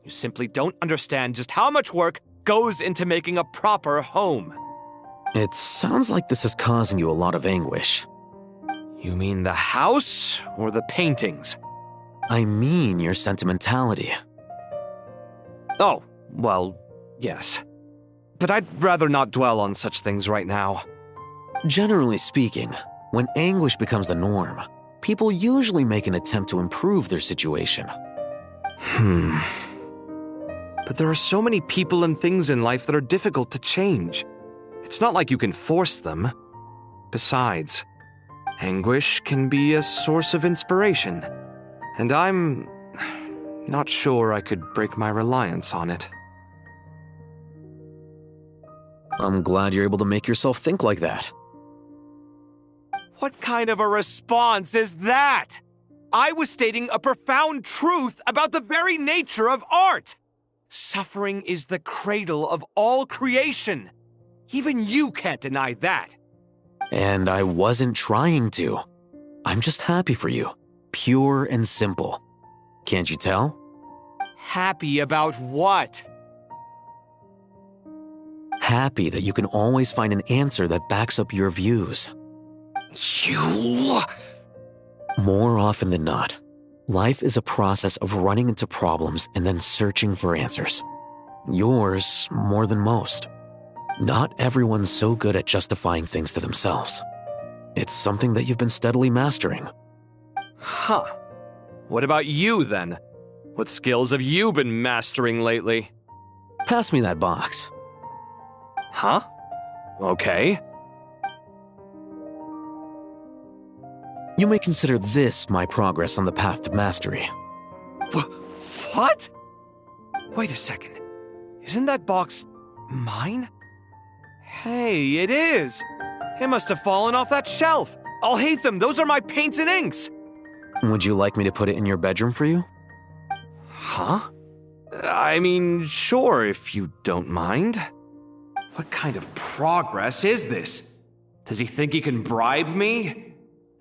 You simply don't understand just how much work goes into making a proper home. It sounds like this is causing you a lot of anguish. You mean the house or the paintings? I mean your sentimentality. Oh, well, yes. But I'd rather not dwell on such things right now. Generally speaking, when anguish becomes the norm, people usually make an attempt to improve their situation. But there are so many people and things in life that are difficult to change. It's not like you can force them. Besides, anguish can be a source of inspiration. And I'm not sure I could break my reliance on it. I'm glad you're able to make yourself think like that. What kind of a response is that? I was stating a profound truth about the very nature of art. Suffering is the cradle of all creation. Even you can't deny that. And I wasn't trying to. I'm just happy for you. Pure and simple. Can't you tell? Happy about what? Happy that you can always find an answer that backs up your views. You... More often than not, life is a process of running into problems and then searching for answers. Yours more than most. Not everyone's so good at justifying things to themselves. It's something that you've been steadily mastering. Huh. What about you, then? What skills have you been mastering lately? Pass me that box. Huh? Okay. You may consider this my progress on the path to mastery. What? Wait a second. Isn't that box mine? Hey, it is! It must have fallen off that shelf! I'll hate them! Those are my paints and inks! Would you like me to put it in your bedroom for you? Huh? I mean, sure, if you don't mind. What kind of progress is this? Does he think he can bribe me?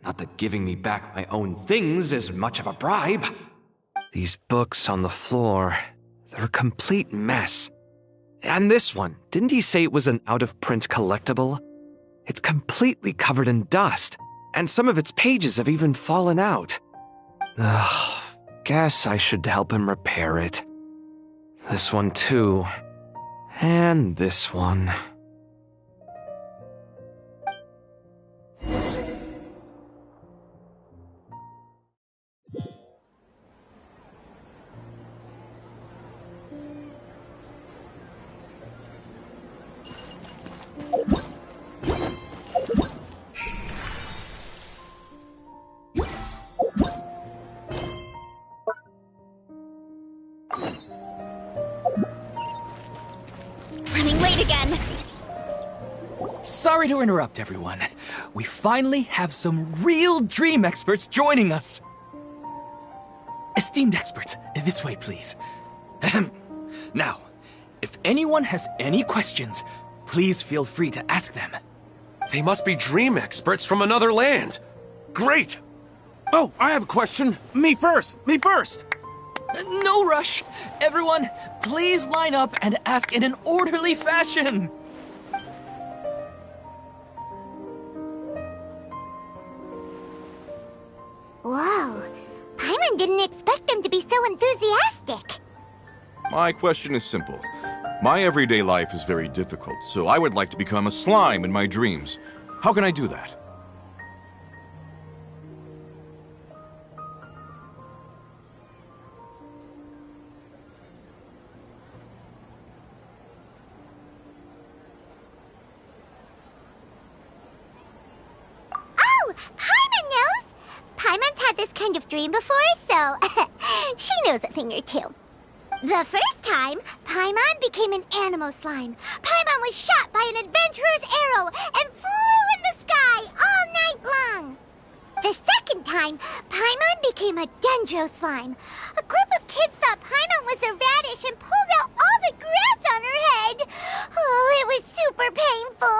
Not that giving me back my own things is much of a bribe. These books on the floor, they're a complete mess. And this one, didn't he say it was an out-of-print collectible? It's completely covered in dust, and some of its pages have even fallen out. Ugh, guess I should help him repair it. This one too. And this one. Running late again. Sorry to interrupt, everyone. We finally have some real dream experts joining us. Esteemed experts, this way, please. Ahem. Now, if anyone has any questions, please feel free to ask them. They must be dream experts from another land. Great! Oh, I have a question. Me first! Me first! No rush. Everyone, please line up and ask in an orderly fashion. Whoa. Paimon didn't expect them to be so enthusiastic. My question is simple. My everyday life is very difficult, so I would like to become a slime in my dreams. How can I do that? Oh, Paimon knows! Paimon's had this kind of dream before, so she knows a thing or two. The first time, Paimon became an animal slime. Paimon was shot by an adventurer's arrow and flew in the sky all night long. The second time, Paimon became a dendro slime. A group of kids thought Paimon was a radish and pulled out all the grass on her head. Oh, it was super painful.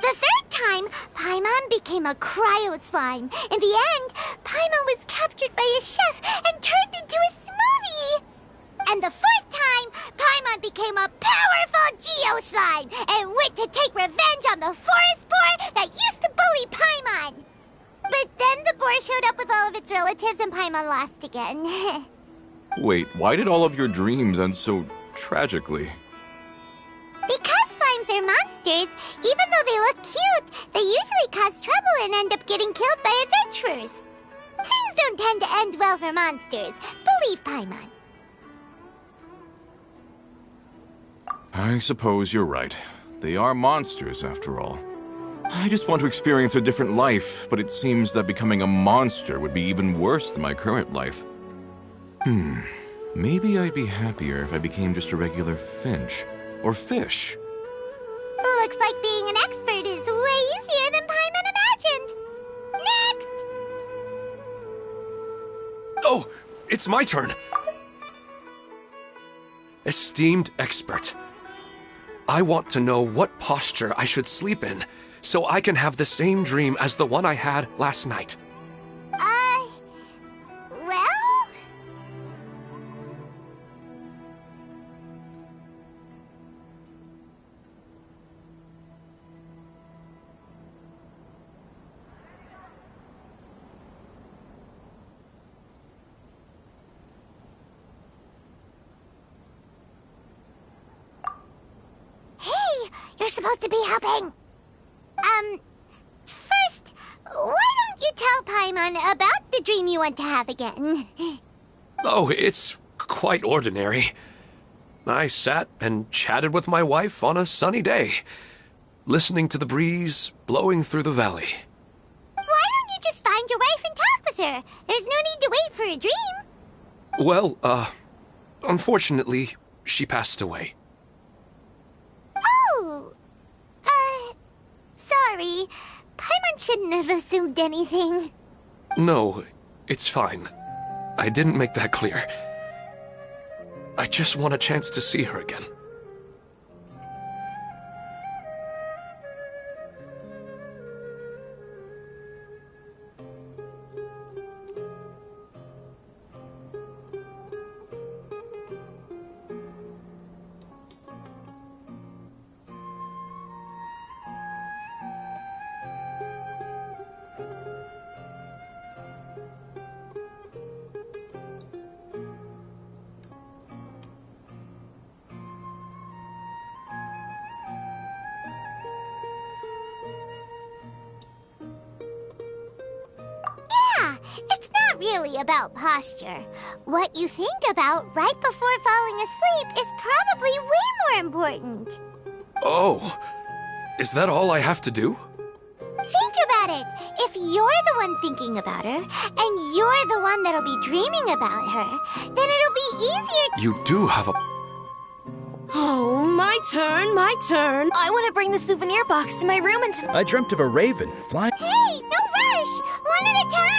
The third time, Paimon became a cryo slime. In the end, Paimon was captured by a chef and turned into a smoothie. And the fourth time, Paimon became a powerful Geo slime and went to take revenge on the forest boar that used to bully Paimon. But then the boar showed up with all of its relatives and Paimon lost again. Wait, why did all of your dreams end so tragically? Because slimes are monsters, even though they look cute, they usually cause trouble and end up getting killed by adventurers. Things don't tend to end well for monsters. Believe Paimon. I suppose you're right. They are monsters, after all. I just want to experience a different life, but it seems that becoming a monster would be even worse than my current life. Maybe I'd be happier if I became just a regular finch. Or fish. Looks like being an expert is way easier than Paimon imagined. Next! Oh, it's my turn. Esteemed expert, I want to know what posture I should sleep in so I can have the same dream as the one I had last night. Well? You're supposed to be helping. First, why don't you tell Paimon about the dream you want to have again? Oh, it's quite ordinary. I sat and chatted with my wife on a sunny day, listening to the breeze blowing through the valley. Why don't you just fire wife and talk with her. There's no need to wait for a dream. Well, unfortunately, she passed away. Oh, sorry. Paimon shouldn't have assumed anything. No, it's fine. I didn't make that clear. I just want a chance to see her again. It's not really about posture. What you think about right before falling asleep is probably way more important. Oh, is that all I have to do? Think about it. If you're the one thinking about her, and you're the one that'll be dreaming about her, then it'll be easier. You do have a... Oh, my turn, my turn. I want to bring the souvenir box to my room and... I dreamt of a raven flying... Hey, no rush! One at a time!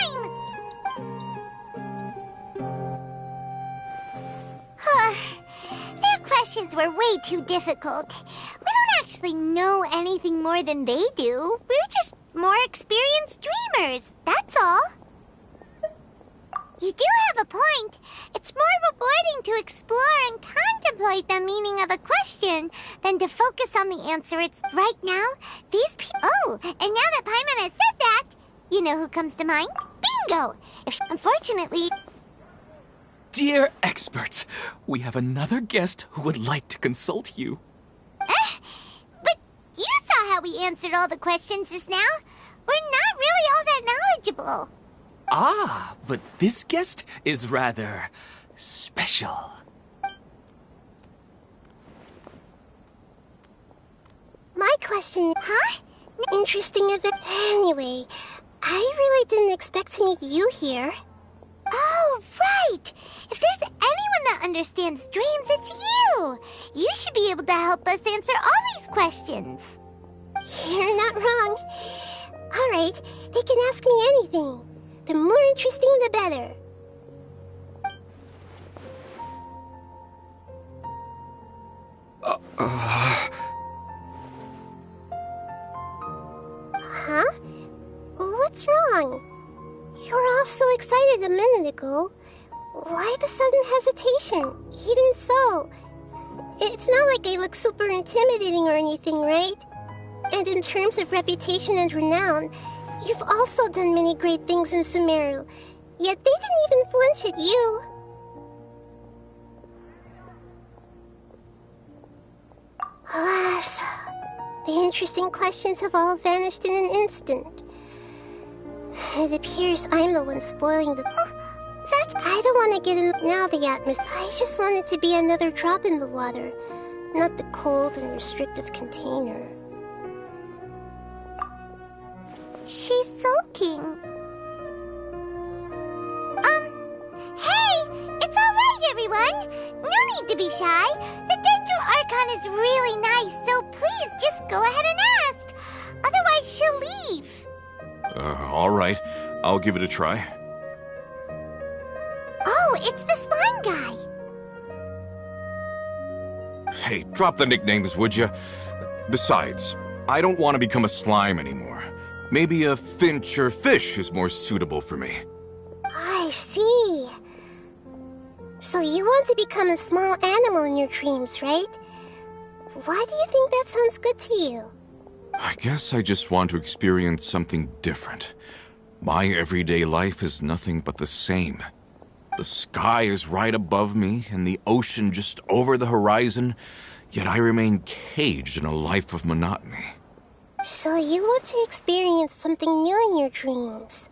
Their questions were way too difficult. We don't actually know anything more than they do. We're just more experienced dreamers, that's all. You do have a point. It's more rewarding to explore and contemplate the meaning of a question than to focus on the answer. It's right now, these people... Oh, and now that Paimon has said that, you know who comes to mind? Bingo! Unfortunately... Dear experts, we have another guest who would like to consult you. But you saw how we answered all the questions just now. We're not really all that knowledgeable. Ah, but this guest is rather special. My question... Huh? Interesting event. Anyway, I really didn't expect to meet you here. Oh, right! If there's anyone that understands dreams, it's you! You should be able to help us answer all these questions. You're not wrong. All right, they can ask me anything. The more interesting, the better. Huh? What's wrong? You were all so excited a minute ago. Why the sudden hesitation? Even so, it's not like I look super intimidating or anything, right? And in terms of reputation and renown, you've also done many great things in Sumeru, yet they didn't even flinch at you. Alas, the interesting questions have all vanished in an instant. It appears I'm the one spoiling the... I don't want to get in now the atmosphere. I just want it to be another drop in the water, not the cold and restrictive container. She's sulking. Hey! It's alright, everyone! No need to be shy. The Dendro Archon is really nice, so please just go ahead and ask. Otherwise, she'll leave. All right. I'll give it a try. Oh, it's the slime guy. Hey, drop the nicknames, would you? Besides, I don't want to become a slime anymore. Maybe a finch or fish is more suitable for me. I see. So you want to become a small animal in your dreams, right? Why do you think that sounds good to you? I guess I just want to experience something different. My everyday life is nothing but the same. The sky is right above me and the ocean just over the horizon, yet I remain caged in a life of monotony. So you want to experience something new in your dreams?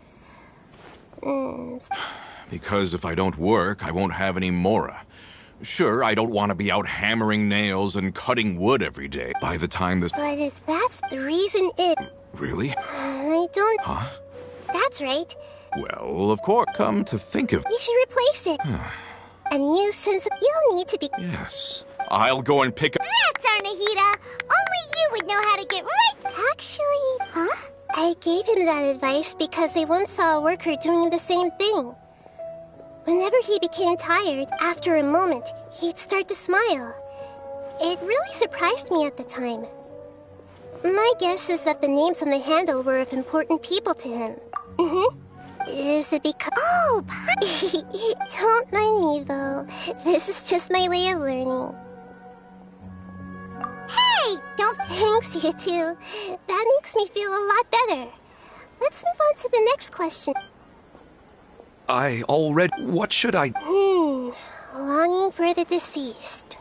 Because if I don't work, I won't have any mora. Sure, I don't want to be out hammering nails and cutting wood every day. By the time this... But if that's the reason Really? I don't... Huh? That's right. Well, of course. Come to think of... You should replace it. A new sense of... You'll need to be... Yes. I'll go and pick up... That's Arnahita! Only you would know how to get right... Actually... Huh? I gave him that advice because I once saw a worker doing the same thing. Whenever he became tired, after a moment, he'd start to smile. It really surprised me at the time. My guess is that the names on the handle were of important people to him. Is it because... Oh, don't mind me, though. This is just my way of learning. Hey! Don't... Thanks, you two. That makes me feel a lot better. Let's move on to the next question. I already... What should I... Longing for the deceased.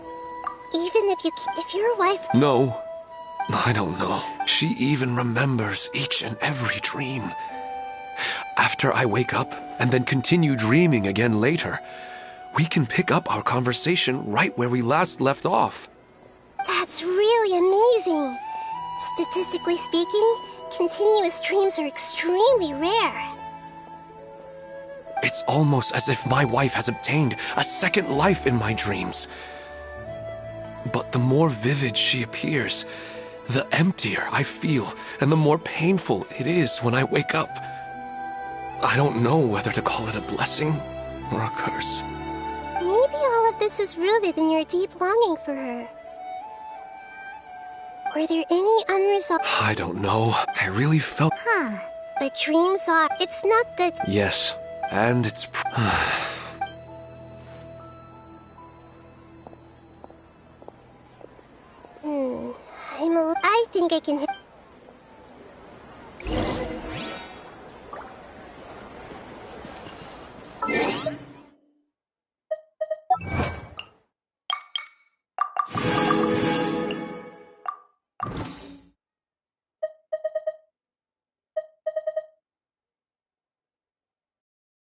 Even if your wife... No. I don't know. She even remembers each and every dream. After I wake up and then continue dreaming again later, we can pick up our conversation right where we last left off. That's really amazing. Statistically speaking, continuous dreams are extremely rare. It's almost as if my wife has obtained a second life in my dreams. But the more vivid she appears, the emptier I feel and the more painful it is when I wake up. I don't know whether to call it a blessing or a curse. Maybe all of this is rooted in your deep longing for her. Were there any unresolved... I don't know. I really felt... But dreams are... It's not good... Yes, and it's... I think I can...